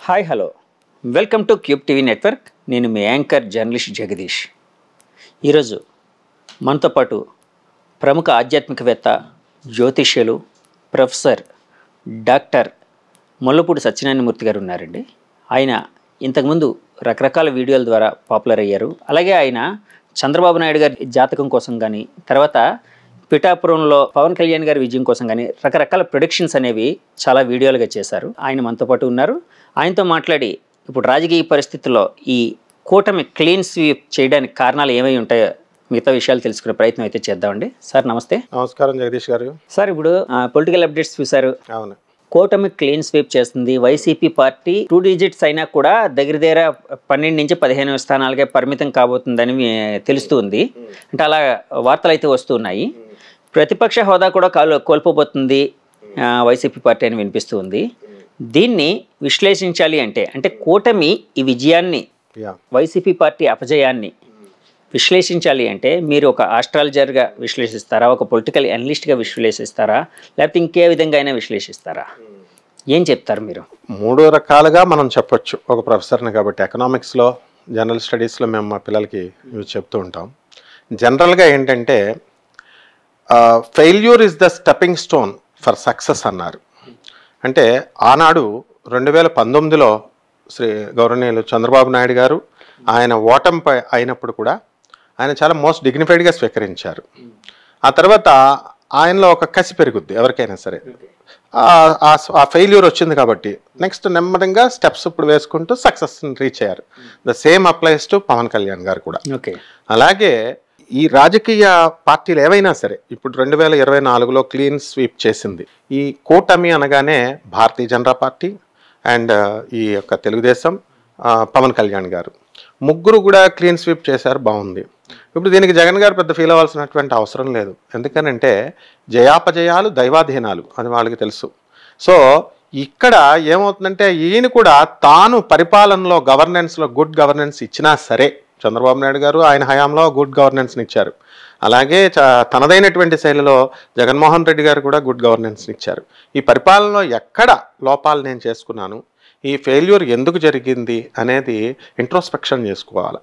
Hi hello welcome to cube TV network. నేను మీ anchor journalist Jagadish. ఈరోజు మనతో పాటు ప్రముఖ ఆధ్యాత్మికవేత్త, జ్యోతిష్యులు, ప్రొఫెసర్ డాక్టర్ ముల్లపూడి సత్యనారాయణమూర్తి గారు ఉన్నారండి. ఆయన ఇంతకుముందు రకరకాల వీడియోల ద్వారా పాపులర్ అయ్యారు. అలాగే ఆయన చంద్రబాబు నాయుడు గారి జాతకం కోసం కానీ, తర్వాత పిఠాపురంలో పవన్ కళ్యాణ్ గారి విజయం కోసం కానీ రకరకాల ప్రొడిక్షన్స్ అనేవి చాలా వీడియోలుగా చేశారు. ఆయన మనతో పాటు ఉన్నారు. ఆయనతో మాట్లాడి ఇప్పుడు రాజకీయ పరిస్థితుల్లో ఈ కూటమి క్లీన్ స్వీప్ చేయడానికి కారణాలు ఏమై ఉంటాయో మిగతా విషయాలు తెలుసుకునే ప్రయత్నం అయితే చేద్దామండి. సార్ నమస్తే. నమస్కారం జగదీష్ గారు. సార్ ఇప్పుడు పొలిటికల్ అప్డేట్స్ చూశారు. అవును, కూటమి క్లీన్ స్వీప్ చేస్తుంది. వైసీపీ పార్టీ 2 డిజిట్స్ అయినా కూడా దగ్గర 12 నుంచి 15 స్థానాలకే పరిమితం కాబోతుందని తెలుస్తూ ఉంది. అంటే అలా వార్తలు అయితే వస్తున్నాయి. ప్రతిపక్ష హోదా కూడా కోల్పోబోతుంది వైసీపీ పార్టీ అని వినిపిస్తూ ఉంది. దీన్ని విశ్లేషించాలి అంటే కూటమి ఈ విజయాన్ని, వైసీపీ పార్టీ అపజయాన్ని విశ్లేషించాలి అంటే మీరు ఒక ఆస్ట్రాలజర్గా విశ్లేషిస్తారా, ఒక పొలిటికల్ అనలిస్ట్గా విశ్లేషిస్తారా, లేకపోతే ఇంకే విధంగా అయినా విశ్లేషిస్తారా? ఏం చెప్తారు మీరు? 3 రకాలుగా మనం చెప్పొచ్చు. ఒక ప్రొఫెసర్ని కాబట్టి ఎకనామిక్స్లో, జనరల్ స్టడీస్లో మేము మా పిల్లలకి ఇవి చెప్తూ ఉంటాం. జనరల్గా ఏంటంటే failure is the stepping stone for success అన్నారు. అంటే ఆనాడు 2019లో శ్రీ గౌరవనీయులు చంద్రబాబు నాయుడు గారు ఆయన ఓటమిపై అయినప్పుడు కూడా ఆయన చాలా మోస్ట్ డిగ్నిఫైడ్గా స్వీకరించారు. ఆ తర్వాత ఆయనలో ఒక కసి పెరుగుద్ది ఎవరికైనా సరే. ఆ ఫెయిల్యూర్ వచ్చింది కాబట్టి నెక్స్ట్ నెమ్మదిగా స్టెప్స్ ఇప్పుడు వేసుకుంటూ సక్సెస్ని రీచ్ అయ్యారు. The same applies to Pawan Kalyan గారు కూడా. అలాగే ఈ రాజకీయ పార్టీలు ఏవైనా సరే ఇప్పుడు 2024లో క్లీన్ స్వీప్ చేసింది. ఈ కూటమి అనగానే భారతీయ జనతా పార్టీ అండ్ ఈ యొక్క తెలుగుదేశం, పవన్ కళ్యాణ్ గారు ముగ్గురు కూడా క్లీన్ స్వీప్ చేశారు, బాగుంది. ఇప్పుడు దీనికి జగన్ గారు పెద్ద ఫీల్ అవ్వాల్సినటువంటి అవసరం లేదు. ఎందుకనంటే జయాపజయాలు దైవాధీనాలు అని వాళ్ళకి తెలుసు. సో ఇక్కడ ఏమవుతుందంటే ఈయన కూడా తాను పరిపాలనలో గవర్నెన్స్లో గుడ్ గవర్నెన్స్ ఇచ్చినా సరే, చంద్రబాబు నాయుడు గారు ఆయన హయాంలో గుడ్ గవర్నెన్స్ని ఇచ్చారు. అలాగే తనదైనటువంటి శైలిలో జగన్మోహన్ రెడ్డి గారు కూడా గుడ్ గవర్నెన్స్ని ఇచ్చారు. ఈ పరిపాలనలో ఎక్కడ లోపాలు నేను చేసుకున్నాను, ఈ ఫెయిల్యూర్ ఎందుకు జరిగింది అనేది ఇంట్రోస్పెక్షన్ చేసుకోవాలి.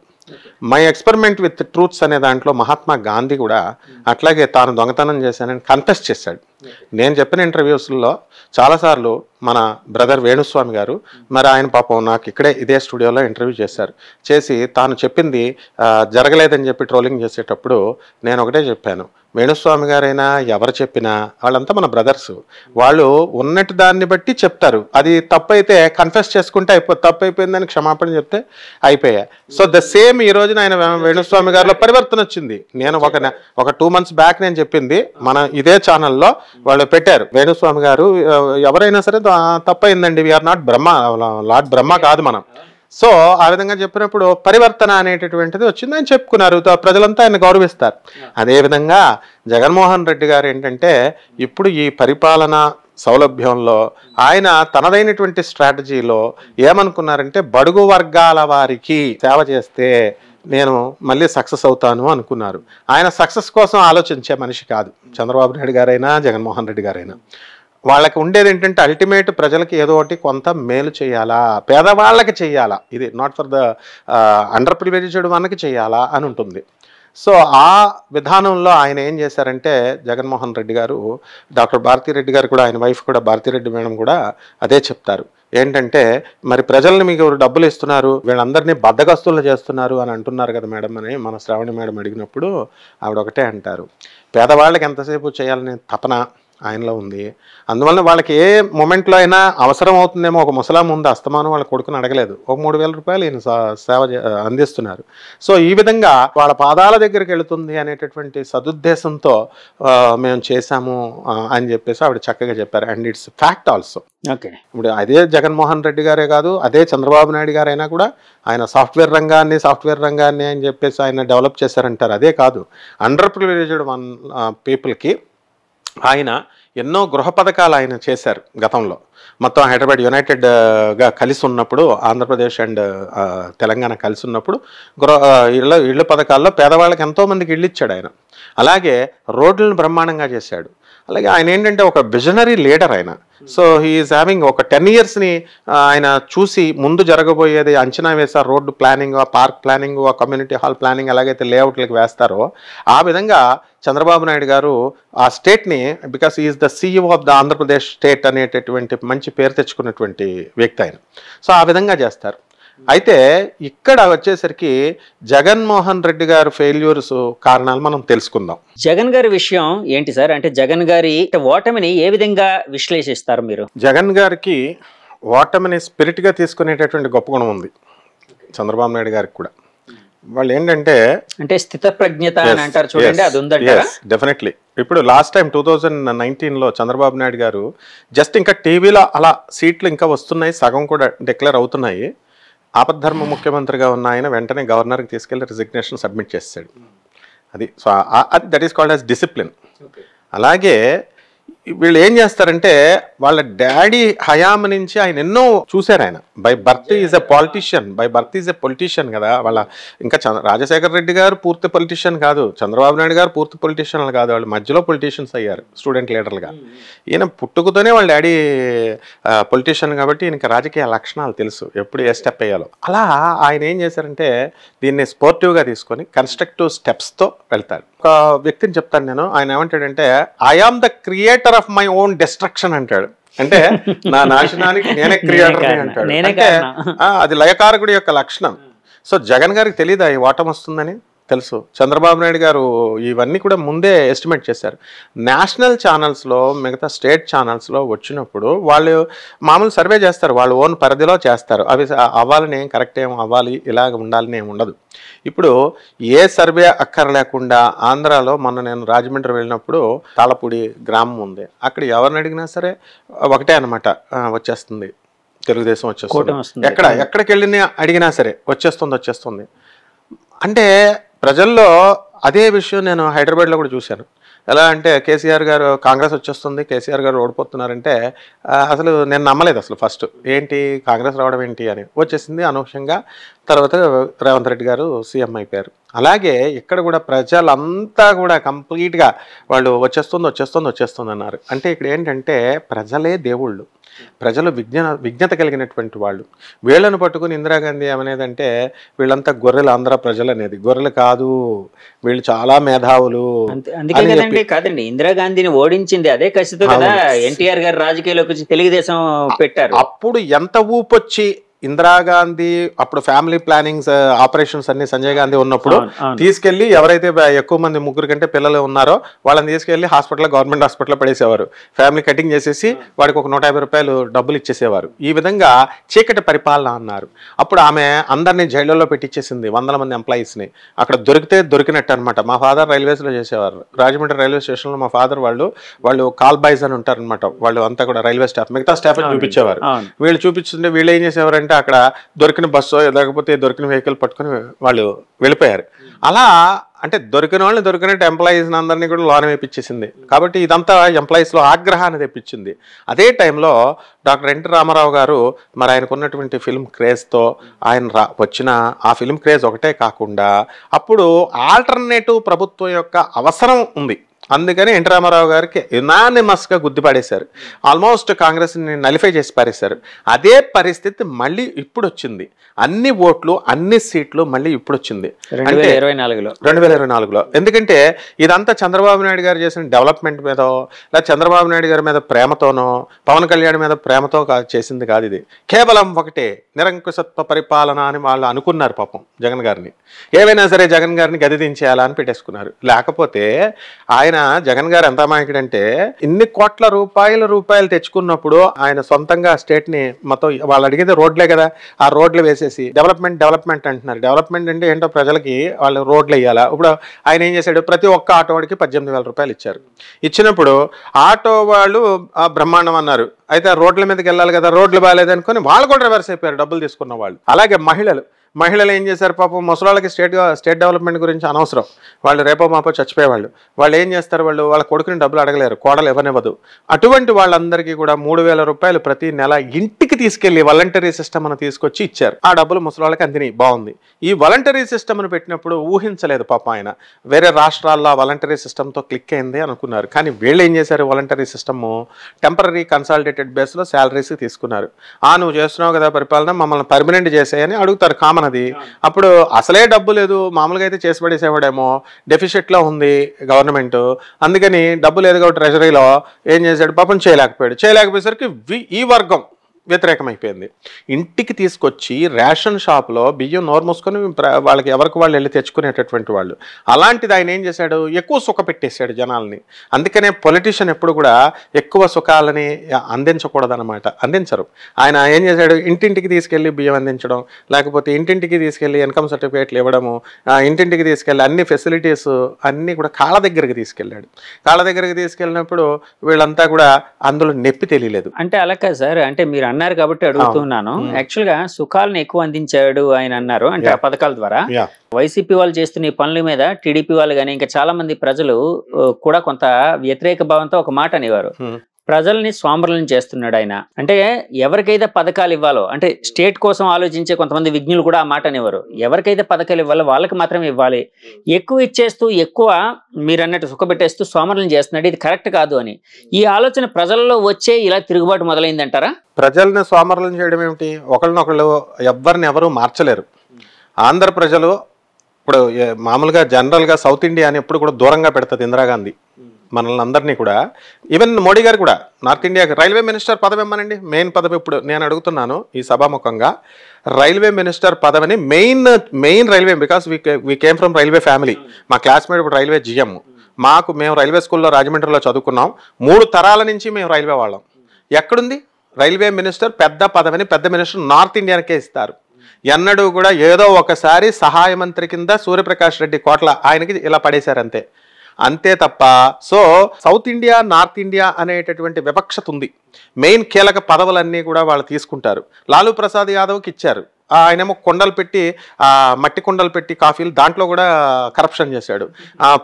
మై ఎక్స్పెరిమెంట్ విత్ ట్రూత్స్ అనే దాంట్లో మహాత్మా గాంధీ కూడా అట్లాగే తాను దొంగతనం చేశానని కన్ఫెస్ చేశాడు. నేను చెప్పిన ఇంటర్వ్యూస్లో చాలాసార్లు మన బ్రదర్ వేణుస్వామి గారు మరి ఆయన పాపం నాకు ఇక్కడే ఇదే స్టూడియోలో ఇంటర్వ్యూ చేసి తాను చెప్పింది జరగలేదని చెప్పి ట్రోలింగ్ చేసేటప్పుడు నేను ఒకటే చెప్పాను, వేణుస్వామి గారైనా ఎవరు చెప్పినా వాళ్ళంతా మన బ్రదర్స్, వాళ్ళు ఉన్నట్టు దాన్ని బట్టి చెప్తారు. అది తప్పు అయితే కన్ఫెస్ చేసుకుంటే తప్పు అయిపోయిందని క్షమాపణ చెప్తే అయిపోయా. సో ద సేమ్ ఈ రోజున ఆయన వేణుస్వామి గారిలో పరివర్తన వచ్చింది. నేను ఒక 2 months బ్యాక్ నేను చెప్పింది మన ఇదే ఛానల్లో వాళ్ళు పెట్టారు, వేణుస్వామి గారు ఎవరైనా సరే తప్పయిందండి, వీఆర్ నాట్ బ్రహ్మ, లార్డ్ బ్రహ్మ కాదు మనం. సో ఆ విధంగా చెప్పినప్పుడు పరివర్తన అనేటటువంటిది వచ్చింది అని చెప్పుకున్నారు. ప్రజలంతా ఆయన గౌరవిస్తారు. అదేవిధంగా జగన్మోహన్ రెడ్డి గారు ఏంటంటే ఇప్పుడు ఈ పరిపాలన సౌలభ్యంలో ఆయన తనదైనటువంటి స్ట్రాటజీలో ఏమనుకున్నారంటే బడుగు వర్గాల వారికి సేవ చేస్తే నేను మళ్ళీ సక్సెస్ అవుతాను అనుకున్నారు. ఆయన సక్సెస్ కోసం ఆలోచించే మనిషి కాదు చంద్రబాబు నాయుడు గారైనా జగన్మోహన్ రెడ్డి గారైనా. వాళ్ళకి ఉండేది ఏంటంటే అల్టిమేట్ ప్రజలకి ఏదో ఒకటి కొంత మేలు చేయాలా, పేదవాళ్ళకి చేయాలా, ఇది not for the under privileged వన్కి చేయాలా అని ఉంటుంది. సో ఆ విధానంలో ఆయన ఏం చేశారంటే జగన్మోహన్ రెడ్డి గారు, డాక్టర్ భారతిరెడ్డి గారు కూడా, ఆయన వైఫ్ కూడా భారతిరెడ్డి మేడం కూడా అదే చెప్తారు. ఏంటంటే మరి ప్రజల్ని మీకు డబ్బులు ఇస్తున్నారు, వీళ్ళందరినీ బద్దగస్తులు చేస్తున్నారు అని అంటున్నారు కదా మేడం అని మన శ్రావణి మేడం అడిగినప్పుడు ఆవిడ ఒకటే అంటారు, పేదవాళ్ళకి ఎంతసేపు చేయాలనే తపన ఆయనలో ఉంది. అందువల్ల వాళ్ళకి ఏ మూమెంట్లో అయినా అవసరం అవుతుందేమో. ఒక ముసలాం ఉంది, అస్తమానం వాళ్ళ కొడుకుని అడగలేదు, ఒక 3,000 రూపాయలు ఈయన సేవ అందిస్తున్నారు. సో ఈ విధంగా వాళ్ళ పాదాల దగ్గరికి వెళుతుంది అనేటటువంటి సదుద్దేశంతో మేము చేశాము అని చెప్పేసి ఆవిడ చక్కగా చెప్పారు. And it's fact also. Okay, ఇప్పుడు అదే జగన్మోహన్ రెడ్డి గారే కాదు, అదే చంద్రబాబు నాయుడు గారైనా కూడా ఆయన సాఫ్ట్వేర్ రంగాన్ని అని చెప్పేసి ఆయన డెవలప్ చేశారంటారు. అదే కాదు, అండర్ ప్రివిలేజ్డ్ పీపుల్కి ఆయన ఎన్నో గృహ పథకాలు ఆయన చేశారు గతంలో. మొత్తం హైదరాబాద్ యునైటెడ్గా కలిసి ఉన్నప్పుడు, ఆంధ్రప్రదేశ్ అండ్ తెలంగాణ కలిసి ఉన్నప్పుడు ఇళ్ళ పథకాల్లో పేదవాళ్ళకి ఎంతోమందికి ఇళ్ళు ఇచ్చాడు ఆయన. అలాగే రోడ్లను బ్రహ్మాండంగా చేశాడు. అలాగే ఆయన ఏంటంటే ఒక విజనరీ లీడర్ ఆయన. సో హీఈస్ హ్యావింగ్ ఒక 10 yearsని ఆయన చూసి ముందు జరగబోయేది అంచనా వేశారు. రోడ్డు ప్లానింగ్, ఆ పార్క్ ప్లానింగ్, ఆ కమ్యూనిటీ హాల్ ప్లానింగ్ ఎలాగైతే లేఅవుట్లకు వేస్తారో ఆ విధంగా చంద్రబాబు నాయుడు గారు ఆ స్టేట్ని, because is the CEO of the Andhra Pradesh state అనేటటువంటి మంచి పేరు తెచ్చుకున్నటువంటి వ్యక్తి ఆయన. సో ఆ విధంగా చేస్తారు. అయితే ఇక్కడ వచ్చేసరికి జగన్మోహన్ రెడ్డి గారు ఫెయిల్యూర్స్ కారణాలు మనం తెలుసుకుందాం. జగన్ గారి విషయం ఏంటి సార్? అంటే జగన్ గారి ఓటమిని ఏ విధంగా విశ్లేషిస్తారు మీరు? జగన్ గారికి ఓటమిని స్పిరిట్గా తీసుకునేటటువంటి గొప్ప గుణం ఉంది చంద్రబాబు నాయుడు గారికి కూడా. వాళ్ళు ఏంటంటే అంటే స్థితప్రజ్ఞత అని అంటారు చూడండి, అది ఉందంటారా? డెఫినెట్లీ. ఇప్పుడు లాస్ట్ టైం 2019లో చంద్రబాబు నాయుడు గారు జస్ట్ ఇంకా టీవీలో అలా సీట్లు ఇంకా వస్తున్నాయి, సగం కూడా డిక్లేర్ అవుతున్నాయి. ఆపద్ధర్మ ముఖ్యమంత్రిగా ఉన్న ఆయన వెంటనే గవర్నర్కి తీసుకెళ్లి రిజిగ్నేషన్ సబ్మిట్ చేస్తాడు. అది సో అది that is called as discipline. అలాగే వీళ్ళు ఏం చేస్తారంటే వాళ్ళ డాడీ హయాం నుంచి ఆయన ఎన్నో చూశారు. ఆయన by birth is a politician, by birth is a politician కదా. వాళ్ళ ఇంకా రాజశేఖర రెడ్డి గారు పూర్తి పొలిటీషియన్ కాదు, చంద్రబాబు నాయుడు గారు పూర్తి పొలిటీషియన్లు కాదు, వాళ్ళు మధ్యలో పొలిటీషియన్స్ అయ్యారు స్టూడెంట్ లీడర్లుగా. ఈయన పుట్టుకతోనే వాళ్ళ డాడీ పొలిటీషియన్ కాబట్టి ఈయనకి రాజకీయ లక్షణాలు తెలుసు, ఎప్పుడు ఏ స్టెప్ వేయాలో. అలా ఆయన ఏం చేశారంటే దీన్ని స్పోర్టివ్గా తీసుకొని కన్స్ట్రక్టివ్ స్టెప్స్తో వెళ్తారు. ఒక వ్యక్తిని చెప్తాను నేను, ఆయన ఏమంటాడంటే I am the creator of my own destruction అంటాడు. అంటే నా నాశనానికి నేనే క్రియేటర్ని అంటాడు. అంటే అది లయకారకుడి యొక్క లక్షణం. సో జగన్ గారికి తెలియదా ఈ ఓటమి వస్తుందని? తెలుసు. చంద్రబాబు నాయుడు గారు ఇవన్నీ కూడా ముందే ఎస్టిమేట్ చేశారు. నేషనల్ ఛానల్స్లో, మిగతా స్టేట్ ఛానల్స్లో వచ్చినప్పుడు వాళ్ళు మామూలు సర్వే చేస్తారు, వాళ్ళు ఓన్ పరిధిలో చేస్తారు. అవి అవ్వాలని ఏం కరెక్ట్ ఏం అవ్వాలి, ఇలాగ ఉండాలని ఏమి ఉండదు. ఇప్పుడు ఏ సర్వే అక్కర్లేకుండా ఆంధ్రాలో మొన్న నేను రాజమండ్రి వెళ్ళినప్పుడు తాళపూడి గ్రామం ఉంది, అక్కడ ఎవరిని అడిగినా సరే ఒకటే అనమాట, వచ్చేస్తుంది తెలుగుదేశం వచ్చేస్తుంది. ఎక్కడికి వెళ్ళినా అడిగినా సరే వచ్చేస్తుంది. అంటే ప్రజల్లో అదే విషయం నేను హైదరాబాద్లో కూడా చూశాను. ఎలా అంటే కేసీఆర్ గారు కాంగ్రెస్ వచ్చేస్తుంది, కేసీఆర్ గారు ఓడిపోతున్నారంటే అసలు నేను నమ్మలేదు అసలు. ఫస్ట్ ఏంటి కాంగ్రెస్ రావడం ఏంటి అని, వచ్చేసింది అనూహ్యంగా. తర్వాత రేవంత్ రెడ్డి గారు సీఎం అయిపోయారు. అలాగే ఇక్కడ కూడా ప్రజలంతా కూడా కంప్లీట్గా వాళ్ళు వచ్చేస్తుంది అన్నారు. అంటే ఇక్కడ ఏంటంటే ప్రజలే దేవుళ్ళు, ప్రజలు విజ్ఞత కలిగినటువంటి వాళ్ళు. వీళ్ళను పట్టుకుని ఇందిరాగాంధీ ఏమనేదంటే వీళ్ళంతా గొర్రెలు, ఆంధ్ర ప్రజలు అనేది. గొర్రెలు కాదు, వీళ్ళు చాలా మేధావులు. అందుకే కాదండి ఇందిరాగాంధీని ఓడించింది అదే కసితో కదా ఎన్టీఆర్ గారు రాజకీయాల్లోకి వచ్చి తెలుగుదేశం పెట్టారు. అప్పుడు ఎంత ఊపొచ్చి ఇందిరాగాంధీ అప్పుడు ఫ్యామిలీ ప్లానింగ్స్ ఆపరేషన్స్ అన్ని సంజయ్ గాంధీ ఉన్నప్పుడు తీసుకెళ్లి ఎవరైతే ఎక్కువ మంది ముగ్గురు కంటే పిల్లలు ఉన్నారో వాళ్ళని తీసుకెళ్లి గవర్నమెంట్ హాస్పిటల్లో పడేసేవారు. ఫ్యామిలీ కటింగ్ చేసేసి వాడికి ఒక 150 రూపాయలు డబ్బులు ఇచ్చేసేవారు. ఈ విధంగా చీకటి పరిపాలన అన్నారు. అప్పుడు ఆమె అందరినీ జైళ్ళలో పెట్టించేసింది, 100 మంది ఎంప్లాయీస్ని. అక్కడ దొరికితే దొరికినట్టు అనమాట. మా ఫాదర్ రైల్వేస్లో చేసేవారు. రాజమండ్రి రైల్వే స్టేషన్లో మా ఫాదర్ వాళ్ళు కాల్ బాయ్స్ అని ఉంటారు అనమాట. వాళ్ళు అంతా కూడా రైల్వే స్టాఫ్, మిగతా స్టాఫ్ చూపించేవారు. వీళ్ళు చూపించుంటే వీళ్ళు ఏం చేసేవారు, అక్కడ దొరికిన బస్సు లేకపోతే దొరికిన వెహికల్ పట్టుకుని వాళ్ళు వెళ్ళిపోయారు. అలా అంటే దొరికిన వాళ్ళని దొరికినట్టు ఎంప్లాయీస్ని అందరినీ కూడా లోన్ వేయించేసింది. కాబట్టి ఇదంతా ఎంప్లాయీస్లో ఆగ్రహాన్ని తెప్పించింది. అదే టైంలో డాక్టర్ ఎన్టీ రామారావు గారు మరి ఆయనకున్నటువంటి ఫిల్మ్ క్రేజ్తో ఆయన వచ్చిన ఆ ఫిల్మ్ క్రేజ్ ఒకటే కాకుండా అప్పుడు ఆల్టర్నేటివ్ ప్రభుత్వం యొక్క అవసరం ఉంది. అందుకని ఎన్టీ రామారావు గారికి యునానిమస్గా గుద్దిపడేశారు. ఆల్మోస్ట్ కాంగ్రెస్ని నలిఫై చేసి పారేశారు. అదే పరిస్థితి మళ్ళీ ఇప్పుడు వచ్చింది. అన్ని ఓట్లు అన్ని సీట్లు మళ్ళీ ఇప్పుడు వచ్చింది 2024లో. ఎందుకంటే ఇదంతా చంద్రబాబు నాయుడు గారు చేసిన డెవలప్మెంట్ మీదో లేదా చంద్రబాబు నాయుడు గారి మీద ప్రేమతోనో పవన్ కళ్యాణ్ మీద ప్రేమతో చేసింది కాదు. ఇది కేవలం ఒకటే నిరంకుశత్వ పరిపాలన అని వాళ్ళు అనుకున్నారు. పాపం జగన్ గారిని ఏవైనా సరే జగన్ గారిని గది దించేయాలా అని పెట్టేసుకున్నారు. లేకపోతే ఆయన జగన్ గారు ఎంత అమాయకుడంటే ఇన్ని కోట్ల రూపాయలు తెచ్చుకున్నప్పుడు ఆయన సొంతంగా స్టేట్ని మొత్తం వాళ్ళు అడిగేది రోడ్లే కదా, ఆ రోడ్లు వేసేసి డెవలప్మెంట్ అంటున్నారు. డెవలప్మెంట్ అంటే ఏంటో ప్రజలకి వాళ్ళు రోడ్లు వేయాలా. ఇప్పుడు ఆయన ఏం చేశాడు, ప్రతి ఒక్క ఆటో వాడికి 18,000 రూపాయలు ఇచ్చారు. ఇచ్చినప్పుడు ఆటో వాళ్ళు బ్రహ్మాండం అన్నారు. అయితే రోడ్ల మీదకి వెళ్ళాలి కదా, రోడ్లు బాగాలేదు అనుకుని వాళ్ళు కూడా రివర్స్ అయిపోయారు డబ్బులు తీసుకున్న వాళ్ళు. అలాగే మహిళలు ఏం చేశారు పాపం, ముసలాళ్ళకి స్టేట్ డెవలప్మెంట్ గురించి అనవసరం, వాళ్ళు రేపో మాపో చచ్చిపోయేవాళ్ళు. వాళ్ళు ఏం చేస్తారు, వాళ్ళ కొడుకుని డబ్బులు అడగలేరు, కోడలు ఇవ్వనివ్వదు. అటువంటి వాళ్ళందరికీ కూడా 3,000 రూపాయలు ప్రతి నెల ఇంటికి తీసుకెళ్లి వాలంటరీ సిస్టమ్ అని తీసుకొచ్చి ఇచ్చారు. ఆ డబ్బులు ముసలాళ్ళకి అందినాయి, బాగుంది. ఈ వాలంటరీ సిస్టమ్ను పెట్టినప్పుడు ఊహించలేదు పాప ఆయన, వేరే రాష్ట్రాల్లో వాలంటరీ సిస్టమ్తో క్లిక్ అయింది అనుకున్నారు. కానీ వీళ్ళు ఏం చేశారు, వాలంటరీ సిస్టమ్ టెంపరీ కన్సాలిడేటెడ్ బేస్లో శాలరీస్ తీసుకున్నారు. నువ్వు చేస్తున్నావు కదా పరిపాలన, మమ్మల్ని పర్మనెంట్ చేసేయని అడుగుతారు కామన్. అది అప్పుడు అసలే డబ్బు లేదు, మామూలుగా అయితే చేసి పడేసేవాడేమో, డెఫిసిట్లో ఉంది గవర్నమెంట్, అందుకని డబ్బు లేదు కాబట్టి ట్రెజరీలో ఏం చేశాడు పాపం, చేయలేకపోయేసరికి ఈ వర్గం వ్యతిరేకమైపోయింది. ఇంటికి తీసుకొచ్చి రేషన్ షాప్లో బియ్యం నోరు మూసుకొని వాళ్ళకి ఎవరికి వాళ్ళు వెళ్ళి తెచ్చుకునేటటువంటి వాళ్ళు. అలాంటిది ఆయన ఏం చేశాడు, ఎక్కువ సుఖ పెట్టేశాడు జనాల్ని. అందుకనే పొలిటీషియన్ ఎప్పుడు కూడా ఎక్కువ సుఖాలని అందించకూడదన్నమాట, అందించరు. ఆయన ఏం చేశాడు, ఇంటింటికి తీసుకెళ్ళి బియ్యం అందించడం, లేకపోతే ఇంటింటికి తీసుకెళ్ళి ఇన్కమ్ సర్టిఫికేట్లు ఇవ్వడము, ఇంటింటికి తీసుకెళ్ళి అన్ని ఫెసిలిటీస్ అన్నీ కూడా కాళ్ళ దగ్గరికి తీసుకెళ్ళాడు. కాళ్ళ దగ్గరికి తీసుకెళ్ళినప్పుడు వీళ్ళంతా కూడా అందులో నొప్పి తెలియలేదు. అంటే అలా కాదు సార్, అంటే మీరు అన్నారు కాబట్టి అడుగుతున్నాను. యాక్చువల్ గా సుఖాలను ఎక్కువ అందించాడు ఆయన అన్నారు, అంటే ఆ పథకాల ద్వారా. వైసీపీ వాళ్ళు చేస్తున్న ఈ పనుల మీద టీడీపీ వాళ్ళు కానీ ఇంకా చాలా మంది ప్రజలు కూడా కొంత వ్యతిరేక భావంతో ఒక మాట అనేవారు, ప్రజల్ని సోమరులను చేస్తున్నాడు ఆయన. అంటే ఎవరికైతే పథకాలు ఇవ్వాలో, అంటే స్టేట్ కోసం ఆలోచించే కొంతమంది విజ్ఞులు కూడా ఆ మాట అనేవారు, ఎవరికైతే పథకాలు ఇవ్వాలో వాళ్ళకి మాత్రమే ఇవ్వాలి, ఎక్కువ ఇచ్చేస్తూ ఎక్కువ మీరు అన్నట్టు సుఖపెట్టేస్తూ సోమరులను చేస్తున్నాడు, ఇది కరెక్ట్ కాదు అని. ఈ ఆలోచన ప్రజల్లో వచ్చే ఇలా తిరుగుబాటు మొదలైందంటారా? ప్రజల్ని సోమరులను చేయడం ఏమిటి, ఒకళ్ళనొకళ్ళు ఎవరు మార్చలేరు. ఆంధ్ర ప్రజలు ఇప్పుడు మామూలుగా జనరల్గా సౌత్ ఇండియాని ఎప్పుడు కూడా దూరంగా పెడుతుంది ఇందిరాగాంధీ మనల్ని అందరినీ కూడా. ఈవెన్ మోడీ గారు కూడా నార్త్ ఇండియాకి రైల్వే మినిస్టర్ పదవి ఇమ్మనండి, మెయిన్ పదవి. ఇప్పుడు నేను అడుగుతున్నాను ఈ సభాముఖంగా, రైల్వే మినిస్టర్ పదవిని main railway, because we came from railway family. మా క్లాస్మేట్ ఇప్పుడు రైల్వే జిఎం, మేము రైల్వే స్కూల్లో రాజమండ్రిలో చదువుకున్నాం, 3 తరాల నుంచి మేము రైల్వే వాళ్ళం. ఎక్కడుంది రైల్వే మినిస్టర్ పెద్ద పదవిని, పెద్ద మినిస్టర్ నార్త్ ఇండియానికే ఇస్తారు. ఎన్నడూ కూడా ఏదో ఒకసారి సహాయ మంత్రి కింద సూర్యప్రకాష్ రెడ్డి కోట్ల ఆయనకి ఇలా పడేశారు అంతే తప్ప. So south India north India అనేటటువంటి వివక్షత ఉంది. మెయిన్ కీలక పదవులన్నీ కూడా వాళ్ళు తీసుకుంటారు. లాలూ ప్రసాద్ యాదవ్కి ఇచ్చారు, ఆయనేమో కుండలు పెట్టి మట్టి కుండలు పెట్టి కాఫీలు దాంట్లో కూడా కరప్షన్ చేశాడు.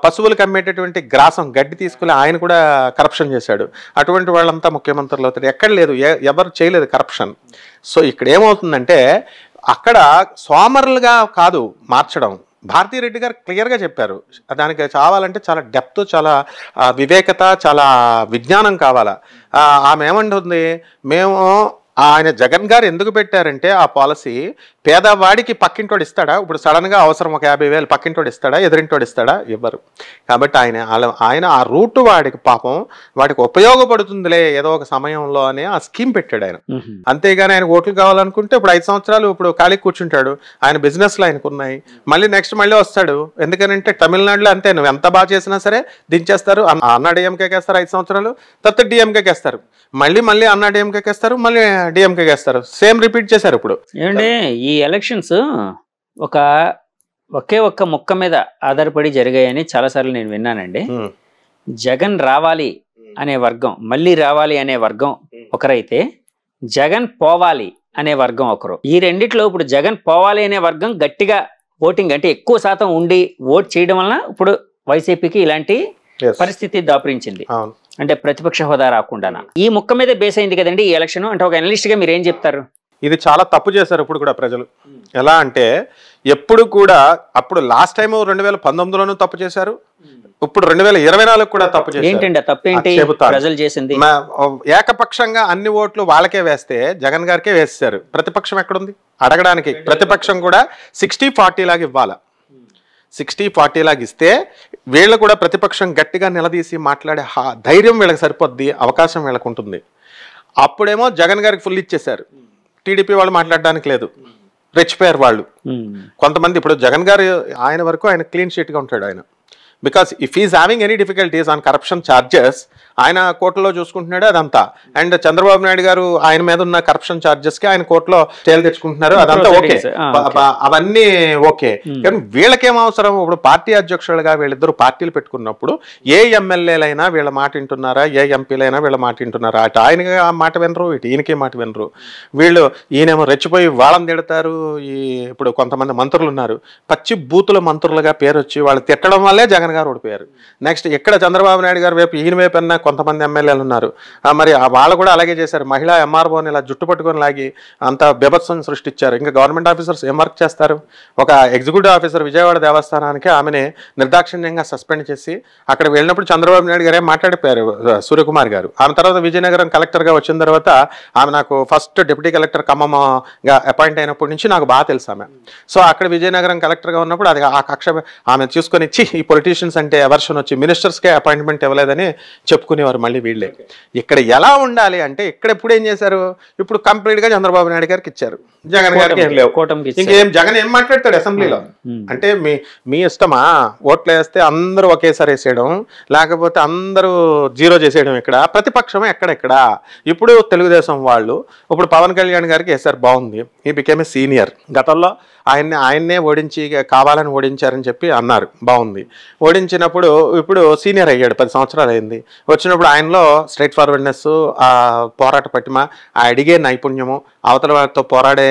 పశువులకు అమ్మేటటువంటి గ్రాసం గడ్డి తీసుకుని ఆయన కూడా కరప్షన్ చేశాడు. అటువంటి వాళ్ళంతా ముఖ్యమంత్రులు అవుతారు. ఎక్కడ లేదు, ఎవరు చేయలేదు కరప్షన్. సో ఇక్కడ ఏమవుతుందంటే అక్కడ సోమరులుగా కాదు మార్చడం. భారతీ రెడ్డి గారు క్లియర్గా చెప్పారు, దానికి కావాలంటే చాలా డెప్త్, చాలా వివేకత, చాలా విజ్ఞానం కావాలా. ఆమె ఏమంటుంది, ఆయన జగన్ గారు ఎందుకు పెట్టారంటే ఆ పాలసీ, పేదవాడికి పక్కింటోడు ఇస్తాడా, ఇప్పుడు సడన్గా అవసరం ఒక 50,000 పక్కింటోడు ఇస్తాడా, ఎదురింటోడు ఇస్తాడా, ఇవ్వరు. కాబట్టి ఆయన ఆ రూట్ వాడికి పాపం వాడికి ఉపయోగపడుతుందిలే ఏదో ఒక సమయంలో అని ఆ స్కీమ్ పెట్టాడు ఆయన. అంతేగాని ఆయన ఓట్లు కావాలనుకుంటే ఇప్పుడు 5 సంవత్సరాలు ఇప్పుడు ఖాళీ కూర్చుంటాడు, ఆయన బిజినెస్లు ఆయనకు ఉన్నాయి, మళ్ళీ మళ్ళీ వస్తాడు. ఎందుకనంటే తమిళనాడులో అంతే, నువ్వు ఎంత బాగా చేసినా సరే దించేస్తారు. అన్నా డిఎంకేకి వేస్తారు 5 సంవత్సరాలు, తర్వాత డిఎంకేకి వేస్తారు, మళ్ళీ అన్నా డిఎంకేకి వేస్తారు, మళ్ళీ డిఎంకేకి వేస్తారు. సేమ్ రిపీట్ చేశారు. ఇప్పుడు ఏమంటే ఈ ఎలక్షన్స్ ఒకే ఒక్క ముక్క మీద ఆధారపడి జరిగాయని చాలాసార్లు నేను విన్నానండి. జగన్ రావాలి అనే వర్గం, మళ్ళీ రావాలి అనే వర్గం ఒకరైతే, జగన్ పోవాలి అనే వర్గం ఒకరు. ఈ రెండిట్లో ఇప్పుడు జగన్ పోవాలి అనే వర్గం గట్టిగా ఓటింగ్, అంటే ఎక్కువ శాతం ఉండి ఓట్ చేయడం వలన ఇప్పుడు వైసీపీకి ఇలాంటి పరిస్థితి దాపురించింది. అంటే ప్రతిపక్ష హోదా రాకుండా ఈ ముక్క మీద బేస్ అయింది కదండి ఈ ఎలక్షన్. అంటే ఒక అనలిస్ట్ గా మీరు ఏం చెప్తారు? ఇది చాలా తప్పు చేశారు ఇప్పుడు కూడా ప్రజలు. ఎలా అంటే ఎప్పుడు కూడా అప్పుడు లాస్ట్ టైం 2019లోనూ తప్పు చేశారు, ఇప్పుడు 2024 కూడా తప్పు చేశారు. ఏంటండి తప్పేంటి ప్రజలు చేసింది? ఏకపక్షంగా అన్ని ఓట్లు వాళ్ళకే వేస్తే జగన్ గారికే వేస్తారు. ప్రతిపక్షం ఎక్కడుంది అడగడానికి? ప్రతిపక్షం కూడా 60-40 లాగా ఇవ్వాలి. 60-40 లాగా ఇస్తే వీళ్ళు కూడా ప్రతిపక్షం గట్టిగా నిలదీసి మాట్లాడే ధైర్యం వీళ్ళకి సరిపోద్ది, అవకాశం వీళ్ళకు ఉంటుంది. అప్పుడేమో జగన్ గారికి ఫుల్ ఇచ్చేశారు, టీడీపీ వాళ్ళు మాట్లాడడానికి లేదు, రెచ్చిపోయారు వాళ్ళు కొంతమంది. ఇప్పుడు జగన్ గారు ఆయన వరకు ఆయన క్లీన్ షీట్గా ఉంటాడు. ఆయన because if is having any difficulties on corruption charges ఆయన కోర్టులో చూసుకుంటున్నాడు అదంతా. అండ్ చంద్రబాబు నాయుడు గారు ఆయన మీద ఉన్న కరప్షన్ ఛార్జెస్కి ఆయన కోర్టులో తేలు తెచ్చుకుంటున్నారు, అదంతా ఓకే, అవన్నీ ఓకే. కానీ వీళ్ళకేం అవసరం? ఇప్పుడు పార్టీ అధ్యక్షులుగా వీళ్ళిద్దరు పార్టీలు పెట్టుకున్నప్పుడు ఏ ఎమ్మెల్యేలైనా వీళ్ళ మాట వింటున్నారా, ఏ ఎంపీలైనా వీళ్ళ మాట వింటున్నారా? అటు ఆయనకి మాట వినరు, ఇటు ఈయనకి మాట వినరు. వీళ్ళు ఈయనేమో రెచ్చిపోయి వాళ్ళని తిడతారు. ఇప్పుడు కొంతమంది మంత్రులు ఉన్నారు, పచ్చి బూతుల మంత్రులుగా పేరు వచ్చి వాళ్ళు తిట్టడం వల్లే జగన్ గారు ఓడిపోయారు. నెక్స్ట్ ఇక్కడ చంద్రబాబు నాయుడు గారు వైపు ఈయన వైపు అన్న కొంతమంది ఎమ్మెల్యేలు ఉన్నారు, మరి వాళ్ళు కూడా అలాగే చేశారు. మహిళా ఎంఆర్ఓని ఇలా జుట్టు పట్టుకొని లాగి అంత బీభత్సం సృష్టించారు. ఇంకా గవర్నమెంట్ ఆఫీసర్స్ ఏం వర్క్ చేస్తారు? ఒక ఎగ్జిక్యూటివ్ ఆఫీసర్ విజయవాడ దేవస్థానానికి ఆమెని నిర్దాక్షిణ్యంగా సస్పెండ్ చేసి అక్కడ వెళ్ళినప్పుడు చంద్రబాబు నాయుడు గారే మాట్లాడిపోయారు, సూర్యకుమార్ గారు. ఆమె తర్వాత విజయనగరం కలెక్టర్గా వచ్చిన తర్వాత ఆమె నాకు ఫస్ట్ డిప్యూటీ కలెక్టర్ ఖమ్మంగా అపాయింట్ అయినప్పటి నుంచి నాకు బాగా తెలుసు ఆమె. సో అక్కడ విజయనగరం కలెక్టర్గా ఉన్నప్పుడు అది ఆ కక్ష ఆమె చూసుకొని ఈ పొలిటీషియన్స్ అంటే ఎవర్షన్ వచ్చి మినిస్టర్స్కే అపాయింట్మెంట్ ఇవ్వలేదని చెప్పుకునేవారు మళ్ళీ వీళ్ళే. ఇక్కడ ఎలా ఉండాలి అంటే ఇక్కడ ఎప్పుడు ఏం చేశారు? ఇప్పుడు కంప్లీట్గా చంద్రబాబు నాయుడు గారికి ఇచ్చారు, జగన్ గారికి ఏం లేవు. ఇంకేం జగన్ ఏం మాట్లాడతాడు అసెంబ్లీలో? అంటే మీ ఇష్టమా? ఓట్లు వేస్తే అందరూ ఒకేసారి వేసేయడం, లేకపోతే అందరూ జీరో చేసేయడం. ఇక్కడ ప్రతిపక్షం ఎక్కడెక్కడ? ఇప్పుడు తెలుగుదేశం వాళ్ళు ఇప్పుడు పవన్ కళ్యాణ్ గారికి వేసారు, బాగుంది, ఈ బికేమ్ ఏ సీనియర్. గతంలో ఆయన్నే ఓడించి కావాలని ఓడించారని చెప్పి అన్నారు, బాగుంది. ఓడించినప్పుడు ఇప్పుడు సీనియర్ అయ్యాడు, 10 సంవత్సరాలు అయింది. వచ్చినప్పుడు ఆయనలో స్ట్రైట్ ఫార్వర్డ్నెస్, ఆ పోరాట పటిమ, ఆ అడిగే నైపుణ్యము, అవతల వారితో పోరాడే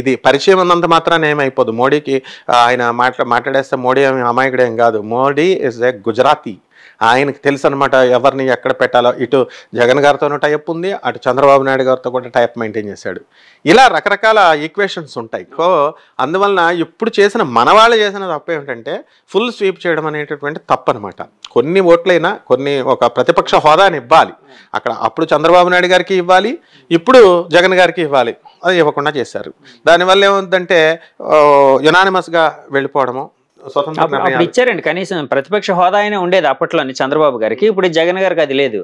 ఇది పరిచయం ఉన్నంత మాత్రాన్ని ఏమైపోదు. మోడీకి ఆయన మాట్లాడేస్తే మోడీ ఏమి అమాయకుడేం కాదు. Modi is a Gujarati. ఆయనకు తెలుసు అనమాట ఎవరిని ఎక్కడ పెట్టాలో. ఇటు జగన్ గారితోనూ టైప్ ఉంది, అటు చంద్రబాబు నాయుడు గారితో కూడా టైప్ మెయింటైన్ చేశాడు. ఇలా రకరకాల ఈక్వేషన్స్ ఉంటాయి. సో అందువలన ఇప్పుడు చేసిన మనవాళ్ళు చేసిన తప్పు ఏమిటంటే ఫుల్ స్వీప్ చేయడం అనేటటువంటి తప్పు అనమాట. కొన్ని ఓట్లైనా కొన్ని ఒక ప్రతిపక్ష హోదాని ఇవ్వాలి అక్కడ. అప్పుడు చంద్రబాబు నాయుడు గారికి ఇవ్వాలి, ఇప్పుడు జగన్ గారికి ఇవ్వాలి, అది ఇవ్వకుండా చేశారు. దానివల్ల ఏముందంటే యునానిమస్గా వెళ్ళిపోవడము. ఇచ్చారండి, కనీసం ప్రతిపక్ష హోదా అయినా ఉండేది అప్పట్లోని చంద్రబాబు గారికి. ఇప్పుడు జగన్ గారికి అది లేదు.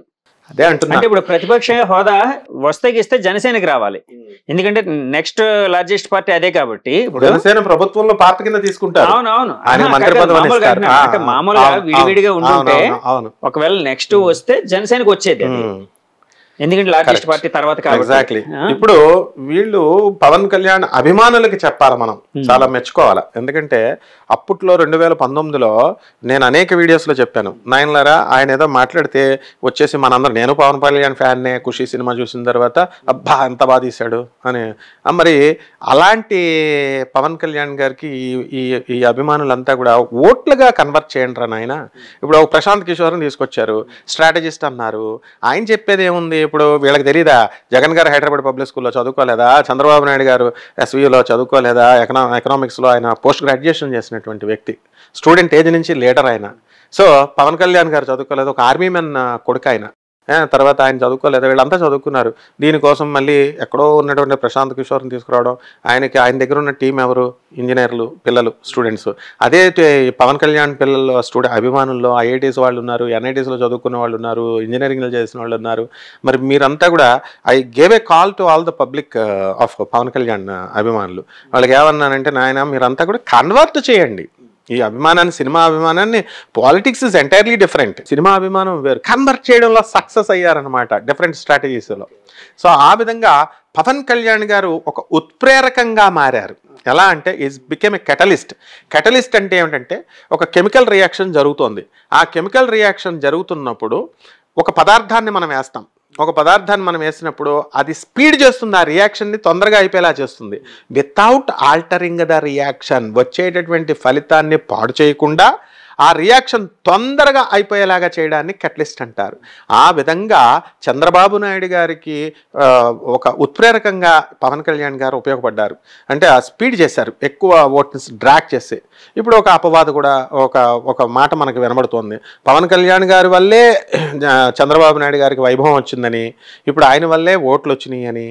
అదే అంటున్నా. అంటే ఇప్పుడు ప్రతిపక్ష హోదా వస్తే జనసేనకి రావాలి, ఎందుకంటే నెక్స్ట్ లార్జెస్ట్ పార్టీ అదే కాబట్టి. జనసేన ప్రభుత్వంలో పార్టీ కింద తీసుకుంటారు. అవునవును, మామూలుగా విడివిడిగా ఉంటుంటే ఒకవేళ నెక్స్ట్ వస్తే జనసేనకి వచ్చేది, ఎందుకంటే లార్జెస్ట్ పార్టీ తర్వాత. ఎగ్జాక్ట్లీ. ఇప్పుడు వీళ్ళు పవన్ కళ్యాణ్ అభిమానులకి చెప్పాలి, మనం చాలా మెచ్చుకోవాలి. ఎందుకంటే అప్పట్లో 2019లో నేను అనేక వీడియోస్లో చెప్పాను, నాయనలారా ఆయన ఏదో మాట్లాడితే వచ్చేసి మనందరం, నేను పవన్ కళ్యాణ్ ఫ్యాన్నే, ఖుషి సినిమా చూసిన తర్వాత అబ్బా ఎంత బాగా తీశాడు అని. మరి అలాంటి పవన్ కళ్యాణ్ గారికి ఈ అభిమానులంతా కూడా ఓట్లుగా కన్వర్ట్ చేయండి రా నాయన. ఇప్పుడు ప్రశాంత్ కిషోర్ని తీసుకొచ్చారు, స్ట్రాటజిస్ట్ అన్నారు. ఆయన చెప్పేది ఏముంది? ఇప్పుడు వీళ్ళకి తెలీదా? జగన్ గారు హైదరాబాద్ పబ్లిక్ స్కూల్లో చదువుకోలేదా? చంద్రబాబు నాయుడు గారు ఎస్వీలో చదువుకోలేదా? ఎకనామిక్స్లో ఆయన పోస్ట్ గ్రాడ్యుయేషన్ చేసినటువంటి వ్యక్తి, స్టూడెంట్ ఏజ్ నుంచి లీడర్ ఆయన. సో పవన్ కళ్యాణ్ గారు చదువుకోలేదు, ఒక ఆర్మీ మెన్ కొడుకు ఆయన. తర్వాత ఆయన చదువుకోలేదు, వీళ్ళంతా చదువుకున్నారు. దీనికోసం మళ్ళీ ఎక్కడో ఉన్నటువంటి ప్రశాంత్ కిషోర్ని తీసుకురావడం, ఆయన దగ్గర ఉన్న టీం ఎవరు? ఇంజనీర్లు, పిల్లలు, స్టూడెంట్స్. అదే పవన్ కళ్యాణ్ పిల్లలు అభిమానుల్లో ఐఐటీస్ వాళ్ళు ఉన్నారు, ఎన్ఐటీస్లో చదువుకున్న వాళ్ళు ఉన్నారు, ఇంజనీరింగ్లో చేసిన వాళ్ళు ఉన్నారు. మరి మీరంతా కూడా I gave a call to all the public of Pawan Kalyan అభిమానులు. వాళ్ళకి ఏమన్నానంటే, నాయన మీరంతా కూడా కన్వర్ట్ చేయండి ఈ అభిమానాన్ని, సినిమా అభిమానాన్ని. Politics is entirely different, cinema అభిమానం వేరు. కన్వర్ట్ చేయడంలో సక్సెస్ అయ్యారనమాట డిఫరెంట్ స్ట్రాటజీస్లో. సో ఆ విధంగా పవన్ కళ్యాణ్ గారు ఒక ఉత్ప్రేరకంగా మారారు. ఎలా అంటే ఈజ్ బికెమ్ ఏ కెటలిస్ట్ అంటే ఏమిటంటే ఒక కెమికల్ రియాక్షన్ జరుగుతోంది. ఆ కెమికల్ రియాక్షన్ జరుగుతున్నప్పుడు ఒక పదార్థాన్ని మనం వేస్తాం, ఒక పదార్థాన్ని మనం వేసినప్పుడు అది స్పీడ్ చేస్తుంది, ఆ రియాక్షన్ని తొందరగా అయిపోయేలా చేస్తుంది. వితౌట్ ఆల్టరింగ్ ద రియాక్షన్, వచ్చేటటువంటి ఫలితాన్ని పాడు చేయకుండా ఆ రియాక్షన్ తొందరగా అయిపోయేలాగా చేయడాన్ని కెటలిస్ట్ అంటారు. ఆ విధంగా చంద్రబాబు నాయుడు గారికి ఒక ఉత్ప్రేరకంగా పవన్ కళ్యాణ్ గారు ఉపయోగపడ్డారు. అంటే ఆ స్పీడ్ చేశారు, ఎక్కువ ఓట్ని డ్రాక్ చేసి. ఇప్పుడు ఒక అపవాదు కూడా ఒక మాట మనకు వినబడుతోంది, పవన్ కళ్యాణ్ గారి వల్లే చంద్రబాబు నాయుడు గారికి వైభవం వచ్చిందని, ఇప్పుడు ఆయన వల్లే ఓట్లు వచ్చినాయి అని,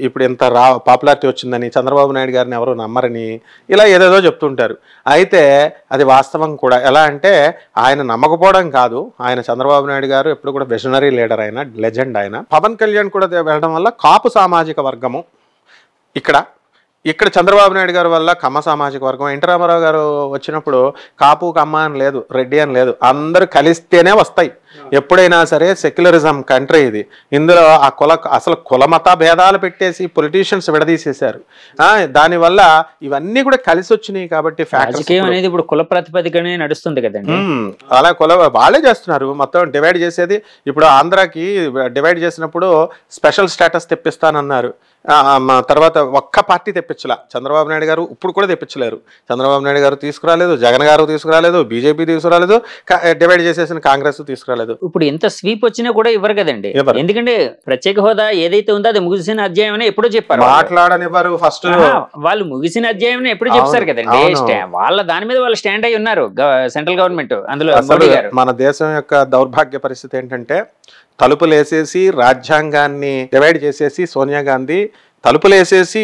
ఇప్పుడు ఇంత పాపులారిటీ వచ్చిందని, చంద్రబాబు నాయుడు గారిని ఎవరు నమ్మరని, ఇలా ఏదేదో చెప్తుంటారు. అయితే అది వాస్తవం కూడా. ఎలా అంటే ఆయన నమ్మకపోవడం కాదు, ఆయన చంద్రబాబు నాయుడు గారు ఎప్పుడు కూడా విజనరీ లీడర్, ఆయన లెజెండ్. ఆయన పవన్ కళ్యాణ్ కూడా వెళ్ళడం వల్ల కాపు సామాజిక వర్గము ఇక్కడ ఇక్కడ చంద్రబాబు నాయుడు గారి వల్ల కమ్మ సామాజిక వర్గం, ఎన్టీ రామారావు గారు వచ్చినప్పుడు కాపు కమ్మ అని లేదు, రెడ్డి అని లేదు, అందరూ కలిస్తేనే వస్తాయి. ఎప్పుడైనా సరే సెక్యులరిజం కంట్రీ ఇది. ఇందులో ఆ అసలు కులమత భేదాలు పెట్టేసి పొలిటీషియన్స్ విడదీసేశారు. దానివల్ల ఇవన్నీ కూడా కలిసి వచ్చినాయి. కాబట్టి రాజకీయం అనేది ఇప్పుడు కుల ప్రాతిపదికనే నడుస్తుంది కదండి. అలా వాళ్ళే చేస్తున్నారు మొత్తం డివైడ్ చేసేది. ఇప్పుడు ఆంధ్రాకి డివైడ్ చేసినప్పుడు స్పెషల్ స్టేటస్ తెప్పిస్తానన్నారు. తర్వాత ఒక్క పార్టీ తెప్పించలా. చంద్రబాబు నాయుడు గారు ఇప్పుడు కూడా తెప్పించలేరు. చంద్రబాబు నాయుడు గారు తీసుకురాలేదు, జగన్ గారు తీసుకురాలేదు, బీజేపీ తీసుకురాలేదు, డివైడ్ చేసేసిన కాంగ్రెస్ తీసుకురాలేదు. ఇప్పుడు ఎంత స్వీప్ వచ్చినా కూడా ఇవ్వరు కదండి. ఎందుకంటే ప్రత్యేక హోదా ఏదైతే ఉందో అది ముగిసిన అధ్యాయం అని ఎప్పుడో చెప్పారు. మాట్లాడనివ్వరు. ఫస్ట్ వాళ్ళు ముగిసిన అధ్యాయం ఎప్పుడు చెప్తారు కదండి. వాళ్ళ దాని మీద వాళ్ళు స్టాండ్ అయి ఉన్నారు సెంట్రల్ గవర్నమెంట్. అందులో మన దేశం యొక్క దౌర్భాగ్య పరిస్థితి ఏంటంటే తలుపులు వేసేసి రాజ్యాంగాన్ని డివైడ్ చేసేసి సోనియా గాంధీ తలుపులు వేసేసి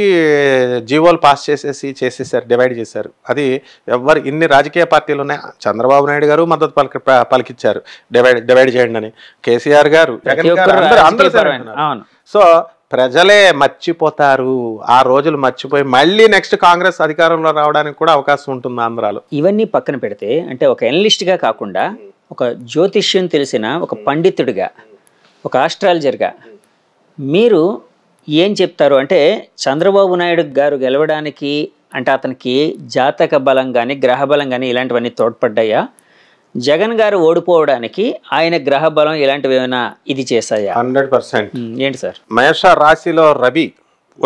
జీవోలు పాస్ చేసేసారు, డివైడ్ చేశారు. అది ఎవరు ఇన్ని రాజకీయ పార్టీలు ఉన్నాయి. చంద్రబాబు నాయుడు గారు మద్దతు పలికిచ్చారు డివైడ్ చేయండి అని. కేసీఆర్ గారు, జగన్ గారు అందరూ. సో ప్రజలే మర్చిపోతారు. ఆ రోజులు మర్చిపోయి మళ్ళీ నెక్స్ట్ కాంగ్రెస్ అధికారంలో రావడానికి కూడా అవకాశం ఉంటుంది ఆంధ్రాలో. ఇవన్నీ పక్కన పెడితే అంటే ఒక ఎనలిస్ట్గా కాకుండా ఒక జ్యోతిష్యం తెలిసిన ఒక పండితుడిగా, ఒక ఆస్ట్రాలజర్గా మీరు ఏం చెప్తారు? అంటే చంద్రబాబు నాయుడు గారు గెలవడానికి అంటే అతనికి జాతక బలం కానీ గ్రహ బలం కానీ ఇలాంటివన్నీ తోడ్పడ్డాయా? జగన్ గారు ఓడిపోవడానికి ఆయన గ్రహ బలం ఇలాంటివి ఏమైనా ఇది చేశాయా? 100%. ఏంటి సార్? మేష రాశిలో రవి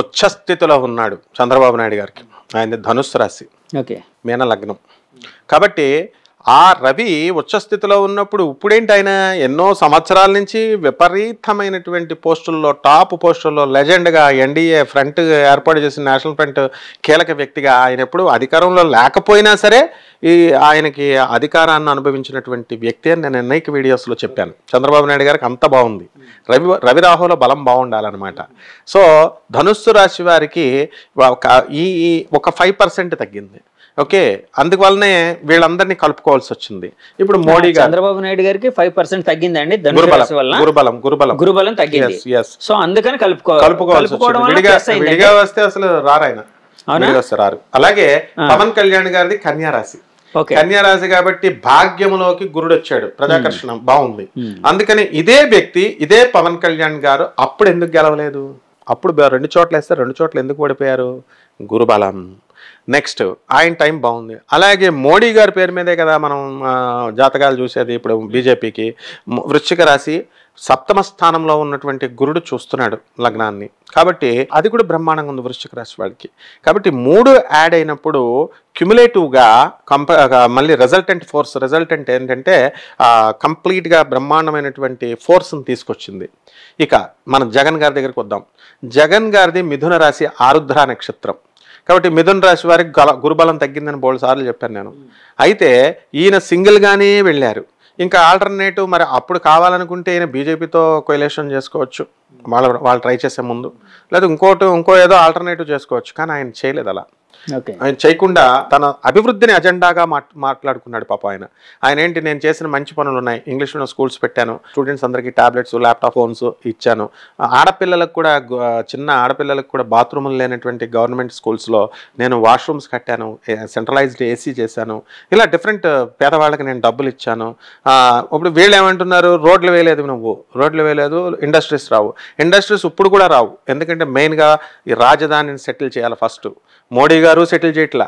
ఉచ్చస్థితిలో ఉన్నాడు చంద్రబాబు నాయుడు గారికి. ఆయన ధనుస్సు రాశి, ఓకే, మీన లగ్నం. కాబట్టి ఆ రవి ఉచ్చస్థితిలో ఉన్నప్పుడు ఇప్పుడేంటి ఆయన ఎన్నో సంవత్సరాల నుంచి విపరీతమైనటువంటి పోస్టుల్లో, టాప్ పోస్టుల్లో లెజెండ్గా ఎన్డీఏ ఫ్రంట్ ఏర్పాటు చేసిన నేషనల్ ఫ్రంట్ కీలక వ్యక్తిగా ఆయన ఎప్పుడు అధికారంలో లేకపోయినా సరే ఆయనకి అధికారాన్ని అనుభవించినటువంటి వ్యక్తి అని నేను అనేక వీడియోస్లో చెప్పాను. చంద్రబాబు నాయుడు గారికి అంత బాగుంది. రవి రాహుల బలం బాగుండాలన్నమాట. సో ధనుస్సు రాశి వారికి ఒక 5% తగ్గింది. ఓకే, అందువల్లనే వీళ్ళందరినీ కలుపుకోవాల్సి వచ్చింది. ఇప్పుడు మోడీ గారు, చంద్రబాబు నాయుడు గారికి 5% తగ్గిందండి. గురుబలం తగ్గింది. సో అందుకని కలుపుకోవాల్సి వచ్చింది. విడిగా వస్తే అసలు రారాయన, రారు. అలాగే పవన్ కళ్యాణ్ గారిది కన్యా రాశి. కన్యా రాశి కాబట్టి భాగ్యములోకి గురుడు వచ్చాడు, ప్రజాకర్షణ బాగుంది. అందుకని ఇదే వ్యక్తి, ఇదే పవన్ కళ్యాణ్ గారు అప్పుడు ఎందుకు గెలవలేదు? అప్పుడు 2 చోట్ల వేస్తే 2 చోట్ల ఎందుకు ఓడిపోయారు? గురుబలం. నెక్స్ట్ ఆయన టైం బాగుంది. అలాగే మోడీ గారి పేరు మీదే కదా మనం జాతకాలు చూసేది. ఇప్పుడు బీజేపీకి వృశ్చిక రాశి 7వ స్థానంలో ఉన్నటువంటి గురుడు చూస్తున్నాడు లగ్నాన్ని. కాబట్టి అది కూడా బ్రహ్మాండంగా ఉంది వృశ్చిక రాశి వాడికి. కాబట్టి 3 యాడ్ అయినప్పుడు క్యుములేటివ్గా మళ్ళీ రిజల్టెంట్ ఏంటంటే కంప్లీట్గా బ్రహ్మాండమైనటువంటి ఫోర్స్ని తీసుకొచ్చింది. ఇక మన జగన్ గారి దగ్గరికి వద్దాం. జగన్ గారిది మిథున రాశి, ఆరుద్ర నక్షత్రం. కాబట్టి మిథున రాశి వారికి గురుబలం తగ్గిందని 3 సార్లు చెప్పాను నేను. అయితే ఈయన సింగిల్గానే వెళ్ళారు. ఇంకా ఆల్టర్నేటివ్ మరి అప్పుడు కావాలనుకుంటే ఈయన బీజేపీతో కొయిలేషన్ చేసుకోవచ్చు వాళ్ళు ట్రై చేసే ముందు, లేదా ఇంకో ఏదో ఆల్టర్నేటివ్ చేసుకోవచ్చు. కానీ ఆయన చేయలేదు అలా. ఆయన చేయకుండా తన అభివృద్ధిని అజెండాగా మాట్లాడుకున్నాడు. పాప ఆయన ఏంటి, నేను చేసిన మంచి పనులు ఉన్నాయి, ఇంగ్లీష్లో స్కూల్స్ పెట్టాను, స్టూడెంట్స్ అందరికీ ట్యాబ్లెట్స్, ల్యాప్టాప్, ఫోన్స్ ఇచ్చాను, ఆడపిల్లలకు కూడా చిన్న ఆడపిల్లలకు కూడా బాత్రూములు లేనటువంటి గవర్నమెంట్ స్కూల్స్లో నేను వాష్రూమ్స్ కట్టాను, సెంట్రలైజ్డ్ ఏసీ చేశాను, ఇలా డిఫరెంట్ పేదవాళ్ళకి నేను డబ్బులు ఇచ్చాను. ఇప్పుడు వీళ్ళు ఏమంటున్నారు, రోడ్లు వేయలేదు, రోడ్లు వేయలేదు, ఇండస్ట్రీస్ రావు. ఇండస్ట్రీస్ ఇప్పుడు కూడా రావు. ఎందుకంటే మెయిన్గా ఈ రాజధానిని సెటిల్ చేయాలి ఫస్ట్. మోడీ గారు సెటిల్ చేయట్లా.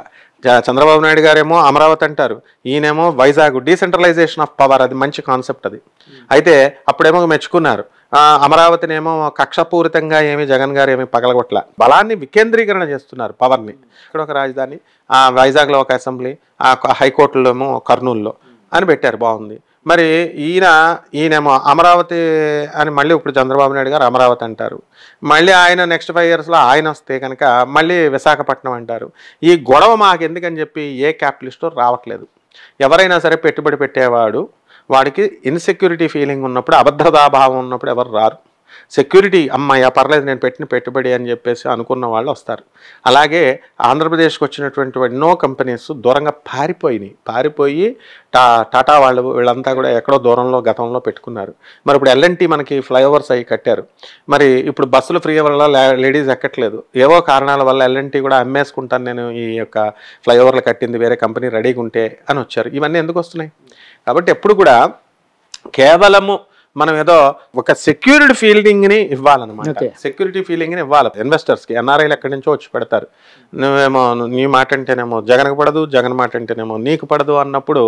చంద్రబాబు నాయుడు గారేమో అమరావతి అంటారు, ఈయనేమో వైజాగ్. డీసెంట్రలైజేషన్ ఆఫ్ పవర్, అది మంచి కాన్సెప్ట్ అది. అయితే అప్పుడేమో మెచ్చుకున్నారు. అమరావతినేమో కక్షపూరితంగా జగన్ గారు ఏమి పగలగొట్ల, బలాన్ని వికేంద్రీకరణ చేస్తున్నారు, పవర్ని. ఇక్కడ ఒక రాజధాని, వైజాగ్లో ఒక అసెంబ్లీ, హైకోర్టులో ఏమో కర్నూలులో అని పెట్టారు, బాగుంది. మరి ఈయనేమో అమరావతి అని మళ్ళీ ఇప్పుడు చంద్రబాబు నాయుడు గారు అమరావతి అంటారు. మళ్ళీ ఆయన నెక్స్ట్ 5 yearsలో ఆయన వస్తే కనుక మళ్ళీ విశాఖపట్నం అంటారు. ఈ గొడవ మాకు ఎందుకని చెప్పి ఏ క్యాపిటలిస్టు రావట్లేదు. ఎవరైనా సరే పెట్టుబడి పెట్టేవాడు వాడికి ఇన్సెక్యూరిటీ ఫీలింగ్ ఉన్నప్పుడు, అభద్రతాభావం ఉన్నప్పుడు ఎవరు రారు. సెక్యూరిటీ అమ్మాయి పర్లేదు నేను పెట్టిన పెట్టుబడి అని చెప్పేసి అనుకున్న వాళ్ళు వస్తారు. అలాగే ఆంధ్రప్రదేశ్కి వచ్చినటువంటి ఎన్నో కంపెనీస్ దూరంగా పారిపోయి టాటా వీళ్ళంతా కూడా ఎక్కడో దూరంలో గతంలో పెట్టుకున్నారు. మరి ఇప్పుడు L&T మనకి ఫ్లైఓవర్స్ అవి కట్టారు. మరి ఇప్పుడు బస్సులు ఫ్రీ వల్ల లేడీస్ ఎక్కట్లేదు. ఏవో కారణాల వల్ల L&T కూడా అమ్మేసుకుంటాను నేను ఈ యొక్క ఫ్లైఓవర్లు కట్టింది వేరే కంపెనీ రెడీగా ఉంటే అని వచ్చారు. ఇవన్నీ ఎందుకు వస్తున్నాయి? కాబట్టి ఎప్పుడు కూడా కేవలము మనం ఏదో ఒక సెక్యూరిటీ ఫీలింగ్ని ఇవ్వాలన్నమాట. సెక్యూరిటీ ఫీలింగ్ని ఇవ్వాలి ఇన్వెస్టర్స్కి. ఎన్ఆర్ఐలు ఎక్కడి నుంచో వచ్చి పెడతారు. నువ్వేమో నీ మాట అంటేనేమో జగన్కి పడదు, జగన్ మాట అంటేనేమో నీకు పడదు అన్నప్పుడు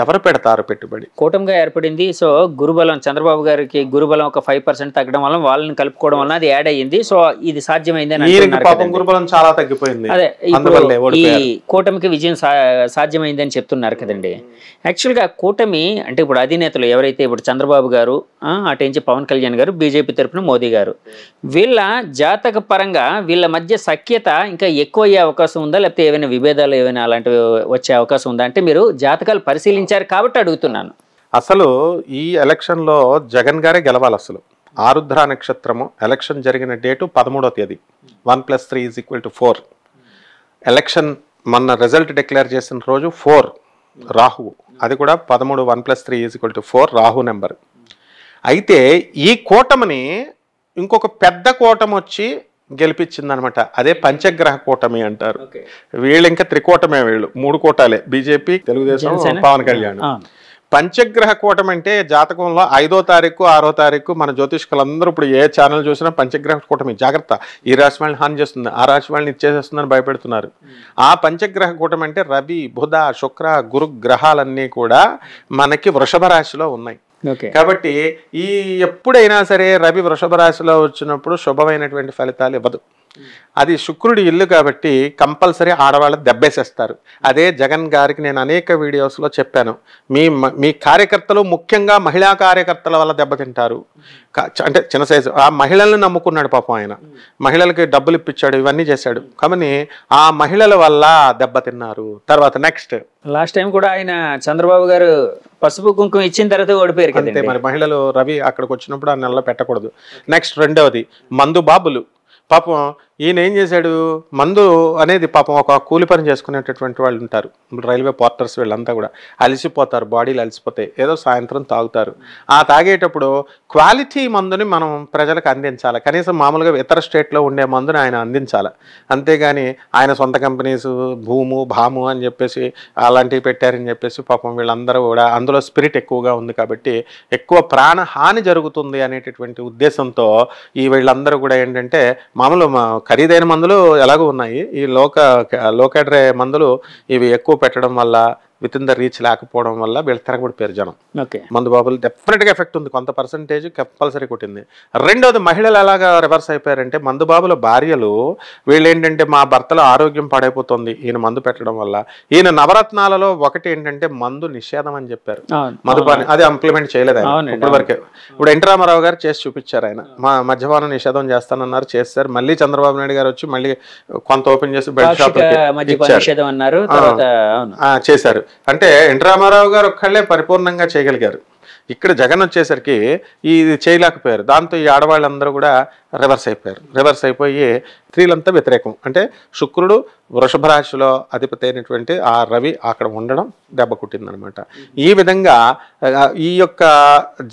ఎవరు పెడతారు పెట్టుబడి? కూటమిగా ఏర్పడింది. సో గురుబలం చంద్రబాబు గారికి గురుబలం ఒక 5% తగ్గడం వల్ల వాళ్ళని కలుపుకోవడం వల్ల అది యాడ్ అయ్యింది. సో ఇది సాధ్యమైంది. పాపం గురుబలం చాలా తగ్గిపోయింది. అదే ఈ కూటమికి విజయం సాధ్యమైందని చెప్తున్నారు కదండి. యాక్చువల్గా కూటమి అంటే ఇప్పుడు అధినేతలు ఎవరైతే ఇప్పుడు చంద్రబాబు గారు, అటేంచి పవన్ కళ్యాణ్ గారు, బీజేపీ తరఫున మోదీ గారు, వీళ్ళ జాతక పరంగా వీళ్ళ మధ్య సఖ్యత ఇంకా ఎక్కువ అయ్యే అవకాశం ఉందా, లేకపోతే ఏమైనా విభేదాలు ఏమైనా అలాంటివి వచ్చే అవకాశం ఉందా? అంటే మీరు జాతకాలు పరిశీలించారు కాబట్టి అడుగుతున్నాను. అసలు ఈ ఎలక్షన్లో జగన్ గారే గెలవాలి. అసలు ఆరుద్ర నక్షత్రము ఎలక్షన్ జరిగిన డేటు 13వ తేదీ. 1+3 = 4. ఎలక్షన్ మొన్న రిజల్ట్ డిక్లేర్ చేసిన రోజు 4 రాహు, అది కూడా 13. 1+3 = 4 రాహు నెంబర్. అయితే ఈ కూటమిని ఇంకొక పెద్ద కూటమి వచ్చి గెలిపించిందనమాట. అదే పంచగ్రహ కూటమి అంటారు. వీళ్ళు ఇంకా త్రికూటమే, వీళ్ళు 3 కూటాలే, బీజేపీ, తెలుగుదేశం, పవన్ కళ్యాణ్. పంచగ్రహ కూటమి అంటే జాతకంలో 5వ తారీఖు 6వ తారీఖు మన జ్యోతిష్కులందరూ ఇప్పుడు ఏ ఛానల్ చూసినా పంచగ్రహ కూటమి, జాగ్రత్త, ఈ రాశి వాళ్ళని హాని చేస్తుంది, ఆ రాశి వాళ్ళని ఇచ్చేసేస్తుందని భయపెడుతున్నారు. ఆ పంచగ్రహ కూటమి అంటే రవి, బుధ, శుక్ర, గురు గ్రహాలన్నీ కూడా మనకి వృషభ రాశిలో ఉన్నాయి. కాబట్టి ఈ ఎప్పుడైనా సరే రవి వృషభ రాశిలో వచ్చినప్పుడు శుభమైనటువంటి ఫలితాలు ఇవ్వదు. అది శుక్రుడి ఇల్లు కాబట్టి కంపల్సరీ ఆడవాళ్ళు దెబ్బేసేస్తారు. అదే జగన్ గారికి నేను అనేక వీడియోస్లో చెప్పాను, మీ కార్యకర్తలు ముఖ్యంగా మహిళా కార్యకర్తల వల్ల దెబ్బతింటారు. అంటే చిన్న సైజు ఆ మహిళల్ని నమ్ముకున్నాడు పాపం ఆయన, మహిళలకి డబ్బులు ఇప్పించాడు, ఇవన్నీ చేశాడు. కాబట్టి ఆ మహిళల వల్ల దెబ్బతిన్నారు. తర్వాత నెక్స్ట్ లాస్ట్ టైం కూడా ఆయన చంద్రబాబు గారు పసుపు కుంకుమ ఇచ్చిన తర్వాత ఓడిపోయారు కదండి. మరి మహిళలు రవి అక్కడికి వచ్చినప్పుడు ఆ నెలలో పెట్టకూడదు. నెక్స్ట్ రెండవది మందు బాబులు. పాపం ఈయన ఏం చేశాడు, మందు అనేది పాపం ఒక కూలి పని చేసుకునేటటువంటి వాళ్ళు ఉంటారు, రైల్వే పోర్టర్స్, వీళ్ళంతా కూడా అలసిపోతారు, బాడీలు అలసిపోతాయి, ఏదో సాయంత్రం తాగుతారు. ఆ తాగేటప్పుడు క్వాలిటీ మందుని మనం ప్రజలకు అందించాలి. కనీసం మామూలుగా ఇతర స్టేట్లో ఉండే మందుని ఆయన అందించాలి. అంతేగాని ఆయన సొంత కంపెనీస్ భాము అని చెప్పేసి అలాంటివి పెట్టారని చెప్పేసి పాపం వీళ్ళందరూ కూడా అందులో స్పిరిట్ ఎక్కువగా ఉంది కాబట్టి ఎక్కువ ప్రాణహాని జరుగుతుంది అనేటటువంటి ఉద్దేశంతో ఈ వీళ్ళందరూ కూడా ఏంటంటే మామూలు ఖరీదైన మందులు ఎలాగో ఉన్నాయి, ఈ లోకాడ్రే మందులు ఇవి ఎక్కువ పెట్టడం వల్ల విత్ ఇన్ ద రీచ్ లేకపోవడం వల్ల వీళ్ళు తిరగబడిపోయారు జనం. మందు బాబులు డెఫినెట్గా ఎఫెక్ట్ ఉంది, కొంత పర్సంటేజ్ కంపల్సరీ కొట్టింది. రెండోది మహిళలు ఎలాగా రివర్స్ అయిపోయారంటే మందు బాబుల భార్యలు వీళ్ళు ఏంటంటే మా భర్తల ఆరోగ్యం పాడైపోతుంది ఈయన మందు పెట్టడం వల్ల. ఈయన నవరత్నాలలో ఒకటి ఏంటంటే మందు నిషేధం అని చెప్పారు, మధుపాని, అది ఇంప్లిమెంట్ చేయలేదు ఆయన ఇప్పటి వరకే. ఇప్పుడు ఎన్టీ రామారావు గారు చేసి చూపించారు, ఆయన మద్యపానం నిషేధం చేస్తానన్నారు, చేస్తారు. మళ్ళీ చంద్రబాబు నాయుడు గారు వచ్చి మళ్ళీ కొంత ఓపెన్ చేసి బెడ్ షాప్ చేశారు. అంటే ఎన్టీ రామారావు గారు ఒక్కళ్ళే పరిపూర్ణంగా చేయగలిగారు. ఇక్కడ జగన్ వచ్చేసరికి ఇది చేయలేకపోయారు. దాంతో ఈ ఆడవాళ్ళందరూ కూడా రివర్స్ అయిపోయి స్త్రీలంతా వ్యతిరేకం. అంటే శుక్రుడు వృషభ రాశిలో అధిపతి అయినటువంటి ఆ రవి అక్కడ ఉండడం దెబ్బ కుట్టిందనమాట. ఈ విధంగా ఈ యొక్క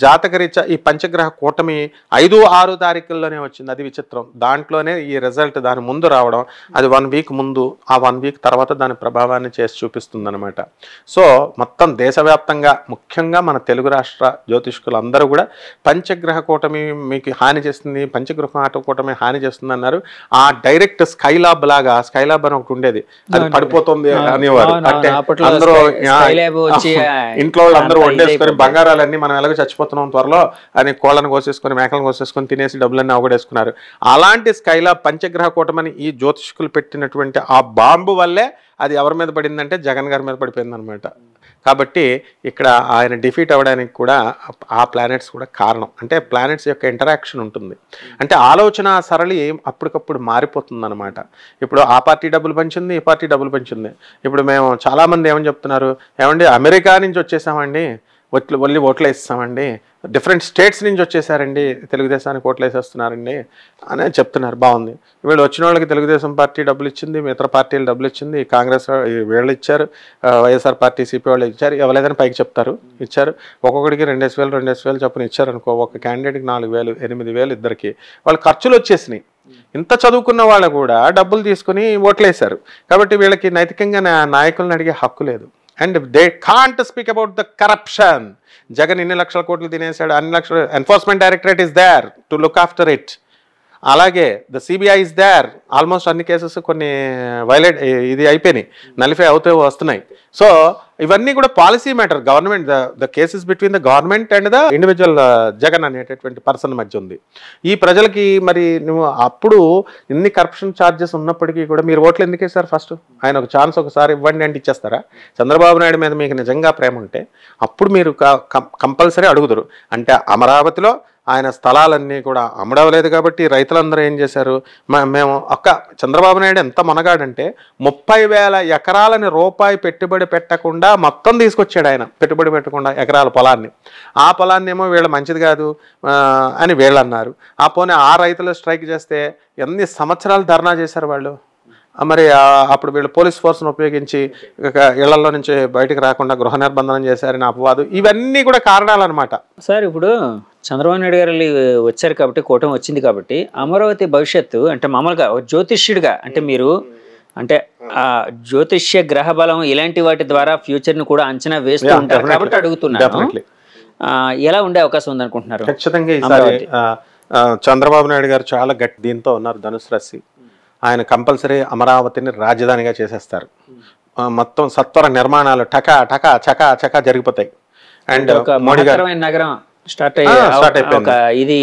జాతకరీత్యా ఈ పంచగ్రహ కూటమి 5, 6 తారీఖుల్లోనే వచ్చింది. అది విచిత్రం. దాంట్లోనే ఈ రిజల్ట్ దాని ముందు రావడం, అది 1 వీక్ ముందు, ఆ 1 వీక్ తర్వాత దాని ప్రభావాన్ని చేసి చూపిస్తుంది అనమాట. సో మొత్తం దేశవ్యాప్తంగా ముఖ్యంగా మన తెలుగు రాష్ట్ర జ్యోతిష్కులందరూ కూడా పంచగ్రహ కూటమి మీకు హాని చేస్తుంది, పంచగ్రహ కూటమి హాని చేస్తుంది అన్నారు. ఆ డైరెక్ట్ స్కైలాబ్ లాగా, స్కైలాబ్ అని ఒకటి ఉండేది, అది పడిపోతుంది అనేవారు. అంటే అందరూ ఇంట్లో అందరూ వండేసుకొని బంగారాలన్నీ మనం ఎలాగో చచ్చిపోతున్నాం త్వరలో అని కోళ్ళను కోసేసుకొని మేకలను కోసేసుకొని తినేసి డబ్బులన్నీ అవగడేసుకున్నారు. అలాంటి స్కైలాబ్ పంచగ్రహ కూటమని ఈ జ్యోతిష్కులు పెట్టినటువంటి ఆ బాంబు వల్లే అది ఎవరి మీద పడిందంటే జగన్ గారి మీద పడిపోయింది అనమాట. కాబట్టి ఇక్కడ ఆయన డిఫీట్ అవ్వడానికి కూడా ఆ ప్లానెట్స్ కూడా కారణం. అంటే ప్లానెట్స్ యొక్క ఇంటరాక్షన్ ఉంటుంది, అంటే ఆలోచన సరళి అప్పటికప్పుడు మారిపోతుంది అనమాట. ఇప్పుడు ఆ పార్టీ డబ్బులు పంచింది, ఈ పార్టీ డబ్బులు పంచింది. ఇప్పుడు మేము చాలామంది ఏమని చెప్తున్నారు, ఏమండి అమెరికా నుంచి వచ్చేసామండి, ఓన్లీ ఓట్లు వేస్తామండి, డిఫరెంట్ స్టేట్స్ నుంచి వచ్చేసారండి, తెలుగుదేశానికి ఓట్లు వేసేస్తున్నారండి అని చెప్తున్నారు. బాగుంది. వీళ్ళు వచ్చిన వాళ్ళకి తెలుగుదేశం పార్టీ డబ్బులు ఇచ్చింది, మిగతా పార్టీలు డబ్బులు ఇచ్చింది, కాంగ్రెస్ వీళ్ళు ఇచ్చారు, వైఎస్ఆర్ పార్టీ సిపి వాళ్ళు ఇచ్చారు, ఎవరైనా పైకి చెప్తారు ఇచ్చారు. ఒక్కొక్కడికి 2,000 చొప్పున ఇచ్చారు అనుకో, ఒక క్యాండిడేట్కి 4,000, 8,000 ఇద్దరికి. వాళ్ళ ఖర్చులు వచ్చేసినాయి. ఇంత చదువుకున్న వాళ్ళు కూడా డబ్బులు తీసుకుని ఓట్లేశారు. కాబట్టి వీళ్ళకి నైతికంగా నాయకులను అడిగే హక్కు లేదు. And they can't speak about the corruption. Jagan ఇన్ని లక్షల కోట్లు తినేశాడు, అన్ని లక్షలు. Enforcement directorate is there to look after it. అలాగే the CBI is there. Almost అన్ని కేసెస్ కొన్ని వైలేట్ ఇది అయిపోయినాయి, నలిఫై అవుతూ వస్తున్నాయి. సో ఇవన్నీ కూడా policy matter. Government the cases between the government and the individual Jagan అనేటటువంటి పర్సన్ మధ్య ఉంది. ఈ ప్రజలకి మరి నువ్వు అప్పుడు ఇన్ని కరప్షన్ ఛార్జెస్ ఉన్నప్పటికీ కూడా మీరు ఓట్లు ఎందుకు వేశారు? ఫస్ట్ ఆయన ఒక ఛాన్స్ ఒకసారి ఇవ్వండి అంటే ఇచ్చేస్తారా? చంద్రబాబు నాయుడు మీద మీకు నిజంగా ప్రేమ ఉంటే అప్పుడు మీరు కంపల్సరీ అడుగుదురు. అంటే అమరావతిలో ఆయన స్థలాలన్నీ కూడా అమ్మడవలేదు కాబట్టి రైతులందరూ ఏం చేశారు? మేము చంద్రబాబు నాయుడు ఎంత మొనగాడంటే 30,000 ఎకరాలని రూపాయి పెట్టుబడి పెట్టకుండా మొత్తం తీసుకొచ్చాడు ఆయన. పెట్టుబడి పెట్టకుండా ఎకరాల పొలాన్ని. ఆ పొలాన్ని ఏమో వీళ్ళు మంచిది కాదు అని వీళ్ళు అన్నారు. పోనీ ఆ రైతులు స్ట్రైక్ చేస్తే ఎన్ని సంవత్సరాలు ధర్నా చేశారు వాళ్ళు. మరి అప్పుడు వీళ్ళు పోలీస్ ఫోర్స్ను ఉపయోగించి ఇళ్లలో నుంచి బయటకు రాకుండా గృహ నిర్బంధనం చేశారని అపవాదు. ఇవన్నీ కూడా కారణాలు అనమాట. సార్ ఇప్పుడు చంద్రబాబు నాయుడు గారు వచ్చారు కాబట్టి, కూటమి వచ్చింది కాబట్టి అమరావతి భవిష్యత్తు అంటే మామూలుగా జ్యోతిష్యుడిగా అంటే మీరు అంటే ఆ జ్యోతిష్య గ్రహ బలం ఇలాంటి వాటి ద్వారా ఫ్యూచర్ ని కూడా అంచనా వేస్తూ ఉంటారు కాబట్టి అడుగుతున్నారు, ఎలా ఉండే అవకాశం ఉందనుకుంటున్నారు? ఖచ్చితంగా ఈసారి చంద్రబాబు నాయుడు గారు చాలా గట్టి దీంతో ఉన్నారు, ధనుసు రాశి. ఆయన కంపల్సరీ అమరావతిని రాజధానిగా చేసేస్తారు. మొత్తం సత్వర నిర్మాణాలు టకా టకా చకా చకా జరిగిపోతాయి. అండ్ మోడీ గారు నగరం స్టార్ట్ అయిపోయింది.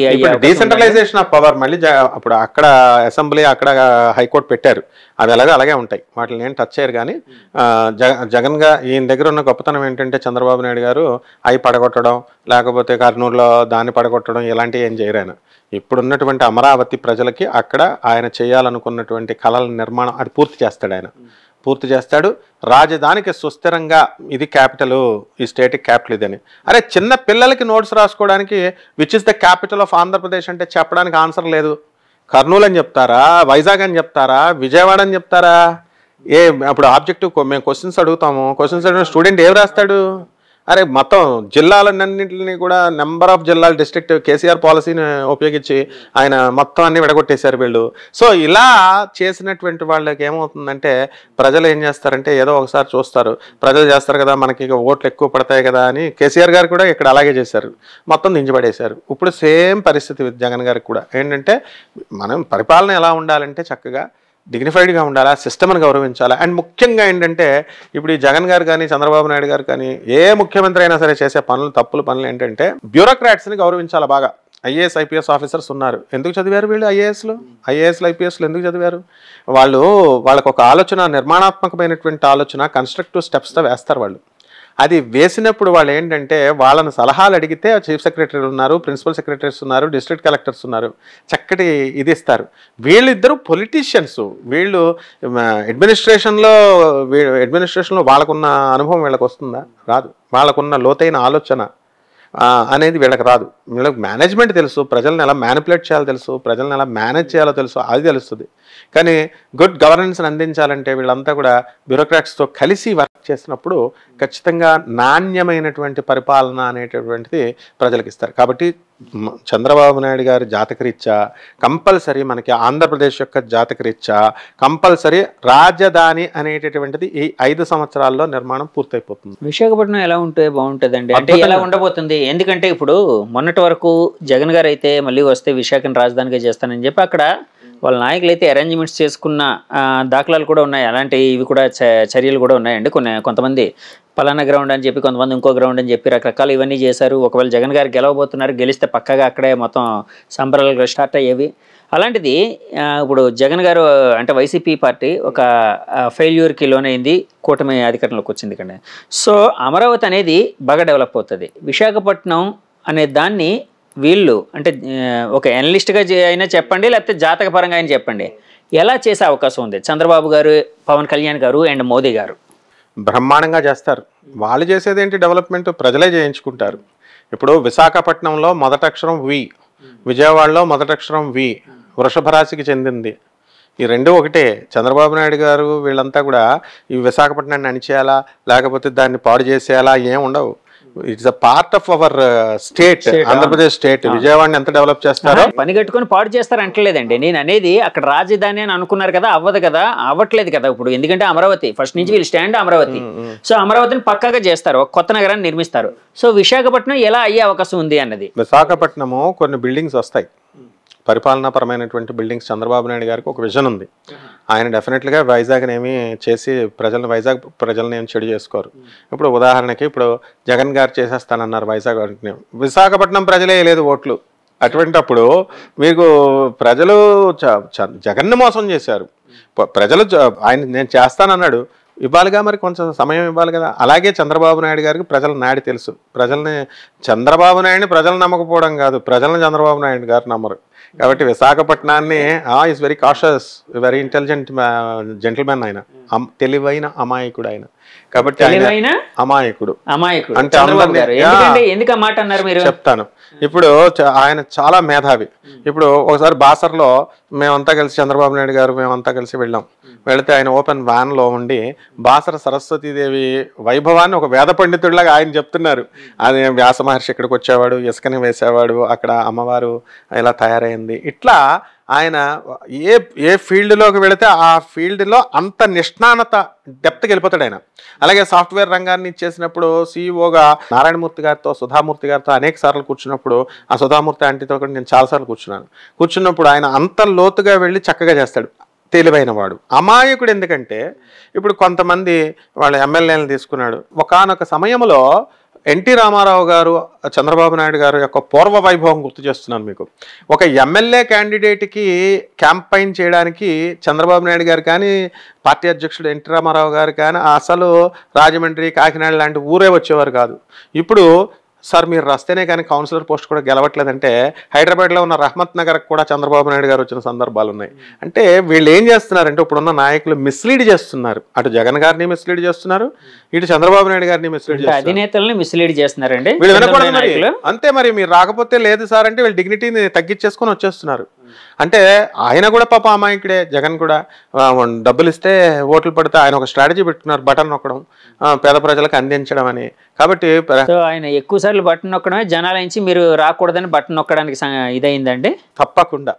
డీసెంట్రలైజేషన్ ఆఫ్ పవర్ మళ్ళీ అప్పుడు అక్కడ అసెంబ్లీ, అక్కడ హైకోర్టు పెట్టారు. అవి అలాగే ఉంటాయి, వాటిని ఏం టచ్ చేయరు. కానీ జగన్ ఈయన దగ్గర ఉన్న గొప్పతనం ఏంటంటే చంద్రబాబు నాయుడు గారు అవి పడగొట్టడం, లేకపోతే కర్నూలులో దాన్ని పడగొట్టడం ఇలాంటివి ఏం చేయరు ఆయన. ఇప్పుడున్నటువంటి అమరావతి ప్రజలకి అక్కడ ఆయన చేయాలనుకున్నటువంటి కళల నిర్మాణం అది పూర్తి చేస్తాడు. రాజధానికి సుస్థిరంగా ఇది క్యాపిటల్, ఈ స్టేట్కి క్యాపిటల్ ఇదని. అరే చిన్న పిల్లలకి నోట్స్ రాసుకోవడానికి which is the capital of Andhra Pradesh అంటే చెప్పడానికి ఆన్సర్ లేదు. కర్నూలు అని చెప్తారా, వైజాగ్ అని చెప్తారా, విజయవాడ అని చెప్తారా? అప్పుడు ఆబ్జెక్టివ్ మేము క్వశ్చన్స్ అడుగుతాము. క్వశ్చన్స్ అడిగిన స్టూడెంట్ ఏం రాస్తాడు? అరే మొత్తం జిల్లాలన్నింటినీ కూడా నెంబర్ ఆఫ్ జిల్లాలు డిస్ట్రిక్ట్ కేసీఆర్ పాలసీని ఉపయోగించి ఆయన మొత్తం అన్ని విడగొట్టేశారు వీళ్ళు. సో ఇలా చేసినటువంటి వాళ్ళకి ఏమవుతుందంటే ప్రజలు ఏం చేస్తారంటే ఏదో ఒకసారి చూస్తారు, ప్రజలు చేస్తారు కదా మనకి ఓట్లు ఎక్కువ పడతాయి కదా అని. కేసీఆర్ గారు కూడా ఇక్కడ అలాగే చేశారు, మొత్తం దించిపడేశారు. ఇప్పుడు సేమ్ పరిస్థితి జగన్ గారికి కూడా ఏంటంటే మనం పరిపాలన ఎలా ఉండాలంటే చక్కగా డిగ్నిఫైడ్గా ఉండాలా, సిస్టమ్ని గౌరవించాలా. అండ్ ముఖ్యంగా ఏంటంటే ఇప్పుడు ఈ జగన్ గారు కానీ చంద్రబాబు నాయుడు గారు కానీ ఏ ముఖ్యమంత్రి అయినా సరే చేసే తప్పుల పనులు ఏంటంటే బ్యూరోక్రాట్స్ని గౌరవించాలా బాగా. ఐఏఎస్ ఐపీఎస్ ఆఫీసర్స్ ఉన్నారు, ఎందుకు చదివారు వీళ్ళు? ఐఏఎస్లు ఐపీఎస్లు ఎందుకు చదివారు? వాళ్ళకు ఒక ఆలోచన, నిర్మాణాత్మకమైనటువంటి ఆలోచన, కన్స్ట్రక్టివ్ స్టెప్స్తో వేస్తారు వాళ్ళు. అది వేసినప్పుడు వాళ్ళు ఏంటంటే వాళ్ళని సలహాలు అడిగితే చీఫ్ సెక్రటరీలు ఉన్నారు, ప్రిన్సిపల్ సెక్రటరీస్ ఉన్నారు, డిస్ట్రిక్ట్ కలెక్టర్స్ ఉన్నారు, చక్కటి ఇది ఇస్తారు. వీళ్ళిద్దరూ పొలిటీషియన్స్. వీళ్ళు అడ్మినిస్ట్రేషన్లో వాళ్ళకున్న అనుభవం వీళ్ళకి వస్తుందా? రాదు. వాళ్ళకున్న లోతైన ఆలోచన అనేది వీళ్ళకి రాదు. వీళ్ళకి మేనేజ్మెంట్ తెలుసు, ప్రజల్ని ఎలా మ్యానిపులేట్ చేయాలో తెలుసు, ప్రజల్ని ఎలా మేనేజ్ చేయాలో తెలుసు, అది తెలుస్తుంది. కానీ గుడ్ గవర్నెన్స్ని అందించాలంటే వీళ్ళంతా కూడా బ్యూరోక్రాట్స్తో కలిసి వర్క్ చేసినప్పుడు ఖచ్చితంగా నాణ్యమైనటువంటి పరిపాలన అనేటటువంటిది ప్రజలకు ఇస్తారు. కాబట్టి చంద్రబాబు నాయుడు గారి జాతకరీత్యా కంపల్సరీ మనకి ఆంధ్రప్రదేశ్ యొక్క జాతకరీత్యా కంపల్సరీ రాజధాని అనేటటువంటిది ఈ 5 సంవత్సరాల్లో నిర్మాణం పూర్తయిపోతుంది. విశాఖపట్నం ఎలా ఉంటే బాగుంటుందండి? అంటే ఎలా ఉండబోతుంది? ఎందుకంటే ఇప్పుడు మొన్నటి వరకు జగన్ గారు అయితే మళ్ళీ వస్తే విశాఖను రాజధానిగా చేస్తానని చెప్పి అక్కడ వాళ్ళ నాయకులు అయితే అరేంజ్మెంట్స్ చేసుకున్న దాఖలాలు కూడా ఉన్నాయి. అలాంటి ఇవి కూడా చర్యలు కూడా ఉన్నాయండి. కొంతమంది పలానా గ్రౌండ్ అని చెప్పి, కొంతమంది ఇంకో గ్రౌండ్ అని చెప్పి రకరకాలు ఇవన్నీ చేశారు. ఒకవేళ జగన్ గారు గెలవబోతున్నారు, గెలిస్తే పక్కగా అక్కడే మొత్తం సంబరాలు స్టార్ట్ అయ్యేవి. అలాంటిది ఇప్పుడు జగన్ గారు అంటే వైసీపీ పార్టీ ఒక ఫెయిల్యూర్కి లోనైంది, కూటమి అధికారంలోకి వచ్చింది కండి. సో అమరావతి అనేది బాగా డెవలప్ అవుతుంది. విశాఖపట్నం అనే దాన్ని వీళ్ళు అంటే ఒక ఎనలిస్ట్గా అయినా చెప్పండి, లేకపోతే జాతక పరంగా అయినా చెప్పండి, ఎలా చేసే అవకాశం ఉంది చంద్రబాబు గారు, పవన్ కళ్యాణ్ గారు అండ్ మోదీ గారు? బ్రహ్మాండంగా చేస్తారు. వాళ్ళు చేసేది ఏంటి, డెవలప్మెంట్ ప్రజలే చేయించుకుంటారు. ఇప్పుడు విశాఖపట్నంలో మొదటి అక్షరం వి, విజయవాడలో మొదటి అక్షరం వి, వృషభ రాశికి చెందింది. ఈ రెండు ఒకటే. చంద్రబాబు నాయుడు గారు వీళ్ళంతా కూడా ఈ విశాఖపట్నాన్ని అణిచేయాలా లేకపోతే దాన్ని పాడు చేసేయాలా ఏం ఉండవు. It's a part of our state, Andhra Pradesh state. విజయవాడని ఎంత డెవలప్ చేస్తారో పని కట్టుకొని పాడు చేస్తారు అంటలేదండి. నేను అనేది అక్కడ రాజధాని అని అనుకున్నారు కదా, అవ్వదు కదా, అవ్వట్లేదు కదా ఇప్పుడు. ఎందుకంటే అమరావతి ఫస్ట్ నుంచి వీళ్ళు స్టాండ్ అమరావతి. సో అమరావతిని పక్కాగా చేస్తారు, ఒక కొత్త నగరాన్ని నిర్మిస్తారు. సో విశాఖపట్నం ఎలా అయ్యే అవకాశం ఉంది అన్నది. విశాఖపట్నము కొన్ని బిల్డింగ్స్ వస్తాయి, పరిపాలనాపరమైనటువంటి బిల్డింగ్స్. చంద్రబాబు నాయుడు గారికి ఒక విజన్ ఉంది. ఆయన డెఫినెట్గా వైజాగ్ని ఏమి చేసి వైజాగ్ ప్రజలను ఏమి చెడు చేసుకోరు. ఇప్పుడు ఉదాహరణకి ఇప్పుడు జగన్ గారు చేసేస్తానన్నారు వైజాగ్. విశాఖపట్నం ప్రజలే లేదు ఓట్లు. అటువంటప్పుడు మీకు ప్రజలు జగన్ని మోసం చేశారు. ప్రజలు ఆయన నేను చేస్తానన్నాడు, ఇవ్వాలిగా, మరి కొంచెం సమయం ఇవ్వాలి కదా. అలాగే చంద్రబాబు నాయుడు గారికి ప్రజల నాడి తెలుసు. చంద్రబాబు నాయుడిని ప్రజలు నమ్మకపోవడం కాదు, ప్రజలను చంద్రబాబు నాయుడు గారు నమ్మరు. కాబట్టి విశాఖపట్నాన్ని is very cautious, very intelligent gentlemen ఆయన, తెలివైన అమాయకుడు ఆయన. కాబట్టి అమాయకుడు అంటే ఎందుకు ఆ మాట అన్నారు మీరు చెప్తాను. ఇప్పుడు ఆయన చాలా మేధావి. ఇప్పుడు ఒకసారి బాసర్లో మేమంతా కలిసి, చంద్రబాబు నాయుడు గారు మేమంతా కలిసి వెళ్ళాం. వెళితే ఆయన ఓపెన్ వ్యాన్ లో ఉండి బాసర సరస్వతీదేవి వైభవాన్ని ఒక వేద పండితుడిలాగా ఆయన చెప్తున్నారు. అది వ్యాస మహర్షి ఇక్కడికి వచ్చేవాడు, ఇసుకని వేసేవాడు, అక్కడ అమ్మవారు ఇలా తయారైంది. ఇట్లా ఆయన ఏ ఫీల్డ్లోకి వెళితే ఆ ఫీల్డ్లో అంత నిష్ణానత డెప్త్కి వెళ్ళిపోతాడు ఆయన. అలాగే సాఫ్ట్వేర్ రంగాన్ని ఇచ్చేసినప్పుడు సీఈఓగా నారాయణమూర్తి గారితో, సుధామూర్తి గారితో అనేక సార్లు కూర్చున్నప్పుడు, ఆ సుధామూర్తి ఆంటీతో కూడా నేను చాలాసార్లు కూర్చున్నప్పుడు ఆయన అంత లోతుగా వెళ్ళి చక్కగా చేస్తాడు. తెలివైన వాడు, అమాయకుడు. ఎందుకంటే ఇప్పుడు కొంతమంది వాళ్ళ ఎమ్మెల్యేలను తీసుకున్నాడు. ఒకానొక సమయంలో ఎన్టీ రామారావు గారు, చంద్రబాబు నాయుడు గారు యొక్క పూర్వ వైభవం గుర్తు చేస్తున్నాను మీకు. ఒక ఎమ్మెల్యే క్యాండిడేట్కి క్యాంపెయిన్ చేయడానికి చంద్రబాబు నాయుడు గారు కానీ, పార్టీ అధ్యక్షుడు ఎన్టీ రామారావు గారు కానీ అసలు రాజమండ్రి, కాకినాడ లాంటి ఊరే వచ్చేవారు కాదు. ఇప్పుడు సార్ మీరు వస్తేనే కానీ కౌన్సిలర్ పోస్ట్ కూడా గెలవట్లేదంటే హైదరాబాద్లో ఉన్న రహమత్ నగర్కి కూడా చంద్రబాబు నాయుడు గారు వచ్చిన సందర్భాలు ఉన్నాయి. అంటే వీళ్ళు ఏం చేస్తున్నారంటే ఇప్పుడున్న నాయకులు మిస్లీడ్ చేస్తున్నారు. అటు జగన్ గారిని మిస్లీడ్ చేస్తున్నారు, ఇటు చంద్రబాబు నాయుడు గారిని మిస్లీడ్ చేస్తున్నారు, అధినేతల్ని మిస్లీడ్ చేస్తున్నారండి. వీళ్ళు వినకూడదు మరి. అంతే మరి, మీరు రాకపోతే లేదు సార్ అంటే వీళ్ళు డిగ్నిటీని తగ్గించేసుకొని వచ్చేస్తున్నారు. అంటే ఆయన కూడా పాప అమాయకుడే. జగన్ కూడా డబ్బులు ఇస్తే ఓట్లు పడితే ఆయన ఒక స్ట్రాటజీ పెట్టుకున్నారు, బటన్ నొక్కడం, పేద ప్రజలకు అందించడం అని. కాబట్టి ఆయన ఎక్కువ సార్లు బటన్ నొక్కడమే జనాల నుంచి మీరు రాకూడదని బటన్ నొక్కడానికి ఇదైందండి. తప్పకుండా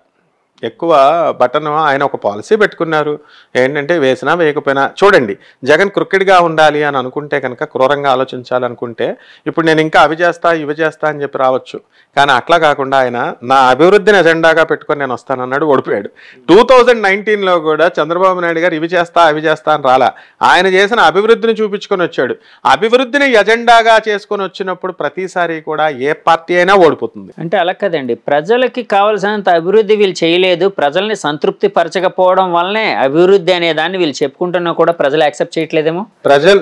ఎక్కువ బటన్ ఆయన ఒక పాలసీ పెట్టుకున్నారు. ఏంటంటే వేసినా వేయకపోయినా చూడండి, జగన్ క్రికెట్గా ఉండాలి అని అనుకుంటే కనుక, క్రూరంగా ఆలోచించాలనుకుంటే ఇప్పుడు నేను ఇంకా అవి చేస్తా ఇవి చేస్తా అని చెప్పి రావచ్చు. కానీ అట్లా కాకుండా ఆయన నా అభివృద్ధిని ఎజెండాగా పెట్టుకొని నేను వస్తానన్నాడు, ఓడిపోయాడు. 2019లో కూడా చంద్రబాబు నాయుడు గారు ఇవి చేస్తా అవి చేస్తా అని రాలా, ఆయన చేసిన అభివృద్ధిని చూపించుకొని వచ్చాడు. అభివృద్ధిని ఎజెండాగా చేసుకొని వచ్చినప్పుడు ప్రతిసారి కూడా ఏ పార్టీ అయినా ఓడిపోతుంది. అంటే అలా కదండి, ప్రజలకి కావాల్సినంత అభివృద్ధి వీళ్ళు చేయలేదు. ప్రజల్ని సంతృప్తి పరచకపోవడం వల్లనే అభివృద్ధి అనే దాన్ని వీళ్ళు చెప్పుకుంటున్నా కూడా ప్రజలు యాక్సెప్ట్ చేయట్లేదేమో.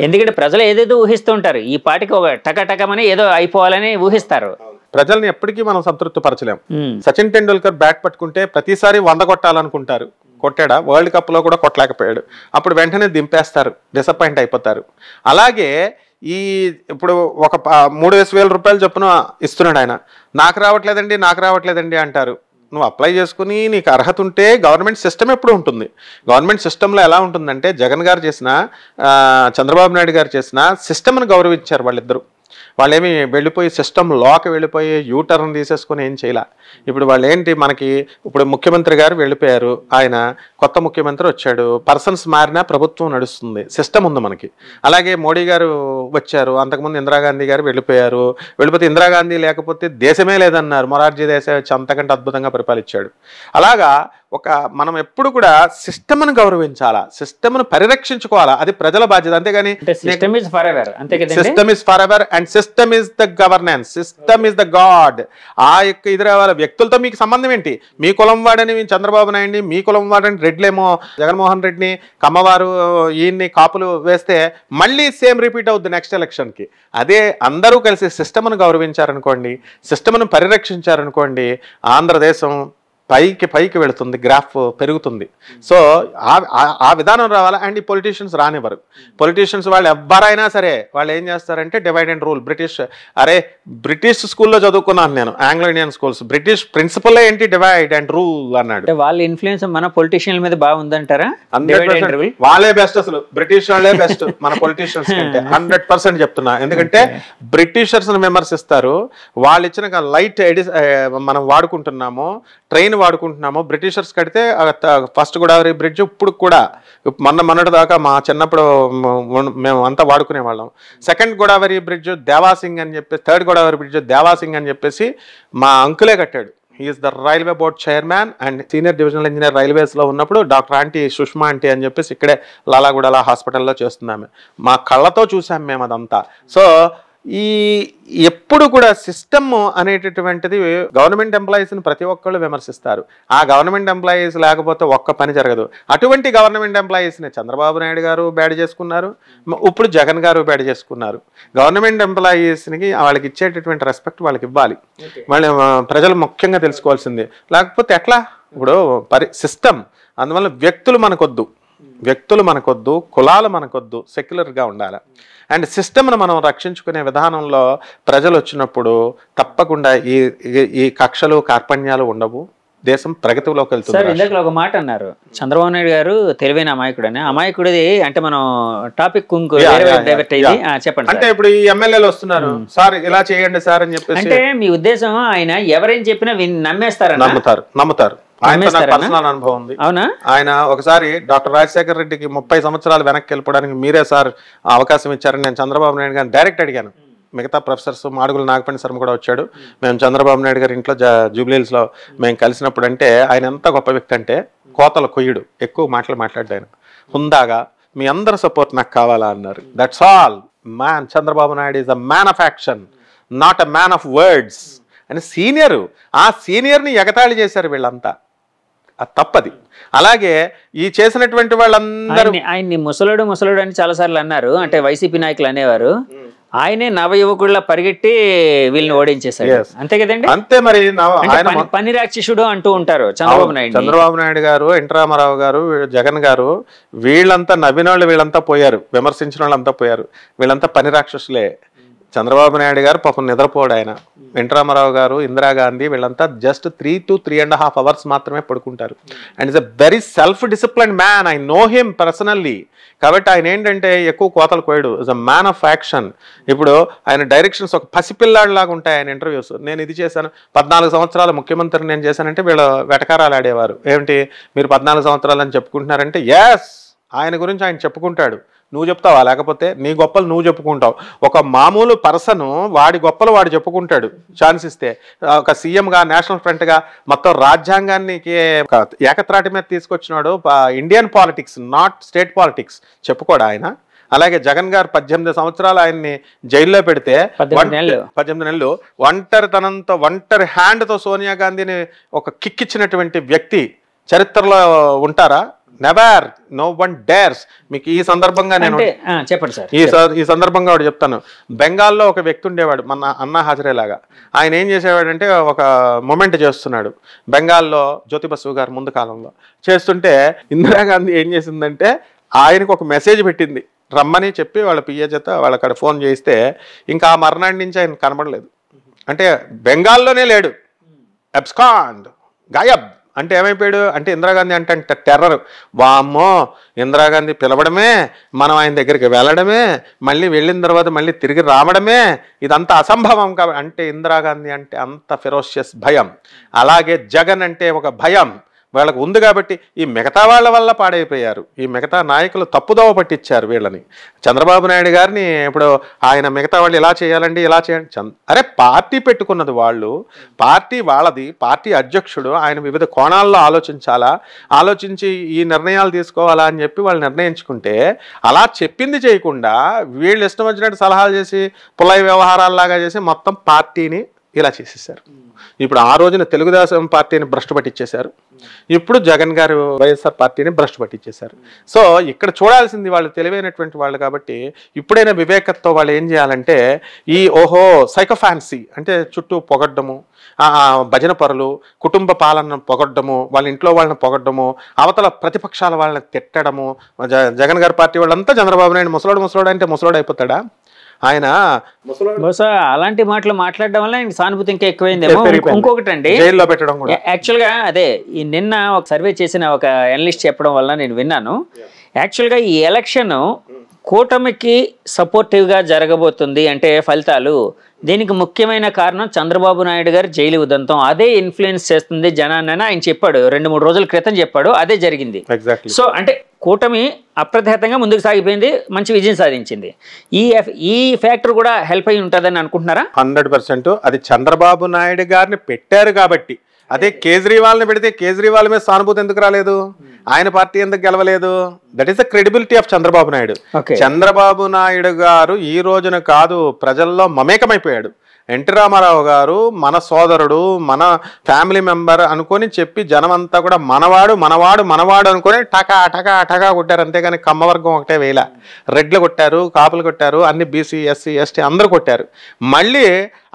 ఎందుకంటే ప్రజలు ఏదేదో ఊహిస్తుంటారు, ఈ పాటికి ఒక టకటకమని ఏదో అయిపోవాలని ఊహిస్తారు. ప్రజల్ని ఎప్పటికీ మనం సంతృప్తి పరచలేం. సచిన్ టెండూల్కర్ బ్యాట్ పట్టుకుంటే ప్రతిసారి 100 కొట్టాలనుకుంటారు, కొట్టాడా? వరల్డ్ కప్ లో కూడా కొట్టలేకపోయాడు. అప్పుడు వెంటనే దింపేస్తారు, డిసప్పాయింట్ అయిపోతారు. అలాగే ఇప్పుడు ఒక 3,000 రూపాయలు చొప్పున ఇస్తున్నాడు ఆయన, నాకు రావట్లేదండి అంటారు. నువ్వు అప్లై చేసుకుని నీకు అర్హత ఉంటే గవర్నమెంట్ సిస్టమ్ ఎప్పుడు ఉంటుంది. గవర్నమెంట్ సిస్టంలో ఎలా ఉంటుందంటే జగన్ గారు చేసిన, చంద్రబాబు నాయుడు గారు చేసిన సిస్టమ్ను గౌరవించారు వాళ్ళిద్దరూ. వాళ్ళేమి వెళ్ళిపోయి సిస్టమ్ లోకి వెళ్ళిపోయి యూటర్న్ తీసేసుకొని ఏం చేయాల. ఇప్పుడు వాళ్ళు ఏంటి, మనకి ఇప్పుడు ముఖ్యమంత్రి గారు వెళ్ళిపోయారు, ఆయన కొత్త ముఖ్యమంత్రి వచ్చాడు, పర్సన్స్ మారినా ప్రభుత్వం నడుస్తుంది, సిస్టమ్ ఉంది మనకి. అలాగే మోడీ గారు వచ్చారు, అంతకుముందు ఇందిరాగాంధీ గారు వెళ్ళిపోతే ఇందిరాగాంధీ లేకపోతే దేశమే లేదన్నారు, మొరార్జీ దేశాయ్ వచ్చి అంతకంటే అద్భుతంగా పరిపాలించాడు. అలాగా మనం ఎప్పుడు కూడా సిస్టమ్ను గౌరవించాలా, సిస్టమ్ను పరిరక్షించుకోవాలా, అది ప్రజల బాధ్యత. అంతేగాని system is for ever and system is the governance, system is the God. ఆ యొక్క ఇది రావాలి. వ్యక్తులతో మీకు సంబంధం ఏంటి? మీ కులం వాడని చంద్రబాబు నాయుడిని, మీ కులం వాడని రెడ్లేమో జగన్మోహన్ రెడ్డిని, కమ్మవారు ఈయన్ని కాపులు వేస్తే మళ్ళీ సేమ్ రిపీట్ అవుద్ది నెక్స్ట్ ఎలక్షన్కి. అదే అందరూ కలిసి సిస్టమ్ను గౌరవించారనుకోండి, సిస్టమ్ను పరిరక్షించారనుకోండి, ఆంధ్రదేశం పైకి పైకి వెళుతుంది, గ్రాఫ్ పెరుగుతుంది. సో ఆ విధానం రావాలి. అండ్ ఈ పొలిటీషియన్స్ రానివ్వరు. పొలిటీషియన్స్ వాళ్ళు ఎవ్వరైనా సరే వాళ్ళు ఏం చేస్తారంటే డివైడ్ అండ్ రూల్. బ్రిటిష్ స్కూల్లో చదువుకున్నాను నేను, Anglo Indian schools. British principal ఏంటి, డివైడ్ అండ్ రూల్ అన్నాడు. వాళ్ళ ఇన్ఫ్లుయెన్స్ మన పొలిటీషియన్ల మీద బాగుందంటారా? 100% వాళ్ళే బెస్ట్. అసలు బ్రిటిష్ వాళ్ళే బెస్ట్ మన పొలిటీషియన్స్ కంటే. 100% చెప్తున్నా. ఎందుకంటే బ్రిటిషర్స్ విమర్శిస్తారు. వాళ్ళు ఇచ్చిన లైట్ మనం వాడుకుంటున్నాము, ట్రైన్ వాడుకుంటున్నాము. బ్రిటిషర్స్ కడితే ఫస్ట్ గోదావరి బ్రిడ్జ్ ఇప్పుడు కూడా మొన్నటి దాకా మా చిన్నప్పుడు మేము అంతా వాడుకునే వాళ్ళం. సెకండ్ గోదావరి బ్రిడ్జ్ దేవాసింగ్ అని చెప్పేసి, థర్డ్ గోదావరి బ్రిడ్జ్ దేవాసింగ్ అని చెప్పేసి మా అంకులే కట్టాడు. He's the railway board chairman and senior divisional engineer రైల్వేస్లో ఉన్నప్పుడు డాక్టర్ ఆంటీ సుష్మా ఆంటీ అని చెప్పేసి ఇక్కడే లాలాగూడల హాస్పిటల్లో చేస్తున్నాము. మా కళ్ళతో చూసాం మేము అదంతా. సో ఎప్పుడు కూడా సిస్టమ్ అనేటటువంటిది గవర్నమెంట్ ఎంప్లాయీస్ని ప్రతి ఒక్కళ్ళు విమర్శిస్తారు. ఆ గవర్నమెంట్ ఎంప్లాయీస్ లేకపోతే ఒక్క పని జరగదు. అటువంటి గవర్నమెంట్ ఎంప్లాయీస్ని చంద్రబాబు నాయుడు గారు బ్యాడ్ చేసుకున్నారు, ఇప్పుడు జగన్ గారు బ్యాడ్ చేసుకున్నారు. గవర్నమెంట్ ఎంప్లాయీస్కి వాళ్ళకి ఇచ్చేటటువంటి రెస్పెక్ట్ వాళ్ళకి ఇవ్వాలి. వాళ్ళు ప్రజలు ముఖ్యంగా తెలుసుకోవాల్సింది. లేకపోతే ఎట్లా? ఇప్పుడు సిస్టమ్. అందువల్ల వ్యక్తులు మనకొద్దు, కులాలు మనకొద్దు, సెక్యులర్గా ఉండాలి. అండ్ సిస్టమ్ను మనం రక్షించుకునే విధానంలో ప్రజలు వచ్చినప్పుడు తప్పకుండా ఈ కక్షలు కార్పణ్యాలు ఉండవు. దేశం ప్రగతిలోకి వెళ్తుంది. సార్, ఇందాక ఒక మాట అన్నారు, చంద్రబాబు నాయుడు గారు తెలివైన అమాయకుడు అని. అమాయకుడిది అంటే మనం టాపిక్ డైవర్ట్ అయ్యి చెప్పండి. అంటే ఇప్పుడు ఈ ఎమ్మెల్యేలు వస్తున్నారు, సార్ ఇలా చేయండి సార్ అని చెప్పేసి. అంటే మీ ఉద్దేశం ఆయన ఎవరేం చెప్పినా నమ్మేస్తారని? నమ్ముతారు. ఆయన పర్సనల్ అనుభవం ఉంది. అవునా? ఆయన ఒకసారి డాక్టర్ రాజశేఖర రెడ్డికి 30 సంవత్సరాలు వెనక్కి వెళ్ళిపోవడానికి మీరే సార్ అవకాశం ఇచ్చారని నేను చంద్రబాబు నాయుడు గారిని డైరెక్ట్ అడిగాను. మిగతా ప్రొఫెసర్స్ మాడుగుల నాగపండి శర్మ కూడా వచ్చాడు. మేము చంద్రబాబు నాయుడు గారి ఇంట్లో జూబ్లీహిల్స్లో మేము కలిసినప్పుడు అంటే ఆయన ఎంత గొప్ప వ్యక్తి అంటే కోతల కొయ్యుడు, ఎక్కువ మాట్లాడాడు. ఆయన హుందాగా మీ అందరి సపోర్ట్ నాకు కావాలా అన్నారు. That's all. Man Chandrababu Naidu is a man of action, not a man of words అని సీనియరు. ఆ సీనియర్ని ఎగతాళి చేశారు వీళ్ళంతా. అది తప్పది. అలాగే ఈ చేసినటువంటి వాళ్ళందరూ ఆయన్ని ముసలుడు అని చాలాసార్లు అన్నారు. అంటే వైసీపీ నాయకులు అనేవారు ఆయనే నవయువకుడిలా పరిగెట్టి వీళ్ళని ఓడించేశారు. అంతే కదండి? అంతే. మరి పని రాక్షసుడు అంటూ ఉంటారు చంద్రబాబు నాయుడు గారు, ఎన్టీ రామారావు గారు, జగన్ గారు. వీళ్ళంతా నవ్విన వాళ్ళు వీళ్ళంతా పోయారు, విమర్శించిన వాళ్ళంతా పోయారు. వీళ్ళంతా పని రాక్షసులే. చంద్రబాబు నాయుడు గారు పాపం నిద్రపోడు. ఆయన ఎన్టీ రామారావు గారు, ఇందిరాగాంధీ వీళ్ళంతా జస్ట్ 3 to 3.5 hours మాత్రమే పడుకుంటారు. And is a very self discipline man. I know him personally. కాబట్టి ఆయన ఏంటంటే ఎక్కువ కోతలు కోయడు. Is a man of action. ఇప్పుడు ఆయన డైరెక్షన్స్ ఒక పసిపిల్లాడిలాగా ఉంటాయి ఆయన ఇంటర్వ్యూస్. నేను ఇది చేశాను, 14 సంవత్సరాలు ముఖ్యమంత్రి నేను చేశానంటే వీళ్ళు వెటకారాలు ఆడేవారు. ఏమిటి మీరు 14 సంవత్సరాలు అని చెప్పుకుంటున్నారంటే, ఎస్ ఆయన గురించి ఆయన చెప్పుకుంటాడు. నువ్వు చెప్తావా? లేకపోతే నీ గొప్పలు నువ్వు చెప్పుకుంటావు. ఒక మామూలు పర్సన్ వాడి గొప్పలు వాడు చెప్పుకుంటాడు ఛాన్స్ ఇస్తే. ఒక సీఎంగా, నేషనల్ ఫ్రంట్గా మొత్తం రాజ్యాంగాన్ని ఏకత్రాటి మీద తీసుకొచ్చినాడు. Indian politics, not state politics చెప్పుకోడా ఆయన? అలాగే జగన్ గారు 18 సంవత్సరాలు ఆయన్ని జైల్లో పెడితే 18 నెలలు ఒంటరి హ్యాండ్తో సోనియా గాంధీని ఒక కిక్ ఇచ్చినటువంటి వ్యక్తి చరిత్రలో ఉంటారా? నెవర్. No one dares. మీకు ఈ సందర్భంగా నేను చెప్పండి సార్. ఈ సందర్భంగా ఒకటి చెప్తాను. బెంగాల్లో ఒక వ్యక్తి ఉండేవాడు, మన అన్నా హాజరే లాగా. ఆయన ఏం చేసేవాడంటే ఒక మూమెంట్ చేస్తున్నాడు బెంగాల్లో. జ్యోతి బసు గారు ముందు కాలంలో చేస్తుంటే ఇందిరాగాంధీ ఏం చేసిందంటే ఆయనకు ఒక మెసేజ్ పెట్టింది, రమ్మని చెప్పి వాళ్ళ పిఏ చేత వాళ్ళక్కడ ఫోన్ చేయిస్తే ఇంకా ఆ మర్నాటి నుంచి ఆయన కనబడలేదు. అంటే బెంగాల్లోనే లేడు, అబ్స్కాండ్, గాయబ్. అంటే ఏమైపోయాడు అంటే ఇందిరాగాంధీ అంటే టెర్రర్. వామ్మో, ఇందిరాగాంధీ పిలవడమే, మనం ఆయన దగ్గరికి వెళ్ళడమే, మళ్ళీ వెళ్ళిన తర్వాత మళ్ళీ తిరిగి రావడమే, ఇదంతా అసంభవం. కాబట్టి అంటే ఇందిరాగాంధీ అంటే అంత ఫెరోషియస్ భయం. అలాగే జగన్ అంటే ఒక భయం వాళ్ళకు ఉంది. కాబట్టి ఈ మిగతా వాళ్ళ వల్ల పాడైపోయారు. ఈ మిగతా నాయకులు తప్పుదోవ పట్టించారు వీళ్ళని. చంద్రబాబు నాయుడు గారిని ఇప్పుడు ఆయన మిగతా వాళ్ళు ఇలా చేయాలండి, ఇలా చేయండి. అరే పార్టీ పెట్టుకున్నది వాళ్ళు, పార్టీ వాళ్ళది, పార్టీ అధ్యక్షుడు. ఆయన వివిధ కోణాల్లో ఆలోచించాలా, ఆలోచించి ఈ నిర్ణయాలు తీసుకోవాలా అని చెప్పి వాళ్ళు నిర్ణయించుకుంటే, అలా చెప్పింది చేయకుండా వీళ్ళు ఇష్టం వచ్చినట్టు సలహాలు చేసి పుల్లై వ్యవహారాల్లాగా చేసి మొత్తం పార్టీని ఇలా చేసేసారు. ఇప్పుడు ఆ రోజున తెలుగుదేశం పార్టీని భ్రష్టు పట్టించేశారు, ఇప్పుడు జగన్ గారు వైఎస్ఆర్ పార్టీని భ్రష్టు పట్టించేశారు. సో ఇక్కడ చూడాల్సింది వాళ్ళు తెలివైనటువంటి వాళ్ళు కాబట్టి ఇప్పుడైనా వివేకత్తో వాళ్ళు ఏం చేయాలంటే ఈ సైకోఫాన్సీ అంటే చుట్టూ పొగడ్డము, భజన పరులు, కుటుంబ పాలన పొగడ్డము, వాళ్ళ ఇంట్లో వాళ్ళని పొగడ్డము, అవతల ప్రతిపక్షాల వాళ్ళని తిట్టడము. జగన్ గారి పార్టీ వాళ్ళంతా చంద్రబాబు నాయుడు ముసలోడు అంటే ముసలోడు అయిపోతాడా ఆయన? బహుశా అలాంటి మాటలు మాట్లాడడం వల్ల ఆయనకి సానుభూతి ఇంకా ఎక్కువైందేమో. ఇంకొకటి అండి, జైల్లో పెట్టడం కూడా యాక్చువల్గా అదే ఈ నిన్న ఒక సర్వే చేసిన ఒక అనలిస్ట్ చెప్పడం వల్ల నేను విన్నాను. యాక్చువల్గా ఈ ఎలక్షన్ కూటమికి సపోర్టివ్గా జరగబోతుంది అంటే ఫలితాలు, దీనికి ముఖ్యమైన కారణం చంద్రబాబు నాయుడు గారు జైలు ఉదంతం, అదే ఇన్ఫ్లుయెన్స్ చేస్తుంది జనాన్ని ఆయన చెప్పాడు. 2-3 రోజుల క్రితం చెప్పాడు, అదే జరిగింది. సో అంటే కూటమి అప్రతిహతంగా ముందుకు సాగిపోయింది, మంచి విజయం సాధించింది. ఈ ఫ్యాక్టర్ కూడా హెల్ప్ అయి ఉంటుందని అనుకుంటున్నారా? 100%. అది చంద్రబాబు నాయుడు గారిని పెట్టారు కాబట్టి. అదే కేజ్రీవాల్ని పెడితే కేజ్రీవాల్ మీద సానుభూతి ఎందుకు రాలేదు, ఆయన పార్టీ ఎందుకు గెలవలేదు? That is the credibility of Chandrababu Naidu. Chandrababu Naidu garu ఈ రోజున కాదు, ప్రజల్లో మమేకమైపోయాడు. ఎన్టీ రామారావు గారు మన సోదరుడు, మన ఫ్యామిలీ మెంబర్ అనుకొని చెప్పి జనమంతా కూడా మనవాడు మనవాడు మనవాడు అనుకొని టకా టకా టకా కొట్టారు. అంతేగాని కమ్మవర్గం ఒకటే వేల, రెడ్లు కొట్టారు, కాపులు కొట్టారు, అన్ని బీసీ ఎస్సీ ఎస్టీ అందరూ కొట్టారు. మళ్ళీ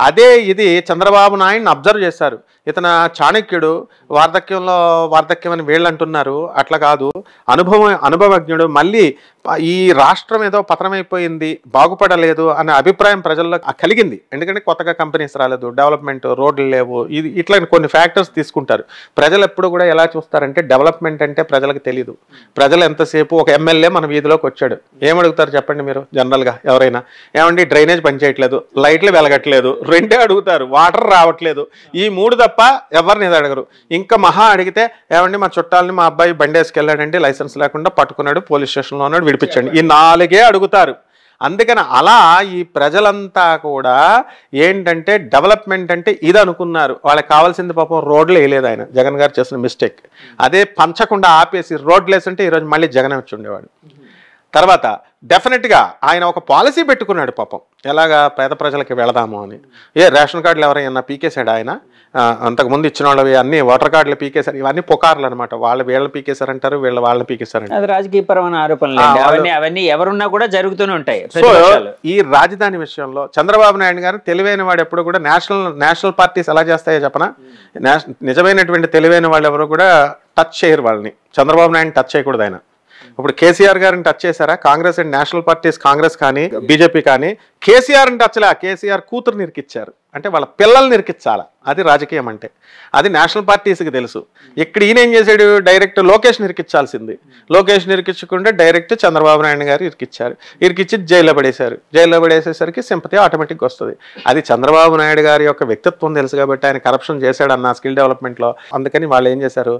అదే ఇది చంద్రబాబు నాయుడిని అబ్జర్వ్ చేశారు. ఇతను చాణక్యుడు, వార్ధక్యం అని వీళ్ళు అంటున్నారు, అట్లా కాదు, అనుభవజ్ఞుడు. మళ్ళీ ఈ రాష్ట్రం ఏదో పతనమైపోయింది, బాగుపడలేదు అనే అభిప్రాయం ప్రజల్లో కలిగింది. ఎందుకంటే కొత్తగా కంపెనీస్ రాలేదు, డెవలప్మెంట్, రోడ్లు లేవు, ఇది ఇట్లా కొన్ని ఫ్యాక్టర్స్ తీసుకుంటారు. ప్రజలు ఎప్పుడు కూడా ఎలా చూస్తారంటే డెవలప్మెంట్ అంటే ప్రజలకు తెలియదు. ప్రజలు ఎంతసేపు ఒక ఎమ్మెల్యే మన వీధిలోకి వచ్చాడు, ఏమడుగుతారు చెప్పండి మీరు? జనరల్గా ఎవరైనా ఏమండి డ్రైనేజ్ పనిచేయట్లేదు, లైట్లు వెలగట్లేదు, రెండే అడుగుతారు, వాటర్ రావట్లేదు. ఈ 3 తప్ప ఎవరిని ఏదో అడగరు. ఇంకా మహా అడిగితే ఏమండి మా చుట్టాలని మా అబ్బాయి బండి వేసుకెళ్ళాడండి, లైసెన్స్ లేకుండా పట్టుకున్నాడు, పోలీస్ స్టేషన్లో ఉన్నాడు, విడిపించండి, ఈ 4 అడుగుతారు. అందుకని అలా ఈ ప్రజలంతా కూడా ఏంటంటే డెవలప్మెంట్ అంటే ఇది అనుకున్నారు. వాళ్ళకి కావాల్సింది పాపం రోడ్లు వేయలేదు. ఆయన జగన్ గారు చేసిన మిస్టేక్ అదే, పంచకుండా ఆపేసి రోడ్లు వేస్తుంటే ఈరోజు మళ్ళీ జగన్ వచ్చి ఉండేవాడు. తర్వాత డెఫినెట్గా ఆయన ఒక పాలసీ పెట్టుకున్నాడు పాపం, ఎలాగా పేద ప్రజలకి వెళదాము అని. రేషన్ కార్డులు ఎవరైనా పీకేశాడు ఆయన? అంతకుముందు ఇచ్చిన వాళ్ళవి అన్ని ఓటర్ కార్డులు పీకేశారు. ఇవన్నీ పుకార్లు అనమాట. వీళ్ళు పీకేశారంటారు, వాళ్ళని పీకేశారంటారు. అది రాజకీయపరమైన ఆరోపణలు, అవన్నీ ఎవరున్నా కూడా జరుగుతూనే ఉంటాయి. సో ఈ రాజధాని విషయంలో చంద్రబాబు నాయుడు గారు తెలివైన వాడు ఎప్పుడు కూడా నేషనల్ పార్టీస్ ఎలా చేస్తాయో చెప్పనా, నిజమైనటువంటి తెలివైన వాళ్ళు ఎవరు కూడా టచ్ చేయరు వాళ్ళని. చంద్రబాబు నాయుడు టచ్ చేయకూడదు ఆయన. ఇప్పుడు కేసీఆర్ గారిని టచ్ చేశారా? Congress and national parties, Congress కానీ బీజేపీ కానీ కేసీఆర్ని టచ్లే. కేసీఆర్ కూతురు నిరికిచ్చారు అంటే వాళ్ళ పిల్లల్ని నిరికించాలా, అది రాజకీయం అంటే. అది నేషనల్ పార్టీస్కి తెలుసు. ఇక్కడ ఈయన ఏం చేశాడు, డైరెక్ట్ లోకేష్ నిరికించాల్సింది. లోకేష్ నిరికించకుండా డైరెక్ట్ చంద్రబాబు నాయుడు గారు ఇరికిచ్చారు. ఇరికిచ్చి జైల్లో పడేశారు. జైల్లో పడేసేసరికి సింపతి ఆటోమేటిక్గా వస్తుంది. అది చంద్రబాబు నాయుడు గారి యొక్క వ్యక్తిత్వం తెలుసు కాబట్టి ఆయన కరప్షన్ చేశాడన్న స్కిల్ డెవలప్మెంట్లో. అందుకని వాళ్ళు ఏం చేశారు,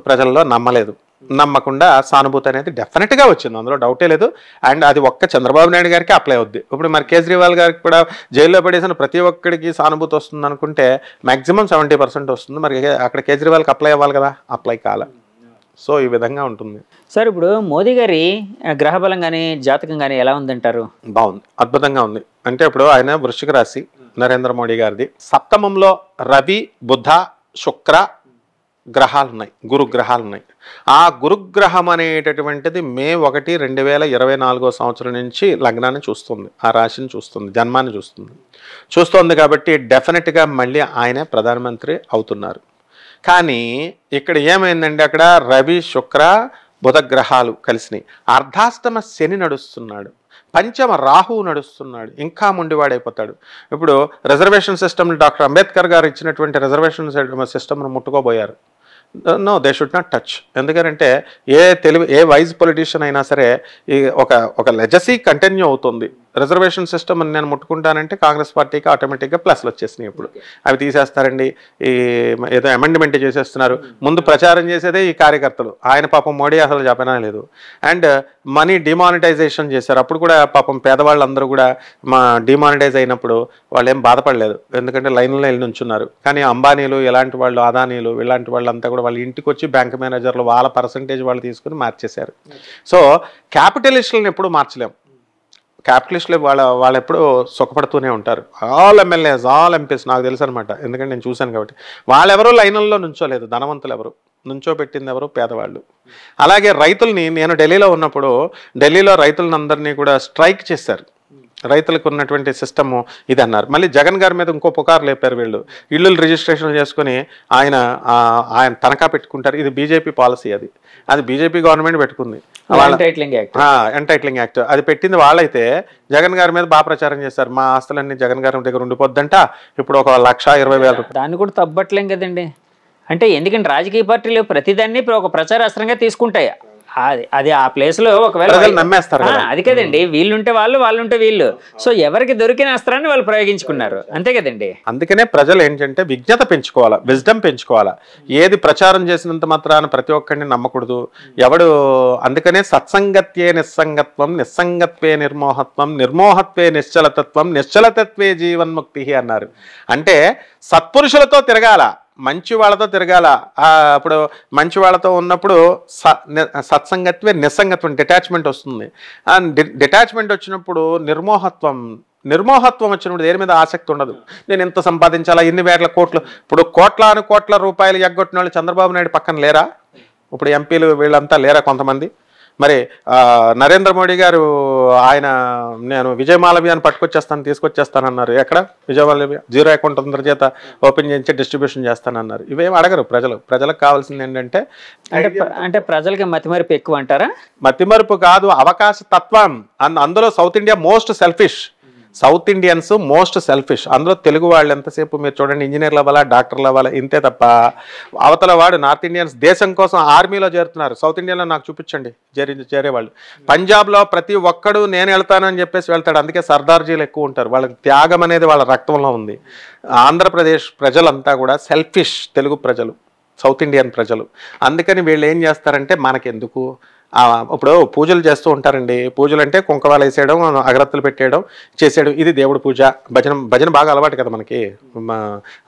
ప్రజల్లో నమ్మలేదు. నమ్మకుండా సానుభూతి అనేది డెఫినెట్గా వచ్చింది, అందులో డౌటే లేదు. అండ్ అది ఒక్క చంద్రబాబు నాయుడు గారికి అప్లై అవుద్ది. ఇప్పుడు మరి కేజ్రీవాల్ గారికి కూడా జైల్లో పడేసిన ప్రతి ఒక్కడికి సానుభూతి వస్తుంది అనుకుంటే మ్యాక్సిమం 70% వస్తుంది. మరి అక్కడ కేజ్రీవాల్కి అప్లై అవ్వాలి కదా, అప్లై కాల. సో ఈ విధంగా ఉంటుంది సార్. ఇప్పుడు మోదీ గారి గ్రహబలం కానీ జాతకం కానీ ఎలా ఉందంటారు? బాగుంది, అద్భుతంగా ఉంది. అంటే ఇప్పుడు ఆయన వృశ్చిక రాశి, నరేంద్ర మోడీ గారిది సప్తమంలో రవి, బుధ, శుక్ర గ్రహాలు ఉన్నాయి, గురుగ్రహాలు ఉన్నాయి. ఆ గురుగ్రహం అనేటటువంటిది మే 1, 2024 సంవత్సరం నుంచి లగ్నాన్ని చూస్తుంది, ఆ రాశిని చూస్తుంది, జన్మాన్ని చూస్తుంది కాబట్టి డెఫినెట్గా మళ్ళీ ఆయనే ప్రధానమంత్రి అవుతున్నారు. కానీ ఇక్కడ ఏమైందంటే అక్కడ రవి, శుక్ర, బుధ గ్రహాలు కలిసినాయి. అర్ధాష్టమ శని నడుస్తున్నాడు, పంచమ రాహువు నడుస్తున్నాడు, ఇంకా మొండివాడైపోతాడు. ఇప్పుడు రిజర్వేషన్ సిస్టమ్, డాక్టర్ అంబేద్కర్ గారు ఇచ్చినటువంటి రిజర్వేషన్ సిస్టమ్ను ముట్టుకోబోయారు. No, they should not touch. ఎందుకంటే ఏ వైజ్ పొలిటీషియన్ అయినా సరే ఈ ఒక లెజసీ కంటిన్యూ అవుతుంది. రిజర్వేషన్ సిస్టమ్ నేను ముట్టుకుంటానంటే కాంగ్రెస్ పార్టీకి ఆటోమేటిక్గా ప్లస్లు వచ్చేసినాయి. ఇప్పుడు అవి తీసేస్తారండి, ఈ ఏదో అమెండ్మెంట్ చేసేస్తున్నారు. ముందు ప్రచారం చేసేదే ఈ కార్యకర్తలు. ఆయన పాపం మోడీ అసలు చెప్పనా లేదు. అండ్ మనీ డిమానిటైజేషన్ చేశారు. అప్పుడు కూడా పాపం పేదవాళ్ళందరూ కూడా డిమానిటైజ్ అయినప్పుడు వాళ్ళు ఏం బాధపడలేదు, ఎందుకంటే లైన్లో వెళ్ళి నుంచున్నారు. కానీ అంబానీలు, ఇలాంటి వాళ్ళు, అదానీలు, ఇలాంటి వాళ్ళంతా కూడా వాళ్ళ ఇంటికి వచ్చి బ్యాంక్ మేనేజర్లు వాళ్ళ పర్సంటేజ్ వాళ్ళు తీసుకుని మార్చేశారు. సో క్యాపిటలిస్టులను ఎప్పుడు మార్చలేం. క్యాపిటలిస్టులు వాళ్ళు ఎప్పుడూ సుఖపడుతూనే ఉంటారు. ఆల్ ఎమ్మెల్యేస్, ఆల్ ఎంపీస్ నాకు తెలుసు అనమాట, ఎందుకంటే నేను చూశాను కాబట్టి. వాళ్ళెవరూ లైన్లలో నుంచోలేదు, ధనవంతులు ఎవరు నుంచోబెట్టింది ఎవరు, పేదవాళ్ళు. అలాగే రైతుల్ని, నేను ఢిల్లీలో ఉన్నప్పుడు ఢిల్లీలో రైతులందరినీ కూడా స్ట్రైక్ చేశారు. రైతులకు ఉన్నటువంటి సిస్టము ఇది అన్నారు. మళ్ళీ జగన్ గారి మీద ఇంకో పుకారు లేపారు వీళ్ళు. ఇళ్ళు రిజిస్ట్రేషన్ చేసుకుని ఆయన తనఖా పెట్టుకుంటారు. ఇది బీజేపీ పాలసీ, అది బీజేపీ గవర్నమెంట్ పెట్టుకుంది. ఎంటైట్లింగ్ యాక్ట్ అది పెట్టింది వాళ్ళైతే జగన్ గారి మీద బాగా ప్రచారం చేశారు. మా ఆస్తులన్నీ జగన్ గారి దగ్గర ఉండిపోద్దంట, ఇప్పుడు 1,20,000 దాన్ని కూడా తప్పట్లేం కదండి. అంటే ఎందుకంటే రాజకీయ పార్టీలు ప్రతిదాన్ని ఒక ప్రచారాస్త్రంగా తీసుకుంటాయి. అది ఆ ప్లేస్ లో ఒకవేళ నమ్మేస్తారు. అది కదండి, వీళ్ళుంటే వాళ్ళుంటే వీళ్ళు. సో ఎవరికి దొరికిన అస్త్రాన్ని వాళ్ళు ప్రయోగించుకున్నారు, అంతే కదండి. అందుకనే ప్రజలు ఏంటంటే విజ్ఞత పెంచుకోవాలా, విజ్డమ్ పెంచుకోవాలా. ఏది ప్రచారం చేసినంత మాత్రాన ప్రతి ఒక్కరిని నమ్మకూడదు ఎవడు. అందుకనే సత్సంగత్యే నిస్సంగత్వం, నిస్సంగత్వే నిర్మోహత్వం, నిర్మోహత్వే నిశ్చలతత్వం, నిశ్చలతత్వే జీవన్ముక్తి అన్నారు. అంటే సత్పురుషులతో తిరగాల, మంచి వాళ్ళతో తిరగాల. అప్పుడు మంచి వాళ్ళతో ఉన్నప్పుడు సత్సంగత్వే నిస్సంగత్వం, డిటాచ్మెంట్ వస్తుంది. డిటాచ్మెంట్ వచ్చినప్పుడు నిర్మోహత్వం వచ్చినప్పుడు దేని మీద ఆసక్తి ఉండదు. నేను ఎంత సంపాదించాలా, ఎన్ని వేల కోట్లు. ఇప్పుడు కోట్ల రూపాయలు ఎగ్గొట్టిన వాళ్ళు చంద్రబాబు నాయుడు పక్కన లేరా? ఇప్పుడు ఎంపీలు వీళ్ళంతా లేరా కొంతమంది? మరి నరేంద్ర మోడీ గారు నేను విజయ్ మాలవ్యాన్ని తీసుకొచ్చేస్తానన్నారు. ఎక్కడ విజయ్ మాలవ్య? 0 అకౌంట్ అందరి చేత ఓపెన్ చేయించి డిస్ట్రిబ్యూషన్ చేస్తానన్నారు. ఇవేం అడగరు ప్రజలకు కావాల్సింది ఏంటంటే అంటే ప్రజలకి మతిమరుపు ఎక్కువ అంటారా? మతిమరుపు కాదు, అవకాశ తత్వం. అందులో south India most selfish. South Indians most selfish. అందులో తెలుగు వాళ్ళు ఎంతసేపు మీరు చూడండి, ఇంజనీర్లు అవ్వాలా, డాక్టర్లు అవ్వాలా, ఇంతే తప్ప అవతల వాడు నార్త్ ఇండియన్స్ దేశం కోసం ఆర్మీలో చేరుతున్నారు. సౌత్ ఇండియాలో నాకు చూపించండి చేరేవాళ్ళు. పంజాబ్లో ప్రతి ఒక్కడు నేను వెళ్తానని చెప్పేసి వెళ్తాడు. అందుకే సర్దార్జీలు ఎక్కువ ఉంటారు, వాళ్ళకి త్యాగం అనేది వాళ్ళ రక్తంలో ఉంది. ఆంధ్రప్రదేశ్ ప్రజలంతా కూడా సెల్ఫిష్, తెలుగు ప్రజలు, సౌత్ ఇండియన్ ప్రజలు. అందుకని వీళ్ళు ఏం చేస్తారంటే మనకెందుకు, ఇప్పుడు పూజలు చేస్తూ ఉంటారండి. పూజలు అంటే కుంకుమాలు వేసేయడం, అగరత్తులు పెట్టేయడం, చేసేయడం, ఇది దేవుడి పూజ. భజన బాగా అలవాటు కదా మనకి.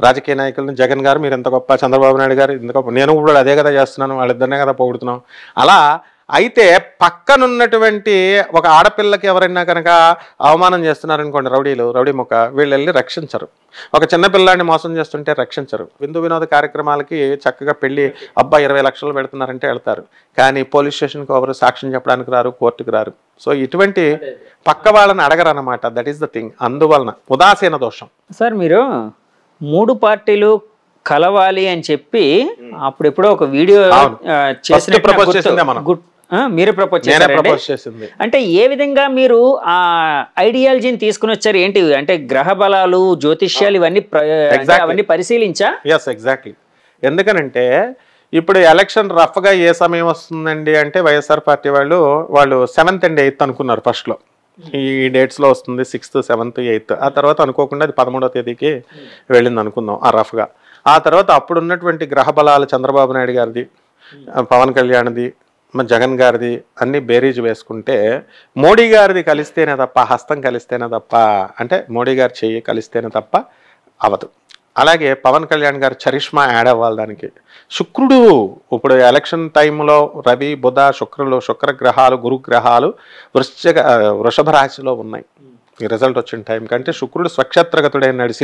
రాజకీయ నాయకులను జగన్ గారు మీరు ఎంత గొప్ప, చంద్రబాబు నాయుడు గారు ఇంత గొప్ప, నేను కూడా అదే కదా చేస్తున్నాను, వాళ్ళిద్దరినే కదా పొగుడుతున్నాం. అలా అయితే పక్కనున్నటువంటి ఒక ఆడపిల్లకి ఎవరైనా కనుక అవమానం చేస్తున్నారనుకోండి, రౌడీ మొక్క, వీళ్ళు వెళ్ళి రక్షించరు. ఒక చిన్న పిల్లాడిని మోసం చేస్తుంటే రక్షించరు. విందు వినోద కార్యక్రమాలకి చక్కగా పెళ్లి 20 లక్షలు పెడుతున్నారంటే వెళ్తారు. కానీ పోలీస్ స్టేషన్కి ఎవరు సాక్ష్యం చెప్పడానికి రారు, కోర్టుకు రారు. సో ఇటువంటి పక్క వాళ్ళని అడగరు అన్నమాట. That is the thing. అందువలన ఉదాసీన దోషం. సార్ మీరు 3 పార్టీలు కలవాలి అని చెప్పి అప్పుడెప్పుడో ఒక వీడియో చేసిన, మీరే ప్రపోజ్ చేశారండి. అంటే ఏ విధంగా మీరు ఆ ఐడియాలజీని తీసుకుని వచ్చారు? ఏంటి అంటే గ్రహ బలాలు, జ్యోతిష్యాలు ఇవన్నీ పరిశీలించా? ఎగ్జాక్ట్లీ. ఎందుకనంటే ఇప్పుడు ఎలక్షన్ రఫ్గా ఏ సమయం వస్తుందండి అంటే వైఎస్ఆర్ పార్టీ వాళ్ళు 7th and 8th అనుకున్నారు ఫస్ట్లో. ఈ డేట్స్లో వస్తుంది 6th, 7th, 8th. ఆ తర్వాత అనుకోకుండా అది 13వ తేదీకి వెళ్ళింది అనుకుందాం ఆ రఫ్గా. ఆ తర్వాత అప్పుడు ఉన్నటువంటి గ్రహ బలాలు చంద్రబాబు నాయుడు గారిది, పవన్ కళ్యాణ్ది, జగన్ గారిది అన్ని బేరీజ్ వేసుకుంటే మోడీ గారిది కలిస్తేనే తప్ప, హస్తం కలిస్తేనే తప్ప, అంటే మోడీ గారి చెయ్యి కలిస్తేనే తప్ప అవదు. అలాగే పవన్ కళ్యాణ్ గారు చరిష్మా యాడ్ అవ్వాలి దానికి. శుక్రుడు ఇప్పుడు ఎలక్షన్ టైంలో రవి, బుధ, శుక్ర గ్రహాలు, గురు గ్రహాలు వృషభ రాశిలో ఉన్నాయి. ఈ రిజల్ట్ వచ్చిన టైం కంటే శుక్రుడు స్వక్షేత్రగతుడైనాడు.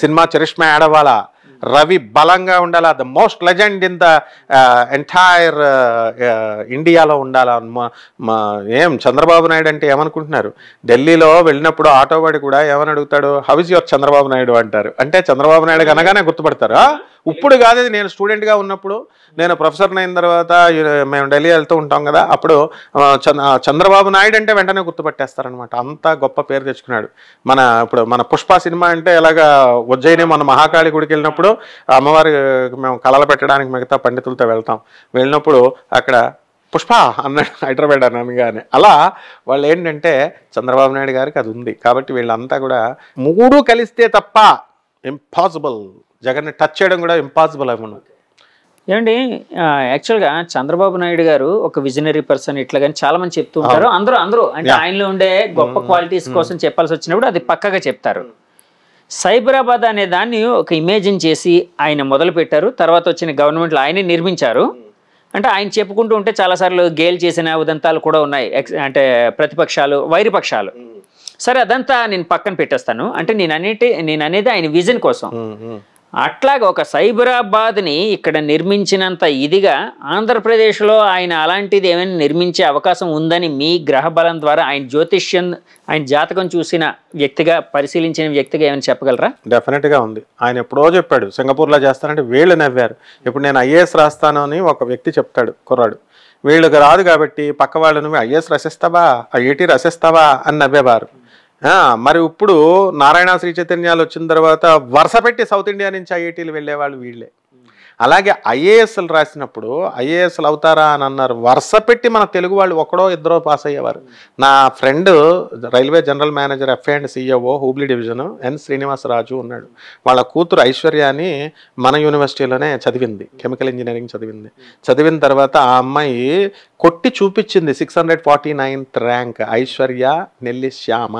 సినిమా చరిష్మా యాడ్ అవ్వాలా, రవి బలంగా ఉండాలా, the most legend in the entire ఇండియాలో ఉండాలా. ఏం చంద్రబాబు నాయుడు అంటే ఏమనుకుంటున్నారు? ఢిల్లీలో వెళ్ళినప్పుడు ఆటోవాడి కూడా ఏమని అడుగుతాడు, how is your Chandrababu Naidu అంటారు. అంటే చంద్రబాబు నాయుడు అనగానే గుర్తుపడతారు. ఇప్పుడు కాదు, నేను స్టూడెంట్గా ఉన్నప్పుడు, నేను ప్రొఫెసర్ని అయిన తర్వాత మేము ఢిల్లీ వెళ్తూ ఉంటాం కదా, అప్పుడు చంద్రబాబు నాయుడు అంటే వెంటనే గుర్తుపట్టేస్తారనమాట. అంత గొప్ప పేరు తెచ్చుకున్నాడు. ఇప్పుడు మన పుష్ప సినిమా అంటే ఎలాగా ఉజ్జయిని మన మహాకాళి గుడికి వెళ్ళినప్పుడు అమ్మవారి మేము కళలు పెట్టడానికి మిగతా పండితులతో వెళ్ళినప్పుడు అక్కడ పుష్ప అన్నాడు హైదరాబాద్ అనగానే. అలా వాళ్ళు ఏంటంటే చంద్రబాబు నాయుడు గారికి అది ఉంది. కాబట్టి వీళ్ళంతా కూడా 3 కలిస్తే తప్ప ఇంపాసిబుల్. జగన్ని టచ్ చేయడం కూడా ఇంపాసిబుల్ అవ్వను. ఏమండి, యాక్చువల్గా చంద్రబాబు నాయుడు గారు ఒక విజనరీ పర్సన్ ఇట్లా కానీ చాలా మంది చెప్తూ ఉంటారు. అందరూ అంటే ఆయనలో ఉండే గొప్ప క్వాలిటీస్ కోసం చెప్పాల్సి వచ్చినప్పుడు అది పక్కగా చెప్తారు. సైబరాబాద్ అనే దాన్ని ఒక ఇమేజిన్ చేసి ఆయన మొదలు పెట్టారు. తర్వాత వచ్చిన గవర్నమెంట్లో ఆయనే నిర్మించారు. అంటే ఆయన చెప్పుకుంటూ ఉంటే చాలాసార్లు గేల్ చేసిన ఉదంతాలు కూడా ఉన్నాయి. అంటే ప్రతిపక్షాలు, వైరిపక్షాలు సరే అదంతా నేను పక్కన పెట్టేస్తాను. అంటే నేను అనేది ఆయన విజన్ కోసం. అట్లాగా ఒక సైబరాబాద్ని ఇక్కడ నిర్మించినంత ఇదిగా ఆంధ్రప్రదేశ్లో ఆయన అలాంటిది ఏమైనా నిర్మించే అవకాశం ఉందని మీ గ్రహ బలం ద్వారా ఆయన జ్యోతిష్యం ఆయన జాతకం చూసిన వ్యక్తిగా పరిశీలించిన వ్యక్తిగా ఏమైనా చెప్పగలరా? డెఫినెట్గా ఉంది. ఆయన ఎప్పుడో చెప్పాడు సింగపూర్లో చేస్తానంటే వీళ్ళు నవ్వారు. ఇప్పుడు నేను ఐఏఎస్ రాస్తాను అని ఒక వ్యక్తి చెప్తాడు కుర్రాడు. వీళ్ళకి రాదు కాబట్టి పక్క వాళ్ళు నువ్వు ఐఏఎస్ రసిస్తావా ఐఐటి రసిస్తావా అని నవ్వేవారు. మరి ఇప్పుడు నారాయణ శ్రీ చైతన్యాలు వచ్చిన తర్వాత వరుస పెట్టి సౌత్ ఇండియా నుంచి ఐఐటీలు వెళ్ళేవాళ్ళు వీళ్ళే. అలాగే ఐఏఎస్లు రాసినప్పుడు ఐఏఎస్లు అవుతారా అని అన్నారు. వరుస పెట్టి మన తెలుగు వాళ్ళు ఒకడో ఇద్దరో పాస్ అయ్యేవారు. నా friend railway general manager F A and D CEO Hubli division N Srinivasaraju ఉన్నాడు. వాళ్ళ కూతురు ఐశ్వర్య అని మన యూనివర్సిటీలోనే చదివింది, కెమికల్ ఇంజనీరింగ్ చదివింది. చదివిన తర్వాత ఆ అమ్మాయి కొట్టి చూపించింది 649th ర్యాంక్. ఐశ్వర్య నెల్లి శ్యామ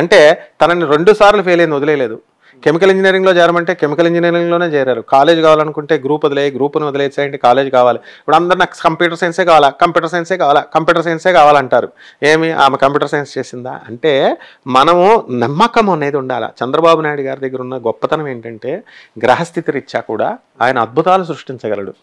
అంటే తనని 2 సార్లు ఫెయిల్ అయింది, వదిలేదు. కెమికల్ ఇంజనీరింగ్లో చేరమంటే కెమికల్ ఇంజనీరింగ్లోనే చేరారు. కాలేజ్ కావాలనుకుంటే గ్రూప్ని వదిలేసేయండి, కాలేజ్ కావాలి. ఇప్పుడు అందరు నాకు కంప్యూటర్ సైన్సే కావాలా, కంప్యూటర్ సైన్సే కావాలా, కంప్యూటర్ సైన్సే కావాలంటారు. ఏమి ఆమె కంప్యూటర్ సైన్స్ చేసిందా అంటే మనము నమ్మకం అనేది ఉండాలి. చంద్రబాబు నాయుడు గారి దగ్గర ఉన్న గొప్పతనం ఏంటంటే గ్రహస్థితి రీత్యా కూడా ఆయన అద్భుతాలు సృష్టించగలడు.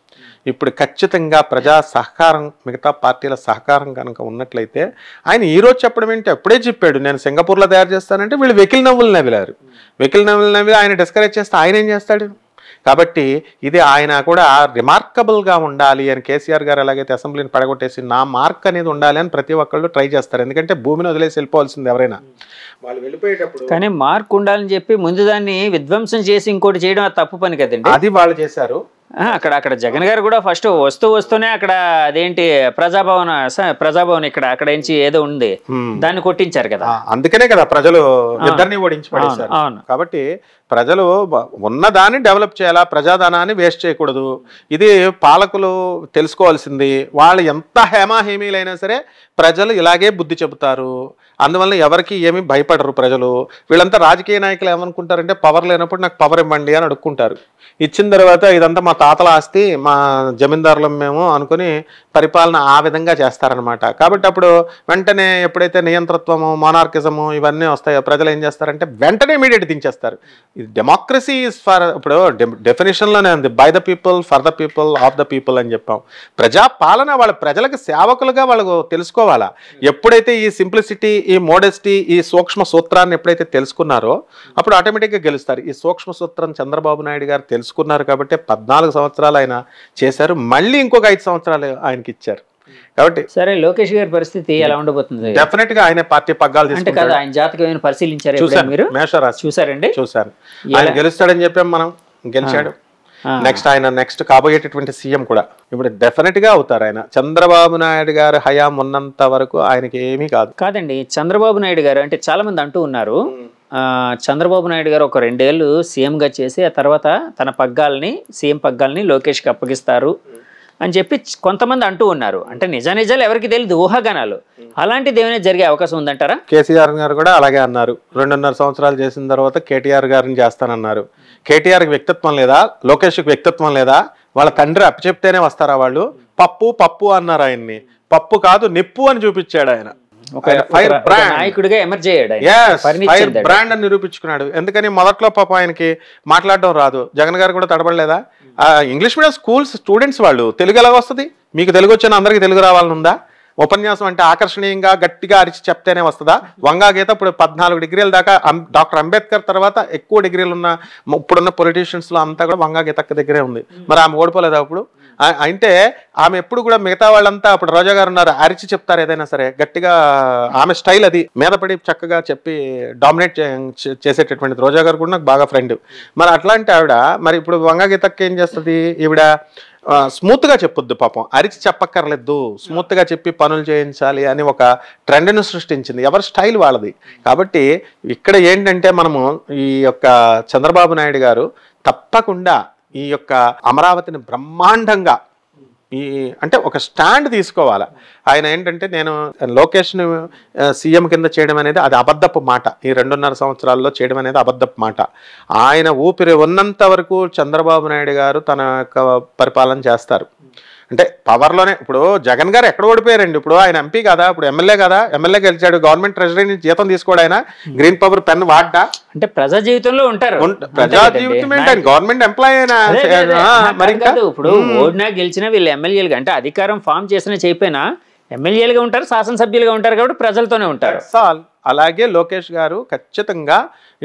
ఇప్పుడు ఖచ్చితంగా ప్రజా సహకారం మిగతా పార్టీల సహకారం కనుక ఉన్నట్లయితే ఆయన ఈరోజు చెప్పడం ఏంటి అప్పుడే చెప్పాడు నేను సింగపూర్లో తయారు చేస్తానంటే వీళ్ళు వెకిల్ నవ్వులు నవ్విలారు. వెకిల్ నవ్వులు నవ్వి ఆయన డిస్కరేజ్ చేస్తే ఆయన ఏం చేస్తాడు? కాబట్టి ఇది ఆయన కూడా రిమార్కబుల్గా ఉండాలి అని కేసీఆర్ గారు ఎలాగైతే అసెంబ్లీని పడగొట్టేసి నా మార్క్ అనేది ఉండాలి అని ప్రతి ఒక్కళ్ళు ట్రై చేస్తారు. ఎందుకంటే భూమిని వదిలేసి వెళ్ళిపోవాల్సింది ఎవరైనా. వాళ్ళు వెళ్ళిపోయేటప్పుడు కానీ మార్క్ ఉండాలని చెప్పి ముందు దాన్ని విధ్వంసం చేసి ఇంకోటి చేయడం అది తప్పు పని కదండి. అది వాళ్ళు చేశారు. అక్కడ జగన్ గారు కూడా ఫస్ట్ వస్తూనే అక్కడ అదేంటి ప్రజాభవన్ అక్కడ నుంచి ఏదో ఉంది దాన్ని కొట్టించారు కదా. అందుకనే కదా ప్రజలు ఇద్దరిని ఓడించి పడేశారు. కాబట్టి ప్రజలు ఉన్నదాన్ని డెవలప్ చేయాలా, ప్రజాధనాన్ని వేస్ట్ చేయకూడదు. ఇది పాలకులు తెలుసుకోవాల్సింది. వాళ్ళు ఎంత హేమాహేమీలైనా సరే ప్రజలు ఇలాగే బుద్ధి చెబుతారు. అందువల్ల ఎవరికి ఏమీ భయపడరు ప్రజలు. వీళ్ళంతా రాజకీయ నాయకులు ఏమనుకుంటారంటే పవర్ లేనప్పుడు నాకు పవర్ ఇవ్వండి అని అడుక్కుంటారు. ఇచ్చిన తర్వాత ఇదంతా మా తాతల ఆస్తి, మా జమీందారులం మేము అనుకుని పరిపాలన ఆ విధంగా చేస్తారనమాట. కాబట్టి అప్పుడు వెంటనే ఎప్పుడైతే నియంతృత్వము, మోనార్కిజము ఇవన్నీ వస్తాయో ప్రజలు ఏం చేస్తారంటే వెంటనే ఇమీడియట్ దించేస్తారు. ఇది డెమోక్రసీ ఈజ్ ఫర్, ఇప్పుడు డెఫినేషన్లోనే ఉంది by the people, for the people, of the people అని చెప్పాం. ప్రజాపాలన వాళ్ళ ప్రజలకు సేవకులుగా వాళ్ళకు తెలుసుకోవాలా. ఎప్పుడైతే ఈ సింప్లిసిటీ, ఈ మోడెస్టీ, ఈ సూక్ష్మ సూత్రాన్ని ఎప్పుడైతే తెలుసుకున్నారో అప్పుడు ఆటోమేటిక్గా గెలుస్తారు. ఈ సూక్ష్మ సూత్రం చంద్రబాబు నాయుడు గారు తెలుసుకున్నారు కాబట్టి 14 సంవత్సరాలు ఆయన చేశారు. మళ్ళీ ఇంకొక 5 సంవత్సరాలు ఆయనకి ఇచ్చారు. కాబట్టి సరే లోకేష్ గారి పరిస్థితి ఎలా ఉండబోతుంది? డెఫినెట్ గా ఆయన పార్టీ పగ్గాలు తీసుకుంటారు. ఆయన జాతకం ఏమైనా పరిశీలించారు మీరు? మేషరాశి చూసారండి? చూసారు. ఆయన గెలుస్తాడని చెప్పాం మనం, గెలిచాడు. నెక్స్ట్ కాబోయేటటువంటి సీఎం కూడా ఇప్పుడు డెఫినెట్ గా అవుతారు ఆయన. చంద్రబాబు నాయుడు గారు హయాం ఉన్నంత వరకు ఆయనకి ఏమీ కాదండి. చంద్రబాబు నాయుడు గారు అంటే చాలా మంది అంటూ ఉన్నారు చంద్రబాబు నాయుడు గారు ఒక 2 ఏళ్ళు సీఎంగా చేసి ఆ తర్వాత తన సీఎం పగ్గాల్ని లోకేష్కి అప్పగిస్తారు అని చెప్పి కొంతమంది అంటూ ఉన్నారు. అంటే నిజాలు ఎవరికి తెలియదు, ఊహాగానాలు. అలాంటిది ఏమైనా జరిగే అవకాశం ఉందంటారా? కేసీఆర్ గారు కూడా అలాగే అన్నారు. 2.5 సంవత్సరాలు చేసిన తర్వాత కేటీఆర్ గారిని చేస్తానన్నారు. కేటీఆర్కి వ్యక్తిత్వం లేదా, లోకేష్కి వ్యక్తిత్వం లేదా? వాళ్ళ తండ్రి అప్పచెప్తేనే వస్తారా వాళ్ళు? పప్పు అన్నారు ఆయన్ని. పప్పు కాదు నిప్పు అని చూపించాడు ఆయన. బ్రాండ్ అని నిరూపించుకున్నాడు. ఎందుకని మొదట్లో పాప ఆయనకి మాట్లాడడం రాదు. జగన్ గారు కూడా తడబడలేదా? ఇంగ్లీష్ మీడియం స్కూల్స్ స్టూడెంట్స్ వాళ్ళు తెలుగు ఎలాగ వస్తుంది? మీకు తెలుగు వచ్చిన అందరికీ తెలుగు రావాలని ఉందా? ఉపన్యాసం అంటే ఆకర్షణీయంగా గట్టిగా అరిచి చెప్తేనే వస్తుందా? వంగా గీత ఇప్పుడు 14 డిగ్రీల దాకా, డాక్టర్ అంబేద్కర్ తర్వాత ఎక్కువ డిగ్రీలు ఉన్న ఇప్పుడున్న పొలిటీషియన్స్లో అంతా కూడా వంగా గీతక్క దగ్గరే ఉంది. మరి ఆమె ఓడిపోలేదా ఇప్పుడు? అంటే ఆమె ఎప్పుడు కూడా మిగతా వాళ్ళంతా అప్పుడు రోజా గారు ఉన్నారు, అరిచి చెప్తారు ఏదైనా సరే గట్టిగా. ఆమె స్టైల్ అది, మీద పడి చక్కగా చెప్పి డామినేట్ చేసేటటువంటిది. రోజా గారు కూడా నాకు బాగా ఫ్రెండ్. మరి అట్లాంటి ఆవిడ మరి ఇప్పుడు వంగా గీతక్క ఏం చేస్తుంది? ఈవిడ స్మూత్గా చెప్పొద్దు, పాపం అరిచి చెప్పక్కర్లేదు, స్మూత్గా చెప్పి పనులు చేయించాలి అని ఒక ట్రెండ్ను సృష్టించింది. ఎవరి స్టైల్ వాళ్ళది. కాబట్టి ఇక్కడ ఏంటంటే మనము ఈ యొక్క చంద్రబాబు నాయుడు గారు తప్పకుండా ఈ యొక్క అమరావతిని బ్రహ్మాండంగా అంటే ఒక స్టాండ్ తీసుకోవాలి. ఆయన ఏంటంటే నేను లోకేష్ని సీఎం కింద చేయడం అనేది అది అబద్ధపు మాట. ఈ 2.5 సంవత్సరాల్లో చేయడం అనేది అబద్ధపు మాట. ఆయన ఊపిరి ఉన్నంత వరకు చంద్రబాబు నాయుడు గారు తన యొక్క పరిపాలన చేస్తారు. అంటే పవర్లోనే ఇప్పుడు జగన్ గారు ఎక్కడ ఓడిపోయారండి, ఇప్పుడు ఆయన ఎంపీ కదా, ఇప్పుడు ఎమ్మెల్యే కదా, ఎమ్మెల్యే గెలిచాడు, గవర్నమెంట్ ట్రెజరీ నుంచి జీతం తీసుకోడు, ఆయన గ్రీన్ పవర్ పెన్ వాడ్డా, అంటే ప్రజా జీవితంలో ఉంటారు, ప్రజా జీవితం ఏంటి, ఆయన గవర్నమెంట్ ఎంప్లాయీ అయినా మరి ఇప్పుడు ఓడినా గెలిచినా వీళ్ళు ఎమ్మెల్యేలుగా అంటే అధికారం ఫామ్ చేసినా చేయకపోయినా ఎమ్మెల్యేలుగా ఉంటారు, శాసనసభ్యులుగా ఉంటారు, కాబట్టి ప్రజలతోనే ఉంటారు. అలాగే లోకేష్ గారు ఖచ్చితంగా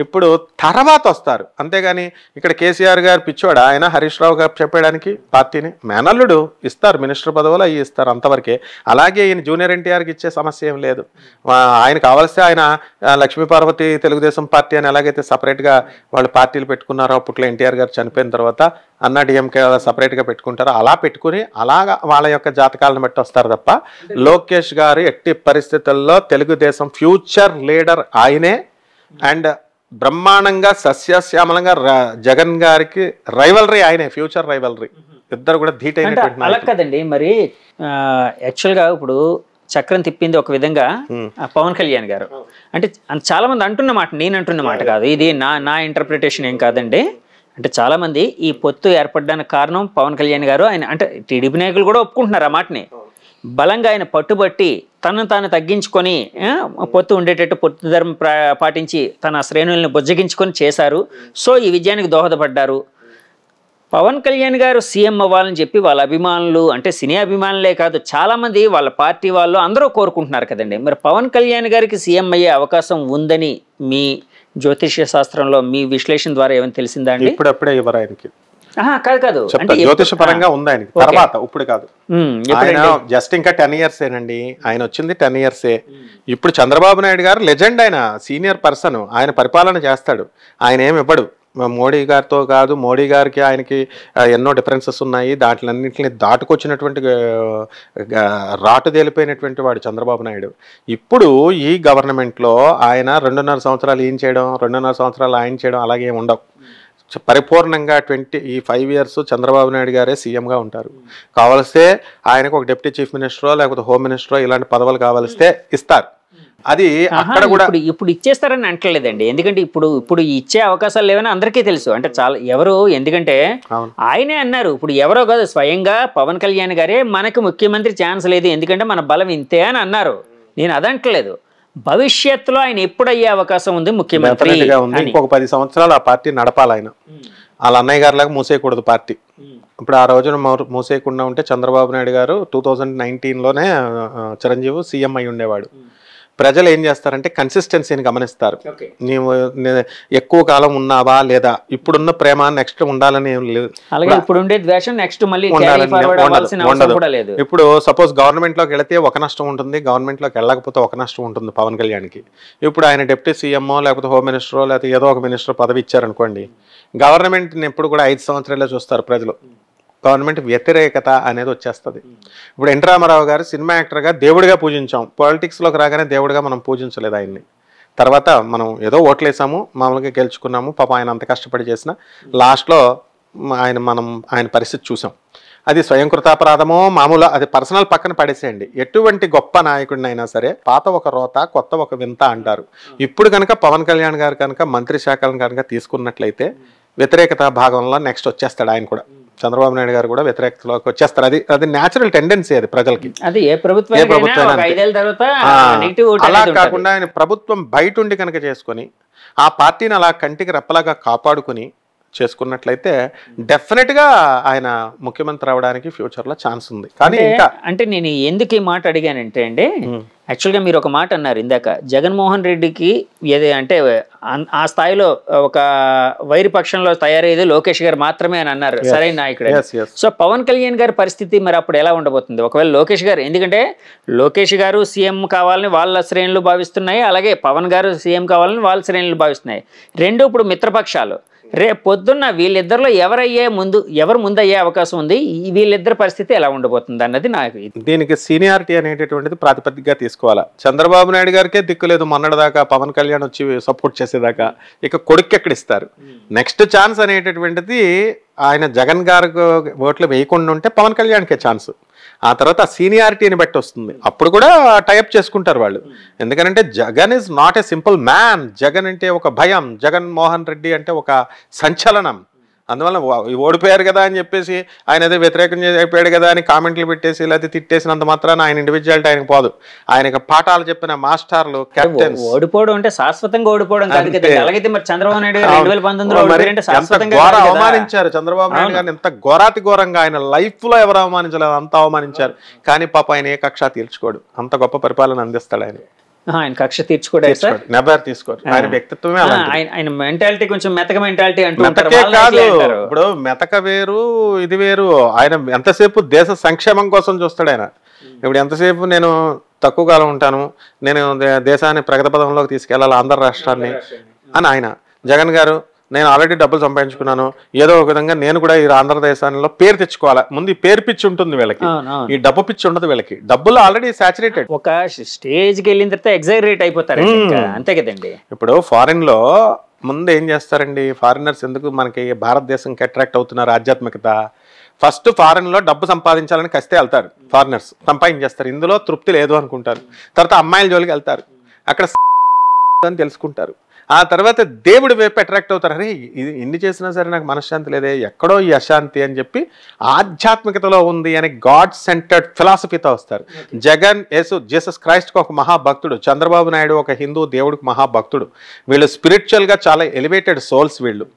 ఇప్పుడు తర్వాత వస్తారు, అంతేగాని ఇక్కడ కేసీఆర్ గారు పిచ్చోడా, ఆయన హరీష్ రావు గారు చెప్పడానికి పార్టీని మేనల్లుడు ఇస్తారు, మినిస్టర్ పదవులు అవి ఇస్తారు అంతవరకే. అలాగే ఈయన జూనియర్ ఎన్టీఆర్కి ఇచ్చే సమస్య ఏం లేదు, ఆయన కావాల్సి ఆయన లక్ష్మీపార్వతి తెలుగుదేశం పార్టీ అని ఎలాగైతే సపరేట్గా వాళ్ళు పార్టీలు పెట్టుకున్నారో అప్పట్లో ఎన్టీఆర్ గారు చనిపోయిన తర్వాత అన్నా డిఎంకే సపరేట్గా పెట్టుకుంటారో అలా పెట్టుకుని అలాగా వాళ్ళ యొక్క జాతకాలను బట్టి వస్తారు తప్ప లోకేష్ గారు ఎట్టి పరిస్థితుల్లో తెలుగుదేశం ఫ్యూచర్ లీడర్ ఆయనే. అండ్ బ్రహ్మాండంగా సస్యశ్యామలంగా జగన్ గారికి రైవలరీ ఆయనే, ఫ్యూచర్ రైవలరీ, ఇద్దరు కూడా ధీటైనటువంటి. అలా కదండి మరి యాక్చువల్గా ఇప్పుడు చక్రం తిప్పింది ఒక విధంగా పవన్ కళ్యాణ్ గారు, అంటే చాలా మంది అంటున్న మాట, నేను అంటున్న మాట కాదు ఇది, నా ఇంటర్ప్రిటేషన్ ఏం కాదండి. అంటే చాలా మంది ఈ పొత్తు ఏర్పడడానికి కారణం పవన్ కళ్యాణ్ గారు, ఆయన అంటే టీడీపీ నాయకులు కూడా ఒప్పుకుంటున్నారు ఆ మాటని, బలంగా ఆయన పట్టుబట్టి తనను తాను తగ్గించుకొని పొత్తు ఉండేటట్టు పొత్తు ధర్మం పాటించి తన శ్రేణుల్ని బుజ్జగించుకొని చేశారు. సో ఈ విజయానికి దోహదపడ్డారు. పవన్ కళ్యాణ్ గారు సీఎం అవ్వాలని చెప్పి వాళ్ళ అభిమానులు, అంటే సినీ అభిమానులే కాదు చాలామంది వాళ్ళ పార్టీ వాళ్ళు అందరూ కోరుకుంటున్నారు కదండి. మరి పవన్ కళ్యాణ్ గారికి సీఎం అయ్యే అవకాశం ఉందని మీ జ్యోతిష్య శాస్త్రంలో మీ విశ్లేషణ ద్వారా ఏమైనా తెలిసిందా అండి? ఇప్పుడప్పుడే ఎవరు ఆయనకి కాదు జ్యోతిష పరంగా ఉంది ఆయనకి, తర్వాత ఇప్పుడు కాదు, ఆయన జస్ట్ ఇంకా 10 years ఏనండి, ఆయన వచ్చింది 10 years. ఇప్పుడు చంద్రబాబు నాయుడు గారు లెజెండ్, ఆయన సీనియర్ పర్సన్, ఆయన పరిపాలన చేస్తాడు, ఆయన ఏమి ఇవ్వడు. మోడీ గారితో కాదు, మోడీ గారికి ఆయనకి ఎన్నో డిఫరెన్సెస్ ఉన్నాయి, దాంట్లన్నింటిని దాటుకొచ్చినటువంటి రాటు తేలిపోయినటువంటి వాడు చంద్రబాబు నాయుడు. ఇప్పుడు ఈ గవర్నమెంట్లో ఆయన 2.5 సంవత్సరాలు ఏం చేయడం, 2.5 సంవత్సరాలు ఆయన చేయడం అలాగే ఉండవు. పరిపూర్ణంగా 5 years చంద్రబాబు నాయుడు గారే సీఎంగా ఉంటారు. కావలిస్తే ఆయనకు ఒక డిప్యూటీ చీఫ్ మినిస్టరో లేకపోతే హోమ్ మినిస్టరో ఇలాంటి పదవులు కావలిస్తే ఇస్తారు. అది అక్కడ కూడా ఇప్పుడు ఇచ్చేస్తారని అంటలేదండి, ఎందుకంటే ఇప్పుడు ఇచ్చే అవకాశాలు లేవని అందరికీ తెలుసు. అంటే చాలా ఎవరు, ఎందుకంటే ఆయనే అన్నారు, ఇప్పుడు ఎవరో కాదు స్వయంగా పవన్ కళ్యాణ్ గారే మనకు ముఖ్యమంత్రి ఛాన్స్ లేదు ఎందుకంటే మన బలం ఇంతే అని అన్నారు. నేను అదంటలేదు, భవిష్యత్తులో ఆయన ఎప్పుడు అయ్యే అవకాశం ఉంది ముఖ్యమంత్రి ఉంది. ఇంకొక 10 సంవత్సరాలు ఆ పార్టీ నడపాలి ఆయన, వాళ్ళ అన్నయ్య గారిలాగా మూసేయకూడదు పార్టీ. ఇప్పుడు ఆ రోజున మూసేయకుండా ఉంటే చంద్రబాబు నాయుడు గారు 2019లోనే చిరంజీవి సీఎం అయి ఉండేవాడు. ప్రజలు ఏం చేస్తారంటే కన్సిస్టెన్సీని గమనిస్తారు, నీవు ఎక్కువ కాలం ఉన్నావా లేదా, ఇప్పుడున్న ప్రేమ నెక్స్ట్ ఉండాలని ఏం లేదు, ఉండదు. ఇప్పుడు సపోజ్ గవర్నమెంట్ లోకి వెళితే ఒక నష్టం ఉంటుంది, గవర్నమెంట్ లోకి వెళ్ళకపోతే ఒక నష్టం ఉంటుంది పవన్ కళ్యాణ్కి. ఇప్పుడు ఆయన డిప్యూటీ సీఎంఓ లేకపోతే హోమ్ మినిస్టరో లేకపోతే ఏదో ఒక మినిస్టర్ పదవి ఇచ్చారనుకోండి, గవర్నమెంట్ని ఎప్పుడు కూడా 5 సంవత్సరాలే చూస్తారు ప్రజలు, గవర్నమెంట్ వ్యతిరేకత అనేది వచ్చేస్తుంది. ఇప్పుడు ఎన్ రామారావు గారు సినిమా యాక్టర్గా దేవుడిగా పూజించాం, పాలిటిక్స్లోకి రాగానే దేవుడిగా మనం పూజించలేదు ఆయన్ని. తర్వాత మనం ఏదో ఓట్లేసాము, మామూలుగా గెలుచుకున్నాము, పాప ఆయన అంత కష్టపడి చేసిన లాస్ట్లో ఆయన పరిస్థితి చూసాం. అది స్వయం కృతాపరాధమో మామూలు, అది పర్సనల్ పక్కన పడేసేయండి. ఎటువంటి గొప్ప నాయకుడినైనా సరే పాత ఒక రోత కొత్త ఒక వింత అంటారు. ఇప్పుడు కనుక పవన్ కళ్యాణ్ గారు కనుక మంత్రి శాఖలను కనుక తీసుకున్నట్లయితే వ్యతిరేకత భాగంలో నెక్స్ట్ వచ్చేస్తాడు ఆయన కూడా, చంద్రబాబు నాయుడు గారు కూడా వ్యతిరేకతలోకి వచ్చేస్తారు. అది న్యాచురల్ టెండెన్సీ, అది ప్రజలకి. అలా కాకుండా ఆయన ప్రభుత్వం బయట ఉండి కనుక చేసుకొని ఆ పార్టీని అలా కంటికి రెప్పలాగా కాపాడుకుని చేసుకున్నట్లయితే డెఫినెట్గా ఆయన ముఖ్యమంత్రి అవడానికి ఫ్యూచర్లో ఛాన్స్ ఉంది. కానీ ఇంకా అంటే నేను ఎందుకు ఈ మాట అడిగానంటే అండి, యాక్చువల్గా మీరు ఒక మాట అన్నారు ఇందాక, జగన్మోహన్ రెడ్డికి ఏది అంటే ఆ స్థాయిలో ఒక వైరి పక్షంలో తయారయ్యేది లోకేష్ గారు మాత్రమే అని అన్నారు, సరైన నాయకుడు. సో పవన్ కళ్యాణ్ గారి పరిస్థితి మరి అప్పుడు ఎలా ఉండబోతుంది ఒకవేళ లోకేష్ గారు, ఎందుకంటే లోకేష్ గారు సీఎం కావాలని వాళ్ళ శ్రేణులు భావిస్తున్నాయి, అలాగే పవన్ గారు సీఎం కావాలని వాళ్ళ శ్రేణులు భావిస్తున్నాయి. రెండు ఇప్పుడు మిత్రపక్షాలు. రేపు పొద్దున్న వీళ్ళిద్దరిలో ఎవరు ముందయ్యే అవకాశం ఉంది, వీళ్ళిద్దరి పరిస్థితి ఎలా ఉండబోతుంది అన్నది నాకు. దీనికి సీనియారిటీ అనేటటువంటిది ప్రాతిపదికగా తీసుకోవాలా. చంద్రబాబు నాయుడు గారికే దిక్కులేదు మొన్నటిదాకా, పవన్ కళ్యాణ్ వచ్చి సపోర్ట్ చేసేదాకా, ఇక కొడుకు ఎక్కడ ఇస్తారు? నెక్స్ట్ ఛాన్స్ అనేటటువంటిది ఆయన జగన్ గారికి ఓట్లు వేయకుండా ఉంటే పవన్ కళ్యాణ్కే ఛాన్స్. ఆ తర్వాత ఆ సీనియారిటీని బట్టి వస్తుంది, అప్పుడు కూడా టైప్ చేసుకుంటారు వాళ్ళు. ఎందుకంటే Jagan is not a simple man. Jagan అంటే ఒక భయం, జగన్మోహన్ రెడ్డి అంటే ఒక సంచలనం. అందువల్ల ఓడిపోయారు కదా అని చెప్పేసి ఆయన ఏదో వ్యతిరేకం అయిపోయాడు కదా అని కామెంట్లు పెట్టేసి లేకపోతే తిట్టేసినంత మాత్రాన ఆయన ఇండివిజువాలిటీ ఆయనకు పోదు. ఆయనకు పాఠాలు చెప్పిన మాస్టర్లు, కెప్టెన్స్. ఓడిపోవడం అంటే శాశ్వతంగా ఓడిపోవడం కాదు కదా. అలాగైతే మరి చంద్రబాబు నాయుడు గారు 2019 అవమానించారు చంద్రబాబు నాయుడు గారిని, ఎంత ఘోరాతి ఘోరంగా. ఆయన లైఫ్ లో ఎవరు అవమానించలేదు, అంత అవమానించారు. కానీ పాప ఆయన ఏ కక్ష తీర్చుకోడు, అంత గొప్ప పరిపాలన అందిస్తాడు ఆయన. ఆయన కక్ష తీర్చుకోవడం నెబర్ తీసుకోరు. ఆయన వ్యక్తిత్వమే ఆయన మెంటాలిటీ కొంచెం మెతక మెంటాలిటీ అంటూ కాదు. ఇప్పుడు మెతక వేరు, ఇది వేరు. ఆయన ఎంతసేపు దేశ సంక్షేమం కోసం చూస్తాడు ఆయన. ఇప్పుడు ఎంతసేపు నేను తక్కువ కాలం ఉంటాను, నేను దేశాన్ని ప్రగతి పదంలోకి తీసుకెళ్లాలి ఆంధ్ర రాష్ట్రాన్ని అని ఆయన. జగన్ గారు నేను ఆల్రెడీ డబ్బులు సంపాదించుకున్నాను, ఏదో ఒక విధంగా నేను కూడా ఈ ఆంధ్రదేశంలో పేరు తెచ్చుకోవాలా. ముందు ఈ పేరు పిచ్చి ఉంటుంది వీళ్ళకి, ఈ డబ్బు పిచ్చి ఉండదు వీళ్ళకి. డబ్బులు ఆల్రెడీ సాచురేటెడ్. ఒక స్టేజ్కి వెళ్ళిన తర్వాత ఎగ్జైరేట్ అయిపోతారు, అంతే కదండి. ఇప్పుడు ఫారిన్ లో ముందు ఏం చేస్తారండి, ఫారినర్స్ ఎందుకు మనకి భారతదేశంకి అట్రాక్ట్ అవుతున్నారు ఆధ్యాత్మికత? ఫస్ట్ ఫారెన్ లో డబ్బు సంపాదించాలని కస్తే వెళ్తారు ఫారినర్స్, సంపాదించేస్తారు, ఇందులో తృప్తి లేదు అనుకుంటారు. తర్వాత అమ్మాయిల జోలికి వెళ్తారు, అక్కడ అని తెలుసుకుంటారు. ఆ తర్వాత దేవుడి వైపు అట్రాక్ట్ అవుతారు. అరే ఇది ఎన్ని చేసినా సరే నాకు మనశ్శాంతి లేదే, ఎక్కడో ఈ అశాంతి అని చెప్పి ఆధ్యాత్మికతలో ఉంది అని గాడ్ సెంటర్డ్ ఫిలాసఫీతో వస్తారు. జగన్ జీసస్ క్రైస్ట్కి ఒక మహాభక్తుడు, చంద్రబాబు నాయుడు ఒక హిందూ దేవుడికి మహాభక్తుడు. వీళ్ళు స్పిరిచువల్గా చాలా ఎలివేటెడ్ సోల్స్ వీళ్ళు.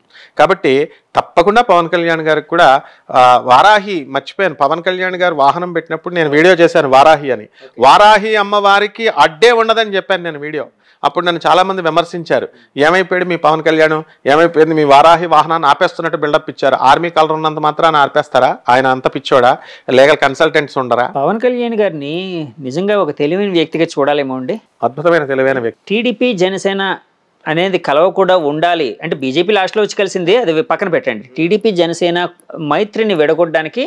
కాబట్టి తప్పకుండా పవన్ కళ్యాణ్ గారికి కూడా వారాహి, మర్చిపోయాను, పవన్ కళ్యాణ్ గారు వాహనం పెట్టినప్పుడు నేను వీడియో చేశాను వారాహి అని. వారాహి అమ్మవారికి అడ్డే ఉండదని చెప్పాను నేను వీడియో. అప్పుడు నన్ను చాలామంది విమర్శించారు, ఏమైపోయాడు మీ పవన్ కళ్యాణ్, ఏమైపోయింది మీ వారాహి వాహనాన్ని ఆపేస్తున్నట్టు బిల్డప్ ఇచ్చారు. ఆర్మీ కలర్ ఉన్నంత మాత్రాన్ని ఆపేస్తారా? ఆయన అంత పిచ్చోడా? లీగల్ కన్సల్టెంట్స్ ఉండరా? పవన్ కళ్యాణ్ గారిని నిజంగా ఒక తెలివైన వ్యక్తిగా చూడాలేమో అండి. అద్భుతమైన తెలివైన వ్యక్తి. టీడీపీ జనసేన అనేది కలవ కూడా ఉండాలి అంటే బీజేపీ లాస్ట్లో వచ్చి కలిసింది, అది పక్కన పెట్టండి. టీడీపీ జనసేన మైత్రిని విడగొట్టడానికి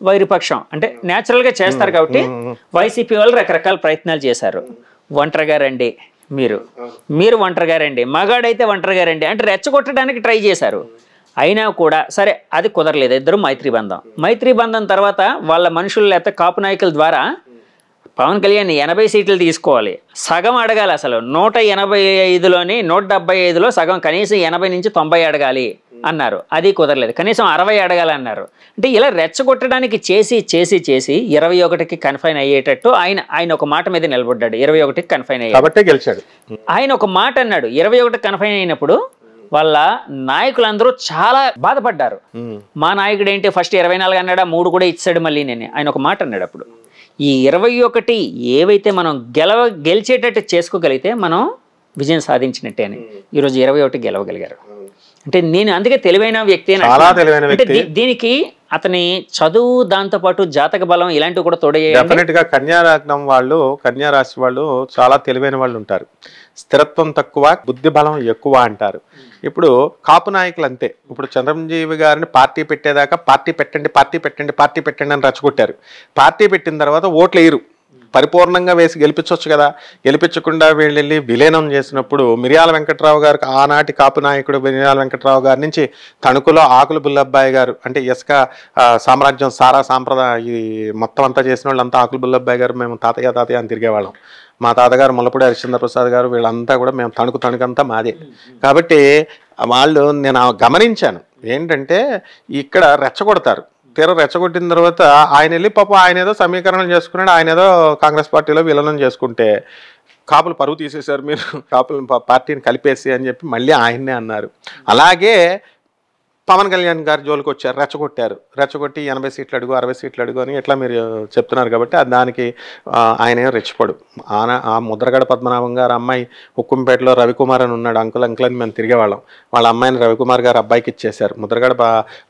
వైరుపక్షం అంటే న్యాచురల్గా చేస్తారు కాబట్టి వైసీపీ వాళ్ళు రకరకాల ప్రయత్నాలు చేశారు. ఒంటరిగా రండి, మీరు ఒంటరిగా రండి, మగాడైతే ఒంటరిగా రండి అంటే రెచ్చగొట్టడానికి ట్రై చేశారు. అయినా కూడా సరే అది కుదరలేదు. ఇద్దరు మైత్రి బంధం తర్వాత వాళ్ళ మనుషులు లేకపోతే కాపు నాయకుల ద్వారా పవన్ కళ్యాణ్ 80 సీట్లు తీసుకోవాలి, సగం అడగాలి. అసలు 185లోని 175లో సగం, కనీసం 80 నుంచి 90 అడగాలి అన్నారు. అది కుదరలేదు, కనీసం 60 అడగాలన్నారు. అంటే ఇలా రెచ్చగొట్టడానికి చేసి 21కి కన్ఫైన్ అయ్యేటట్టు ఆయన ఒక మాట మీద నిలబడ్డాడు. 21కి కన్ఫైన్ అయ్యాడు, గెలిచాడు. ఆయన ఒక మాట అన్నాడు. 21కి కన్ఫైన్ అయినప్పుడు వాళ్ళ నాయకులందరూ చాలా బాధపడ్డారు. మా నాయకుడు ఏంటి ఫస్ట్ 24 అన్నాడా, 3 కూడా ఇచ్చాడు మళ్ళీ నేను. ఆయన ఒక మాట అన్నాడు అప్పుడు, ఈ 21 ఏవైతే మనం గెలిచేటట్టు చేసుకోగలిగితే మనం విజయం సాధించినట్టే అని. ఈరోజు 21 గెలవగలిగారు అంటే నేను అందుకే తెలివైన వ్యక్తి. అంటే దీనికి అతని చదువు, దాంతోపాటు జాతక బలం ఇలాంటివి కూడా తోడయ్యాయి. డెఫినెట్ గా కన్యా లగ్నం వాళ్ళు, కన్యా రాశి వాళ్ళు చాలా తెలివైన వాళ్ళు ఉంటారు. స్థిరత్వం తక్కువ, బుద్ధి బలం ఎక్కువ అంటారు. ఇప్పుడు కాపు నాయకులు అంతే. ఇప్పుడు చిరంజీవి గారిని పార్టీ పెట్టేదాకా పార్టీ పెట్టండి అని రచ్చగొట్టారు. పార్టీ పెట్టిన తర్వాత ఓట్లు వేయరు, పరిపూర్ణంగా వేసి గెలిపించవచ్చు కదా. గెలిపించకుండా వీళ్ళెళ్ళి విలీనం చేసినప్పుడు మిర్యాల వెంకట్రావు గారికి, ఆనాటి కాపు నాయకుడు మిర్యాల వెంకట్రావు గారి నుంచి తణుకులో ఆకుల బుల్లబ్బాయి గారు, అంటే ఇసుక సామ్రాజ్యం సారా సాంప్రదాయ ఈ మొత్తం అంతా చేసిన వాళ్ళంతా ఆకుల బుల్లబ్బాయి గారు, మేము తాతయ్య అని తిరిగేవాళ్ళం. మా తాతగారు ముల్లపూడి హరిశ్చంద్ర ప్రసాద్ గారు, వీళ్ళంతా కూడా మేము తణుకంతా మాదే. కాబట్టి వాళ్ళు నేను గమనించాను ఏంటంటే ఇక్కడ రెచ్చగొడతారు. తీర రెచ్చగొట్టిన తర్వాత ఆయన వెళ్ళి పాపం ఆయన ఏదో సమీకరణలు చేసుకున్నాడు, ఆయన ఏదో కాంగ్రెస్ పార్టీలో విలీనం చేసుకుంటే కాపులు పరువు తీసేశారు, మీరు కాపులు పార్టీని కలిపేసి అని చెప్పి మళ్ళీ ఆయన్నే అన్నారు. అలాగే పవన్ కళ్యాణ్ గారు జోలికి వచ్చారు, రెచ్చగొట్టి 80 సీట్లు అడుగు, 60 సీట్లు అడుగు అని ఎట్లా మీరు చెప్తున్నారు. కాబట్టి దానికి ఆయన ఏం రెచ్చిపోడు. ఆ ముద్రగడ పద్మనాభం గారు అమ్మాయి హుక్కుంపేటలో రవికుమార్ అని ఉన్నాడు, అంకుల్ అని మేము తిరిగేవాళ్ళం. వాళ్ళ అమ్మాయిని రవికుమార్ గారు అబ్బాయికి ఇచ్చేశారు. ముద్రగడ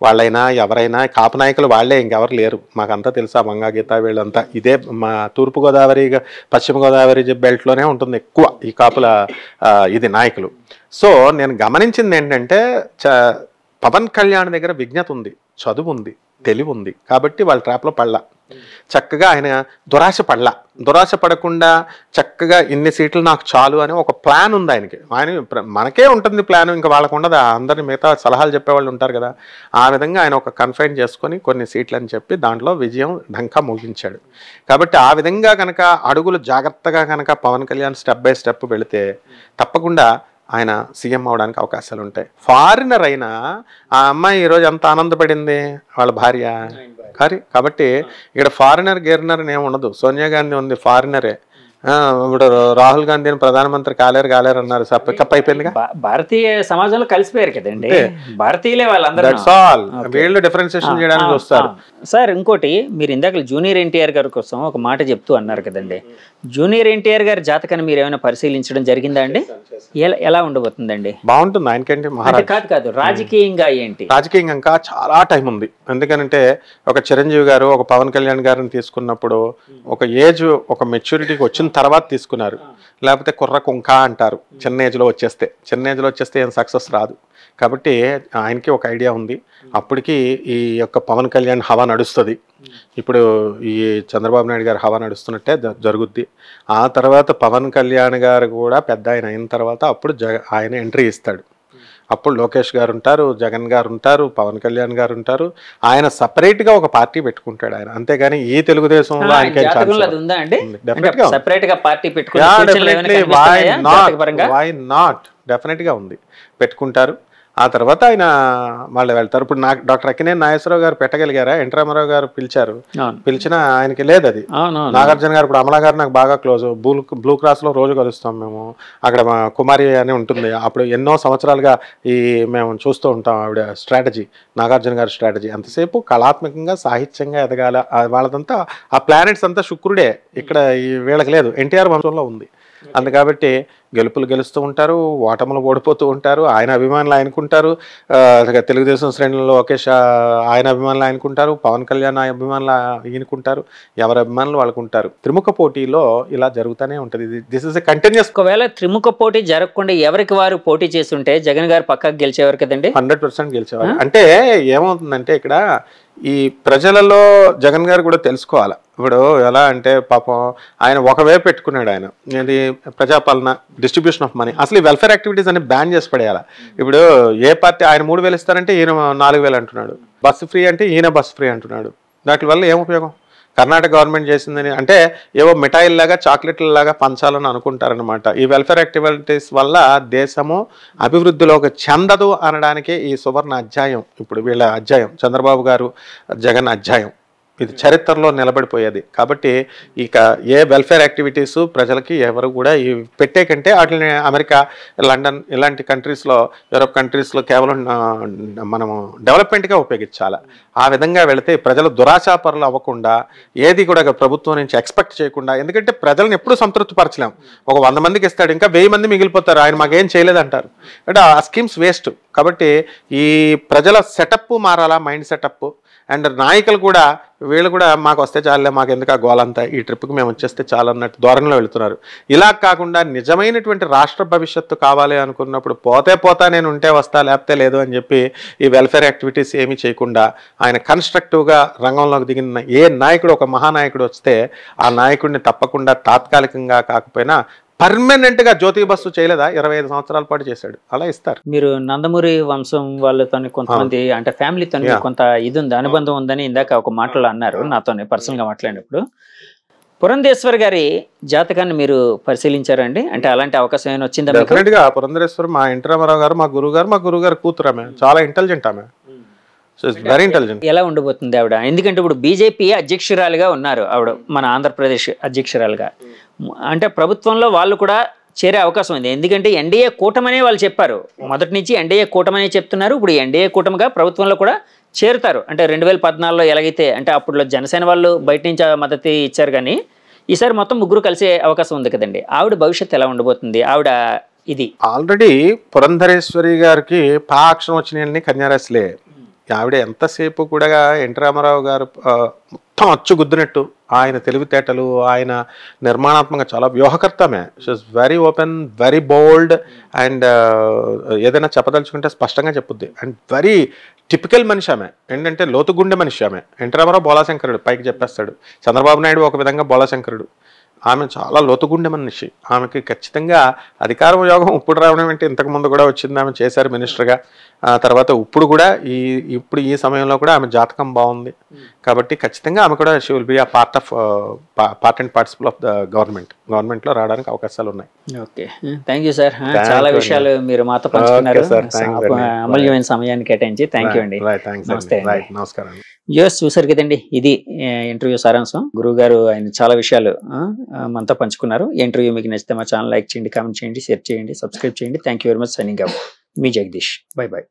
వాళ్ళైనా ఎవరైనా కాపు నాయకులు వాళ్ళే, ఇంకెవరు లేరు. మాకంతా తెలుసా, మంగా గీత వీళ్ళంతా ఇదే మా తూర్పుగోదావరి పశ్చిమ గోదావరి బెల్ట్లోనే ఉంటుంది ఎక్కువ ఈ కాపుల ఇది నాయకులు. సో నేను గమనించింది ఏంటంటే పవన్ కళ్యాణ్ దగ్గర విజ్ఞత ఉంది, చదువు ఉంది, తెలివి ఉంది. కాబట్టి వాళ్ళ ట్రాప్లో పడలా. చక్కగా ఆయన దురాశ పడకుండా చక్కగా ఇన్ని సీట్లు నాకు చాలు అని ఒక ప్లాన్ ఉంది ఆయనకి. మనకే ఉంటుంది ప్లాన్, ఇంకా వాళ్ళకు ఉండదు. అందరిని మిగతా సలహాలు చెప్పేవాళ్ళు ఉంటారు కదా. ఆ విధంగా ఆయన ఒక కన్ఫైన్ చేసుకొని కొన్ని సీట్లు అని చెప్పి దాంట్లో విజయం ఢంకా ముగించాడు. కాబట్టి ఆ విధంగా కనుక అడుగులు జాగ్రత్తగా కనుక Pawan Kalyan step by step వెళితే తప్పకుండా ఆయన సీఎం అవడానికి అవకాశాలు ఉంటాయి. ఫారినర్ అయినా ఆ అమ్మాయి ఈరోజు ఎంత ఆనందపడింది, వాళ్ళ భార్య కాబట్టి ఇక్కడ ఫారినర్ గేరినర్ అని ఏమి ఉండదు. సోనియా గాంధీ ఉంది, ఫారినరే. ఇప్పుడు రాహుల్ గాంధీని ప్రధానమంత్రి కాలేరు అన్నారు, పికప్ అయిపోయిందిగా. భారతీయ సమాజంలో కలిసిపోయారు కదండి, భారతీయులే వాళ్ళందరూ. That's all. వీళ్ళు డిఫరెన్షియేషన్ చేయడానికి చూస్తారు. సార్ ఇంకోటి, మీరు ఇందాక జూనియర్ ఎన్టీఆర్ గారి కోసం ఒక మాట చెప్తూ అన్నారు కదండి, జూనియర్ ఎన్టీఆర్ గారి జాతకాన్ని మీరు ఏమైనా పరిశీలించడం జరిగిందా అండి? ఎలా ఉండబోతుందండి? బాగుంటుంది ఆయనకేంటి మహారాజ్. కాదు రాజకీయంగా ఏంటి? రాజకీయంగా ఇంకా చాలా టైం ఉంది. ఎందుకంటే ఒక చిరంజీవి గారు, ఒక పవన్ కళ్యాణ్ గారిని తీసుకున్నప్పుడు ఒక ఏజ్, ఒక మెచ్యూరిటీకి వచ్చిన తర్వాత తీసుకున్నారు. లేకపోతే కుర్ర కుంక అంటారు, చిన్న ఏజ్లో వచ్చేస్తే ఏం సక్సెస్ రాదు. కాబట్టి ఆయనకి ఒక ఐడియా ఉంది. అప్పటికి ఈ యొక్క పవన్ కళ్యాణ్ హవా నడుస్తుంది. ఇప్పుడు ఈ చంద్రబాబు నాయుడు గారు హవా నడుస్తున్నట్టే జరుగుద్ది. ఆ తర్వాత పవన్ కళ్యాణ్ గారు కూడా పెద్ద ఆయన అయిన తర్వాత అప్పుడు ఆయన ఎంట్రీ ఇస్తాడు. అప్పుడు లోకేష్ గారు ఉంటారు, జగన్ గారు ఉంటారు, పవన్ కళ్యాణ్ గారు ఉంటారు. ఆయన సపరేట్గా ఒక పార్టీ పెట్టుకుంటాడు ఆయన. అంతేగాని ఈ తెలుగుదేశంలో ఆయనకి డెఫినెట్గా ఉంది, పెట్టుకుంటారు. ఆ తర్వాత ఆయన వాళ్ళు వెళ్తారు. ఇప్పుడు డాక్టర్ అక్కినేని నాగేశ్వరరావు గారు పెట్టగలిగారా? ఎన్టీ రామారావు గారు పిలిచినా ఆయనకి లేదు అది. నాగార్జున గారు, ఇప్పుడు అమలా గారు నాకు బాగా క్లోజ్, బ్లూ క్రాస్ లో రోజు కలుస్తాం మేము. అక్కడ మా కుమారి అని ఉంటుంది, అప్పుడు ఎన్నో సంవత్సరాలుగా మేము చూస్తూ ఉంటాం ఆవిడ స్ట్రాటజీ, నాగార్జున గారి స్ట్రాటజీ. అంతసేపు కళాత్మకంగా సాహిత్యంగా ఎదగాల. వాళ్ళదంతా ఆ ప్లానెట్స్ అంతా శుక్రుడే, ఇక్కడ వీళ్ళకి లేదు, ఎన్టీఆర్ వంశంలో ఉంది. అందుకబట్టి గెలుస్తూ ఉంటారు, ఓటములు ఓడిపోతూ ఉంటారు. ఆయన అభిమానులు ఆయనకుంటారు, తెలుగుదేశం శ్రేణుల్లో లోకేష్ ఆయన అభిమానులు ఆయనకుంటారు, పవన్ కళ్యాణ్ అభిమానులు ఈయనకుంటారు, ఎవరి అభిమానులు వాళ్ళకుంటారు. త్రిముఖ పోటీలో ఇలా జరుగుతూనే ఉంటుంది. This is a continuous. ఒకవేళ త్రిముఖ పోటీ జరగకుండా ఎవరికి వారు పోటీ చేస్తుంటే జగన్ గారు పక్కకు గెలిచేవారు కదండి. 100% గెలిచేవారు. అంటే ఏమవుతుందంటే ఇక్కడ ఈ ప్రజలలో జగన్ గారు కూడా తెలుసుకోవాలి. ఇప్పుడు ఎలా అంటే పాపం ఆయన ఒకవైపు పెట్టుకున్నాడు, ఆయన ఇది ప్రజాపాలన, డిస్ట్రిబ్యూషన్ ఆఫ్ మనీ. అసలు ఈ వెల్ఫేర్ యాక్టివిటీస్ అని బ్యాన్ చేసి పడేయాలి. ఇప్పుడు ఏ పార్టీ ఆయన 3,000 ఇస్తారంటే ఈయన 4,000 అంటున్నాడు, బస్సు ఫ్రీ అంటే ఈయన బస్సు ఫ్రీ అంటున్నాడు. దాని వల్ల ఏం ఉపయోగం? కర్ణాటక గవర్నమెంట్ చేసిందని అంటే ఏవో మిఠాయిల్లాగా చాక్లెట్లలాగా పంచాలని అనుకుంటారనమాట. ఈ వెల్ఫేర్ యాక్టివిటీస్ వల్ల దేశము అభివృద్ధిలోకి చెందదు అనడానికి ఈ సువర్ణ అధ్యాయం, ఇప్పుడు వీళ్ళ అధ్యాయం, చంద్రబాబు గారు జగన్ అధ్యాయం, ఇది చరిత్రలో నిలబడిపోయేది. కాబట్టి ఇక ఏ వెల్ఫేర్ యాక్టివిటీస్ ప్రజలకి ఎవరు కూడా ఈ పెట్టే కంటే వాటిని అమెరికా, లండన్ ఇలాంటి కంట్రీస్లో, యూరోప్ కంట్రీస్లో కేవలం మనము డెవలప్మెంట్గా ఉపయోగించాలి. ఆ విధంగా వెళితే ప్రజలు దురాశాపరులు అవ్వకుండా, ఏది కూడా ప్రభుత్వం నుంచి ఎక్స్పెక్ట్ చేయకుండా, ఎందుకంటే ప్రజలను ఎప్పుడూ సంతృప్తిపరచలేం. ఒక 100 మందికి ఇస్తాడు, ఇంకా 1000 మంది మిగిలిపోతారు, ఆయన మాకేం చేయలేదంటారు. అంటే ఆ స్కీమ్స్ వేస్ట్. కాబట్టి ఈ ప్రజల సెటప్ మారాలా, మైండ్ సెటప్. అండ్ నాయకులు కూడా, వీళ్ళు కూడా మాకు వస్తే చాలే, మాకు ఎందుకు ఆ గోలంతా, ఈ ట్రిప్కి మేము వచ్చేస్తే చాలన్నట్టు ధోరణిలో వెళుతున్నారు. ఇలా కాకుండా నిజమైనటువంటి రాష్ట్ర భవిష్యత్తు కావాలి అనుకున్నప్పుడు పోతా నేను ఉంటే వస్తా, లేకపోతే లేదు అని చెప్పి ఈ వెల్ఫేర్ యాక్టివిటీస్ ఏమీ చేయకుండా ఆయన కన్స్ట్రక్టివ్గా రంగంలోకి దిగిన ఏ నాయకుడు, ఒక మహానాయకుడు వస్తే ఆ నాయకుడిని తప్పకుండా తాత్కాలికంగా కాకపోయినా పర్మనెంట్గా జ్యోతి బస్సు చేయలేదా? 25 సంవత్సరాల పాటు చేశాడు, అలా ఇస్తారు. మీరు నందమూరి వంశం వాళ్ళతో కొంతమంది అంటే ఫ్యామిలీతో కొంత ఇది ఉంది, అనుబంధం ఉందని ఇందాక ఒక మాటలో అన్నారు నాతో పర్సనల్గా మాట్లాడినప్పుడు. పురంధేశ్వర్ గారి జాతకాన్ని మీరు పరిశీలించారండి? అంటే అలాంటి అవకాశం ఏమైనా వచ్చిందా? డెఫినెట్గా పురంధరేశ్వర్ మా ఎన్టీ రామారావు గారు, మా గురుగారు కూతురు. ఆమె చాలా ఇంటెలిజెంట్, ఆమె వెరీ ఇంటెలిజెంట్. ఎలా ఉండబోతుంది ఆవిడ? ఎందుకంటే ఇప్పుడు బీజేపీ అధ్యక్షురాలుగా ఉన్నారు ఆవిడ, మన ఆంధ్రప్రదేశ్ అధ్యక్షురాలుగా. అంటే ప్రభుత్వంలో వాళ్ళు కూడా చేరే అవకాశం ఉంది. ఎందుకంటే ఎన్డీఏ కూటమనే వాళ్ళు చెప్పారు, మొదటి నుంచి ఎన్డీఏ కూటమనే చెప్తున్నారు. ఇప్పుడు ఎన్డీఏ కూటమిగా ప్రభుత్వంలో కూడా చేరుతారు. అంటే 2014లో ఎలాగైతే, అంటే అప్పుడు జనసేన వాళ్ళు బయట నుంచి మద్దతు ఇచ్చారు, కానీ ఈసారి మొత్తం ముగ్గురు కలిసే అవకాశం ఉంది కదండి. ఆవిడ భవిష్యత్తు ఎలా ఉండబోతుంది? ఆవిడ ఇది ఆల్రెడీ పురంధరేశ్వరి గారికి పాక్షం వచ్చినాయన్ని కన్యారాశిలే. ఆవిడ ఎంతసేపు కూడా ఎన్టీ రామారావు గారు మొత్తం అచ్చుగుద్దినట్టు, ఆయన తెలివితేటలు, ఆయన నిర్మాణాత్మకంగా చాలా వ్యూహకర్తమే. She's very open, very bold. And ఏదైనా చెప్పదలుచుకుంటే స్పష్టంగా చెప్పుద్ది. అండ్ వెరీ టిపికల్ మనిషి ఆమె. ఏంటంటే లోతుగుండె మనిషి ఆమె. ఎన్టీ రామారావు బోలాశంకరుడు, పైకి చెప్పేస్తాడు. చంద్రబాబు నాయుడు ఒక విధంగా బోలాశంకరుడు. ఆమె చాలా లోతుగుండె మనిషి. ఆమెకి ఖచ్చితంగా అధికారం యోగం ఇప్పుడు రావడం అంటే ఇంతకుముందు కూడా వచ్చింది, ఆమె చేశారు మినిస్టర్గా. తర్వాత ఇప్పుడు కూడా ఈ సమయంలో కూడా ఆమె జాతకం బాగుంది. కాబట్టి ఖచ్చితంగా ఆమె కూడా షీ విల్ బి ఆ part and participle of the government. గవర్నమెంట్లో రావడానికి అవకాశాలు ఉన్నాయి. Okay, thank you sir. చాలా విషయాలు మీరు మాతో పంచుకున్నారు. అమూల్యమైన సమయాన్ని కేటాయించి థ్యాంక్ యూ అండి. నమస్తే. నమస్కారం. యూఎస్ చూసారు కదండి, ఇది ఇంటర్వ్యూ సారాంశం. గురువు గారు ఆయన చాలా విషయాలు మనతో పంచుకున్నారు. ఈ ఇంటర్వ్యూ మీకు నచ్చితే మా ఛానల్ లైక్ చేయండి, కామెంట్ చేయండి, షేర్ చేయండి, సబ్స్క్రైబ్ చేయండి. Thank you very much. Signing off, me Jagadish. By by.